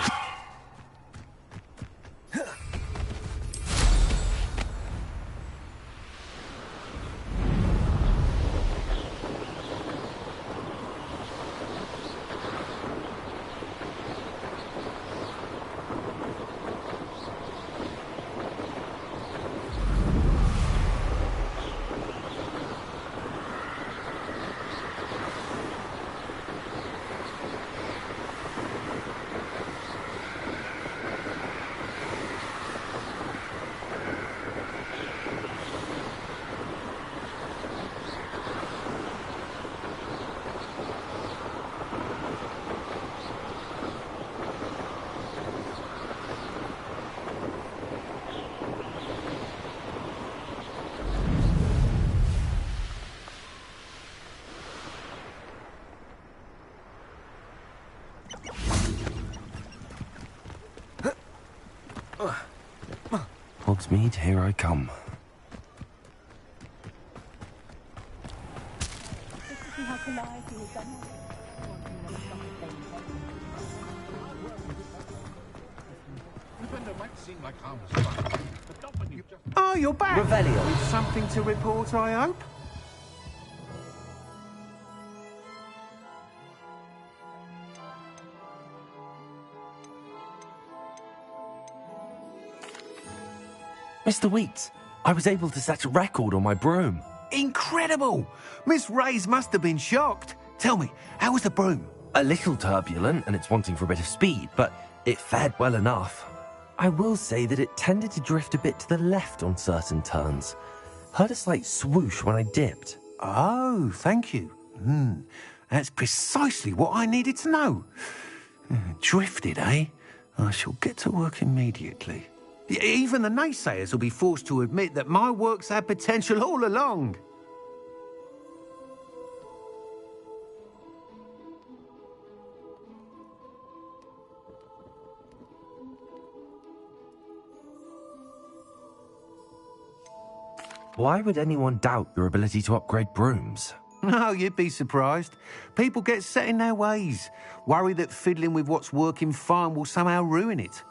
Hogsmeade, here I come. Oh, you're back. Revelio. With something to report, I hope? Mr. Weeks, I was able to set a record on my broom. Incredible! Miss Reyes must have been shocked. Tell me, how was the broom? A little turbulent and it's wanting for a bit of speed, but it fared well enough. I will say that it tended to drift a bit to the left on certain turns. Heard a slight swoosh when I dipped. Oh, thank you. That's precisely what I needed to know. Drifted, eh? I shall get to work immediately. Even the naysayers will be forced to admit that my work's had potential all along. Why would anyone doubt your ability to upgrade brooms? No, you'd be surprised. People get set in their ways, worry that fiddling with what's working fine will somehow ruin it.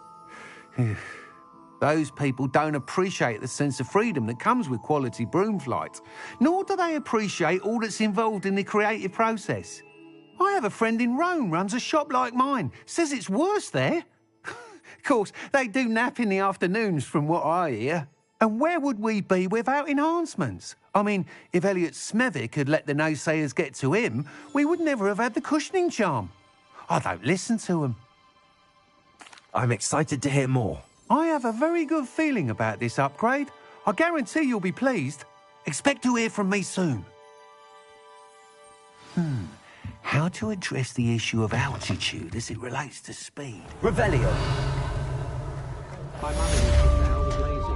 Those people don't appreciate the sense of freedom that comes with quality broom flight, nor do they appreciate all that's involved in the creative process. I have a friend in Rome runs a shop like mine. Says it's worse there. Of course, they do nap in the afternoons from what I hear. And where would we be without enhancements? I mean, if Elliot Smethwick had let the naysayers get to him, we would never have had the cushioning charm. I don't listen to them. I'm excited to hear more. I have a very good feeling about this upgrade. I guarantee you'll be pleased. Expect to hear from me soon. How to address the issue of altitude as it relates to speed? Revelio. I managed to fail the blazing.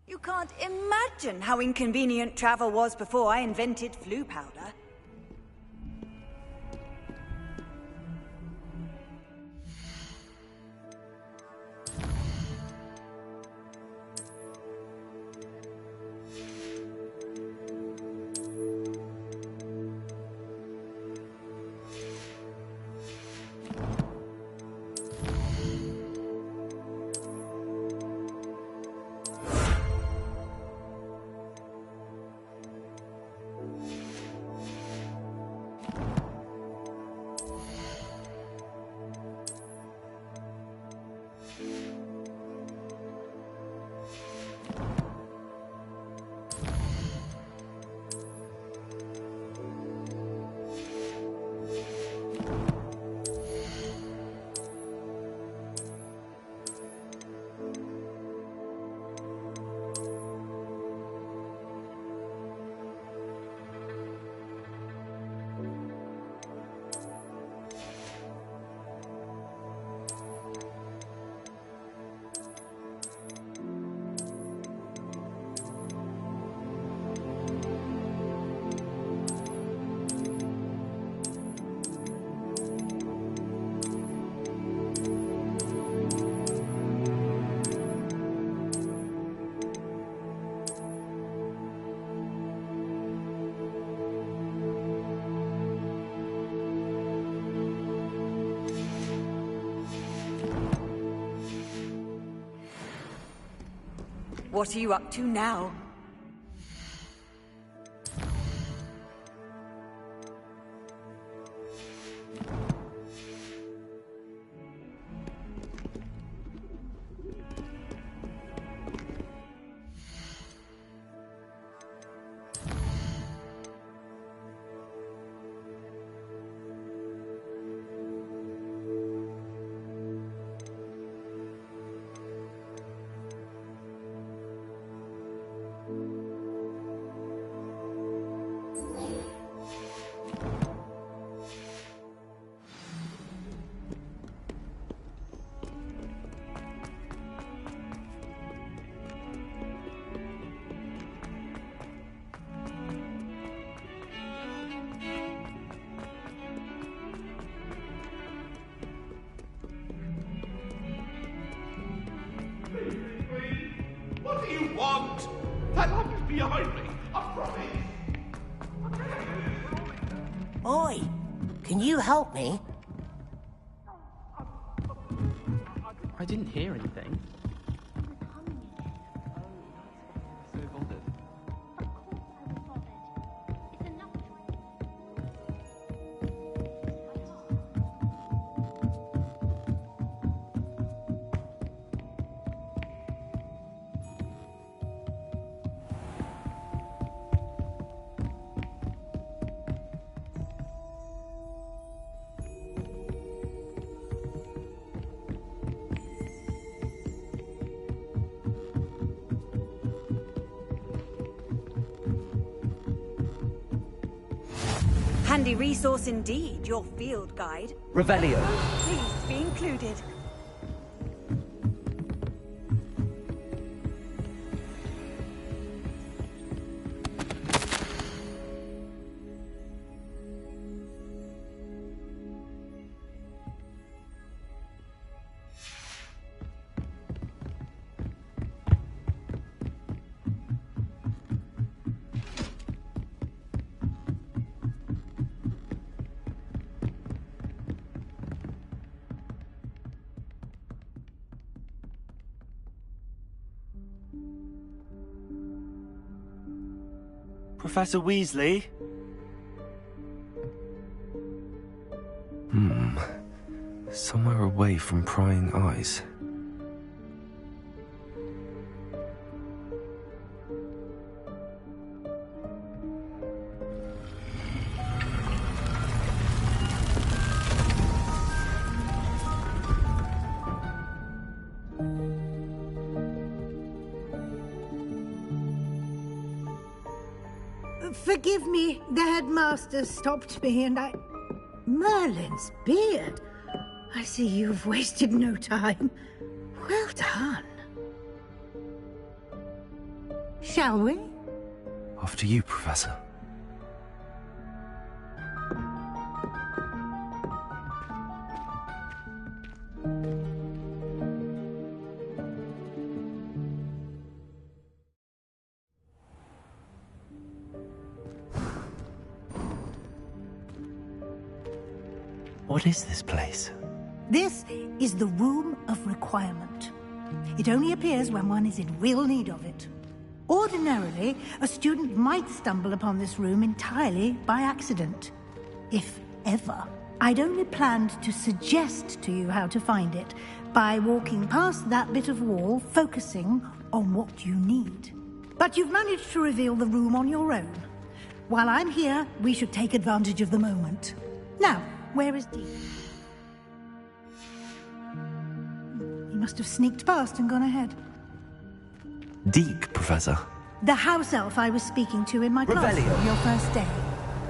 You can't imagine how inconvenient travel was before I invented flu powder. What are you up to now? What do you want? That lamp is behind me. I promise. Oi, can you help me? I didn't hear anything. So bothered. Handy resource indeed, your field guide. Revelio. Pleased to be included. Professor Weasley? Somewhere away from prying eyes. Forgive me, the headmaster stopped me and I... Merlin's beard. I see you've wasted no time. Well done. Shall we? After you, Professor. What is this place? This is the Room of Requirement. It only appears when one is in real need of it. Ordinarily, a student might stumble upon this room entirely by accident. If ever. I'd only planned to suggest to you how to find it by walking past that bit of wall, focusing on what you need. But you've managed to reveal the room on your own. While I'm here, we should take advantage of the moment. Now, where is Deke? He must have sneaked past and gone ahead. Deke, Professor. The house elf I was speaking to in my class on your first day.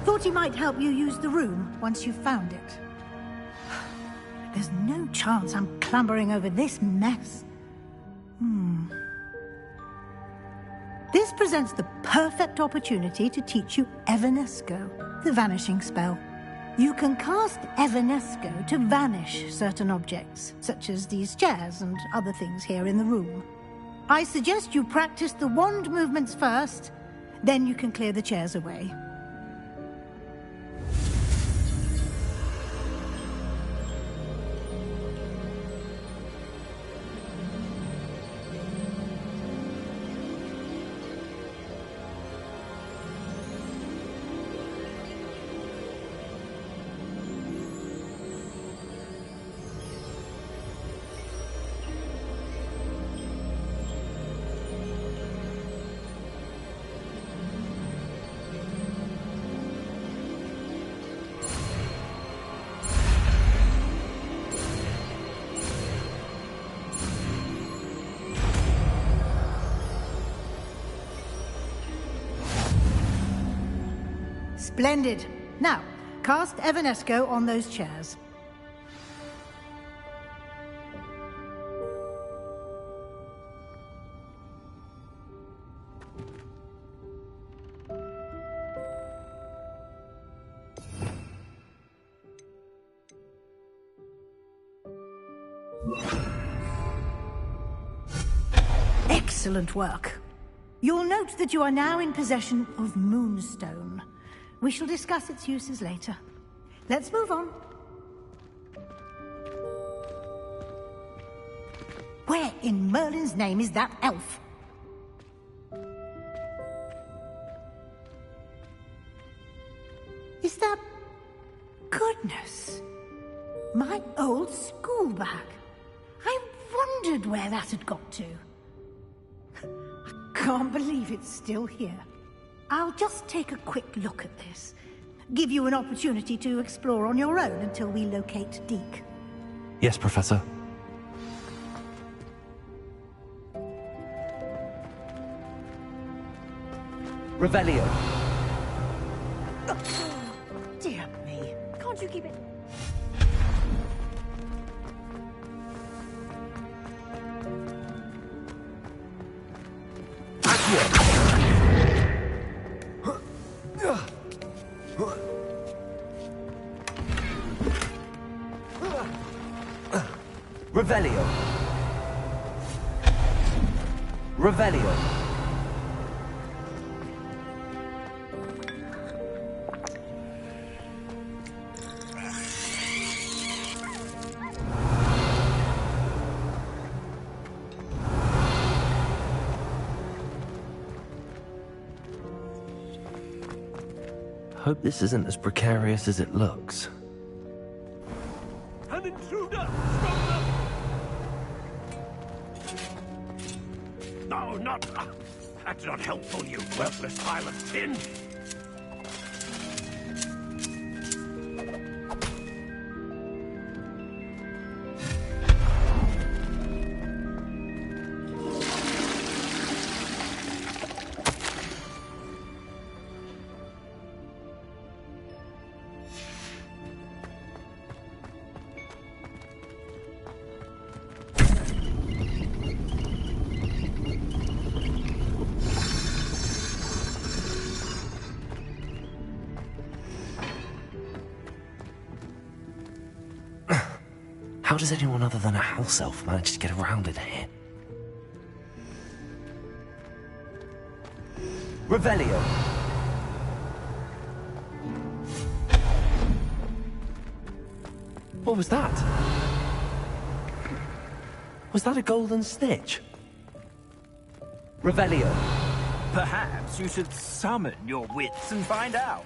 Thought he might help you use the room once you've found it. There's no chance I'm clambering over this mess. This presents the perfect opportunity to teach you Evanesco, the vanishing spell. You can cast Evanesco to vanish certain objects, such as these chairs and other things here in the room. I suggest you practice the wand movements first, then you can clear the chairs away. Splendid. Now, cast Evanesco on those chairs. Excellent work. You'll note that you are now in possession of Moonstone. We shall discuss its uses later. Let's move on. Where in Merlin's name is that elf? Is that... Goodness. My old school bag. I wondered where that had got to. I can't believe it's still here. I'll just take a quick look at this. Give you an opportunity to explore on your own until we locate Deke. Yes, Professor. Revelio. Oh, dear. keep it. Revelio. Revelio. Hope this isn't as precarious as it looks. An intruder! Stop them! No, not... That's not helpful, you worthless pile of tin! How does anyone other than a house elf manage to get around in here? Revelio. What was that? Was that a golden snitch? Revelio. Perhaps you should summon your wits and find out.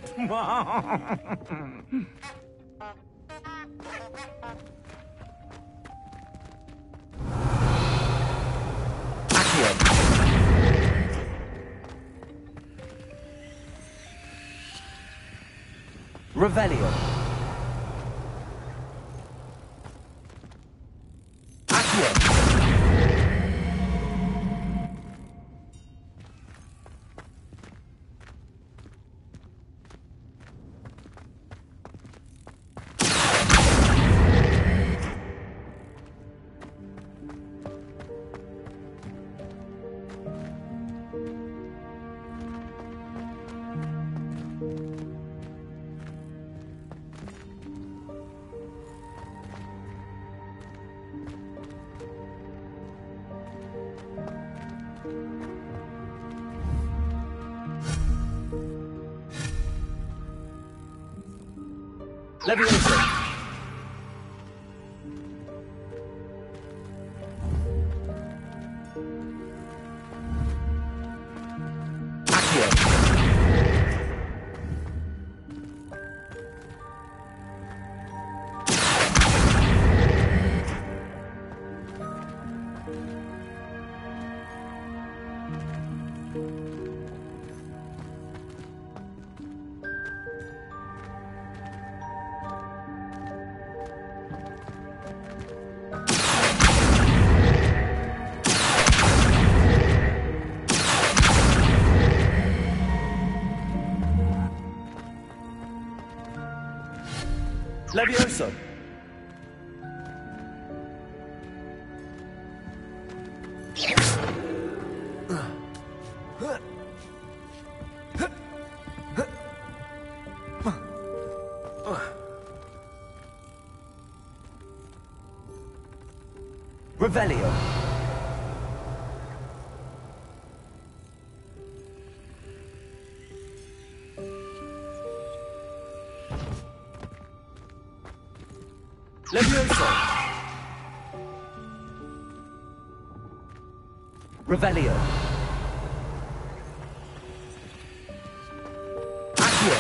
Revelio. Accio. Leviosa. Accio. Levioso. Revelio. Levioso. Revelio. Accio.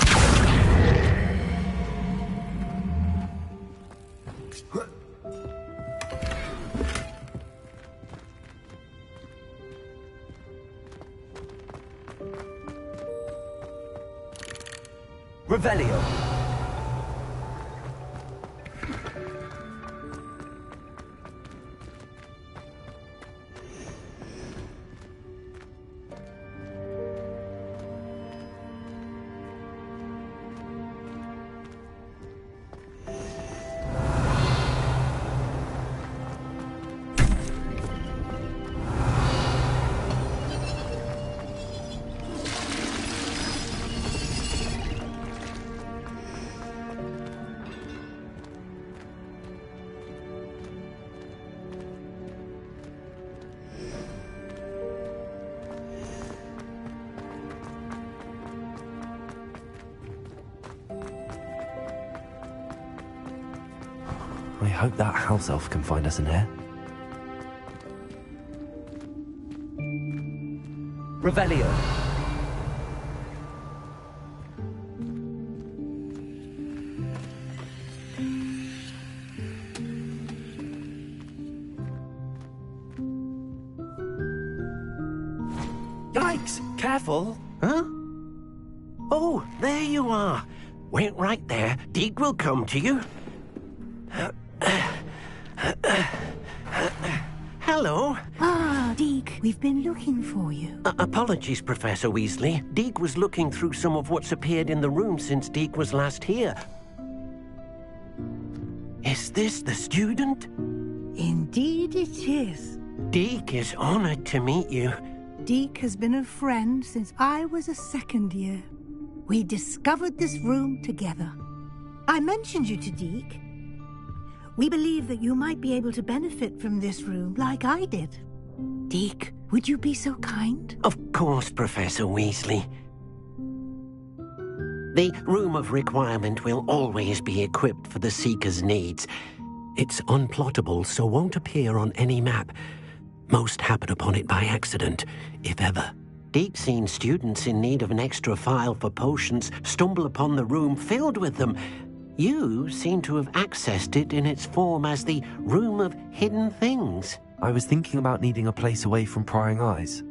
Revelio. hope that house elf can find us in here. Revelio. Yikes! Careful! Huh? Oh, there you are. Wait right there. Deke will come to you. Hello. Ah, Deke, we've been looking for you. Apologies, Professor Weasley. Deke was looking through some of what's appeared in the room since Deke was last here. Is this the student? Indeed it is. Deke is honored to meet you. Deke has been a friend since I was a second year. We discovered this room together. I mentioned you to Deke. We believe that you might be able to benefit from this room like I did. Deke, would you be so kind? Of course, Professor Weasley. The Room of Requirement will always be equipped for the Seeker's needs. It's unplottable, so won't appear on any map. Most happen upon it by accident, if ever. Deke's seen students in need of an extra file for potions stumble upon the room filled with them. You seem to have accessed it in its form as the Room of Hidden Things. I was thinking about needing a place away from prying eyes.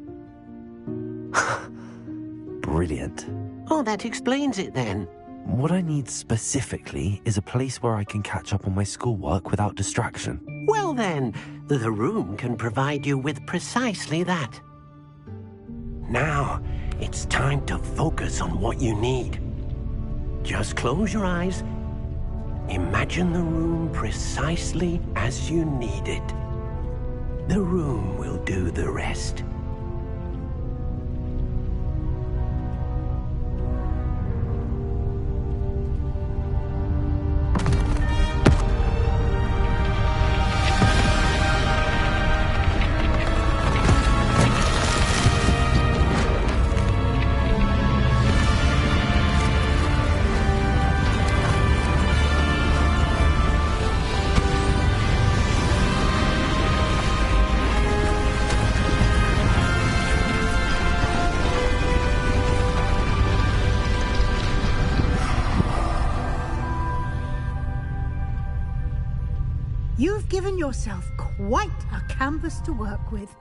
Brilliant. Oh, that explains it then. What I need specifically is a place where I can catch up on my schoolwork without distraction. Well then, the room can provide you with precisely that. Now, it's time to focus on what you need. Just close your eyes. Imagine the room precisely as you need it. The room will do the rest. You've given yourself quite a canvas to work with.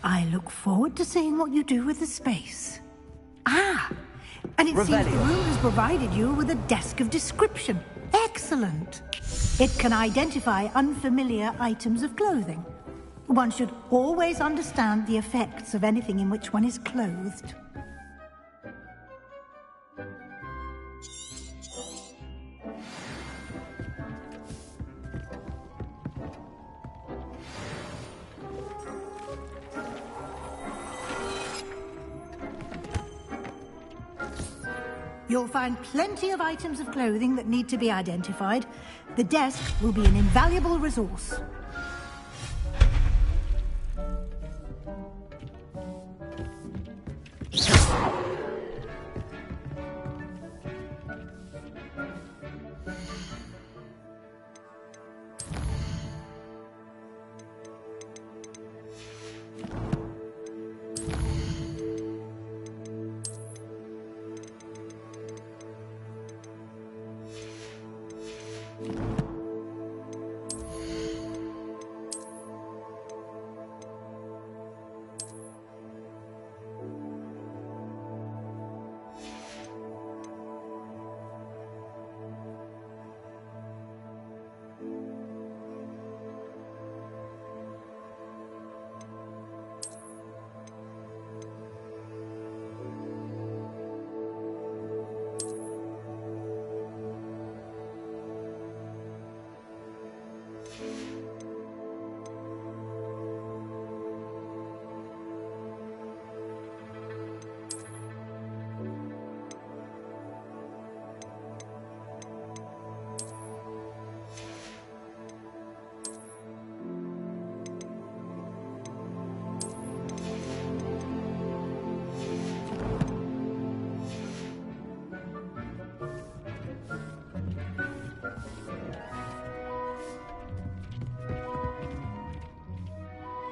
I look forward to seeing what you do with the space. Ah, and it seems the room has provided you with a desk of description. Excellent. It can identify unfamiliar items of clothing. One should always understand the effects of anything in which one is clothed. You'll find plenty of items of clothing that need to be identified. The desk will be an invaluable resource.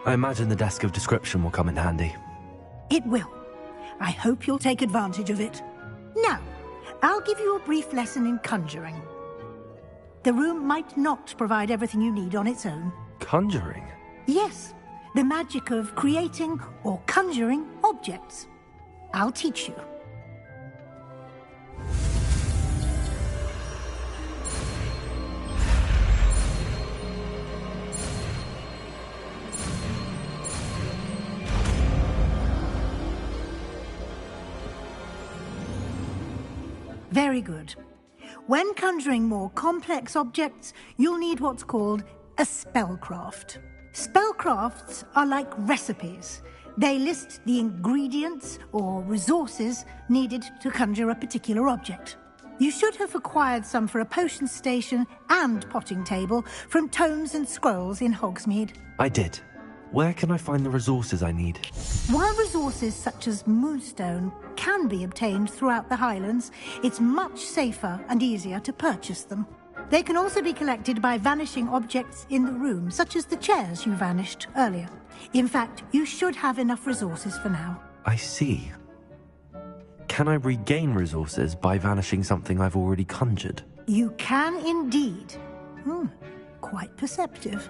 I imagine the desk of description will come in handy. It will. I hope you'll take advantage of it. Now, I'll give you a brief lesson in conjuring. The room might not provide everything you need on its own. Conjuring? Yes, the magic of creating or conjuring objects. I'll teach you. Very good. When conjuring more complex objects, you'll need what's called a spellcraft. Spellcrafts are like recipes. They list the ingredients or resources needed to conjure a particular object. You should have acquired some for a potion station and potting table from tomes and scrolls in Hogsmeade. I did. Where can I find the resources I need? While resources such as moonstone can be obtained throughout the Highlands, it's much safer and easier to purchase them. They can also be collected by vanishing objects in the room, such as the chairs you vanished earlier. In fact, you should have enough resources for now. I see. Can I regain resources by vanishing something I've already conjured? You can indeed. Quite perceptive.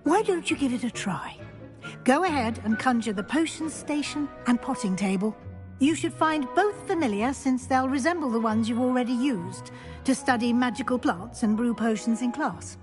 Why don't you give it a try? Go ahead and conjure the potion station and potting table. You should find both familiar, since they'll resemble the ones you've already used to study magical plants and brew potions in class.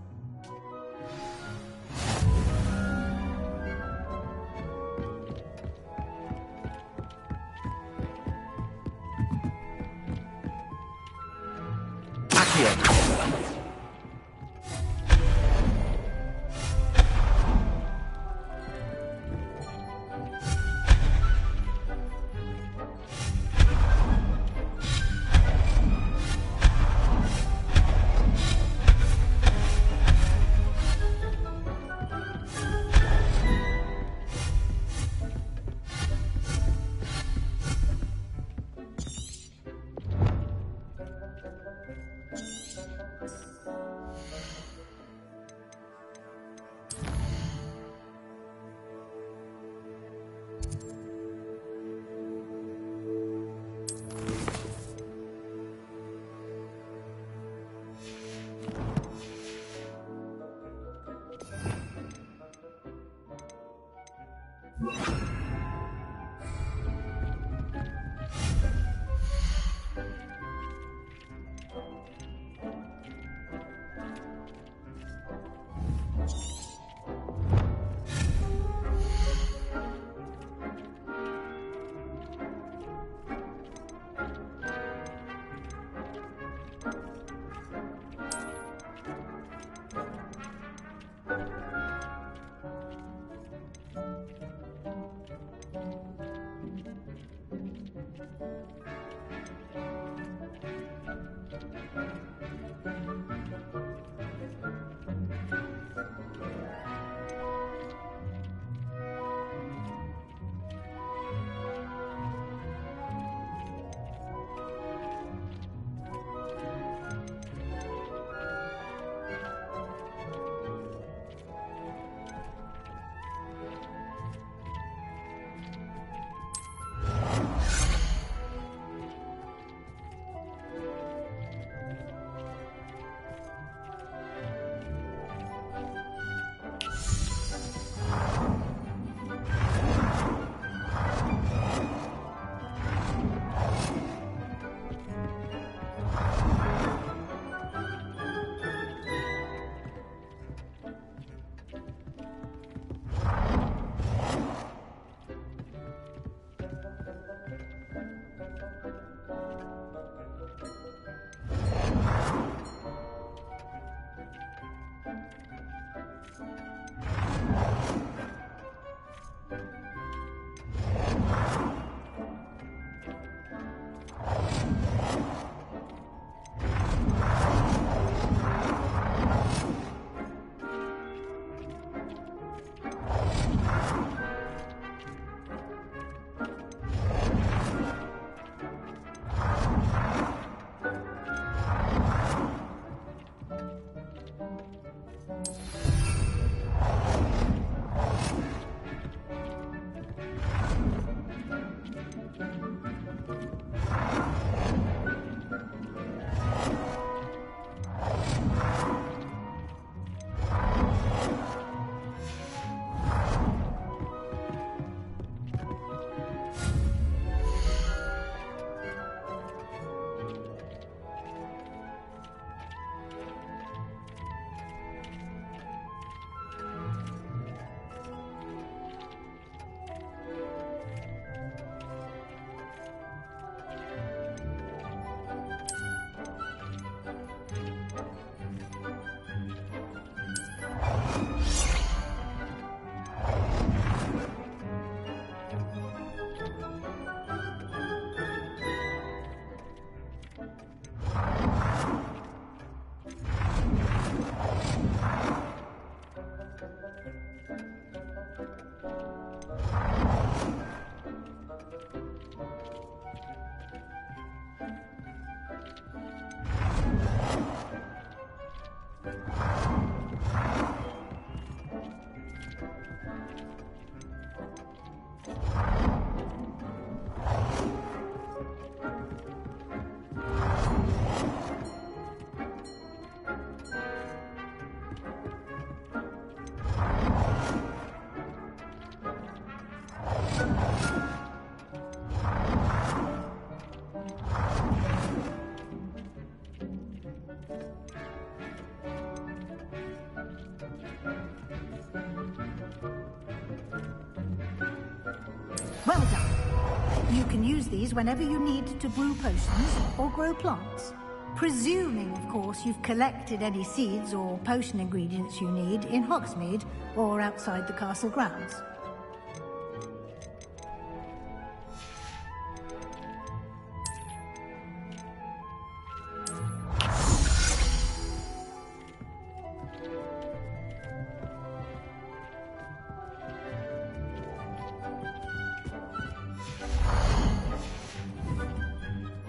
Well done. You can use these whenever you need to brew potions or grow plants. Presuming, of course, you've collected any seeds or potion ingredients you need in Hogsmeade or outside the castle grounds.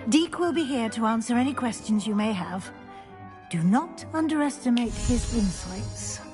Deke will be here to answer any questions you may have. Do not underestimate his insights.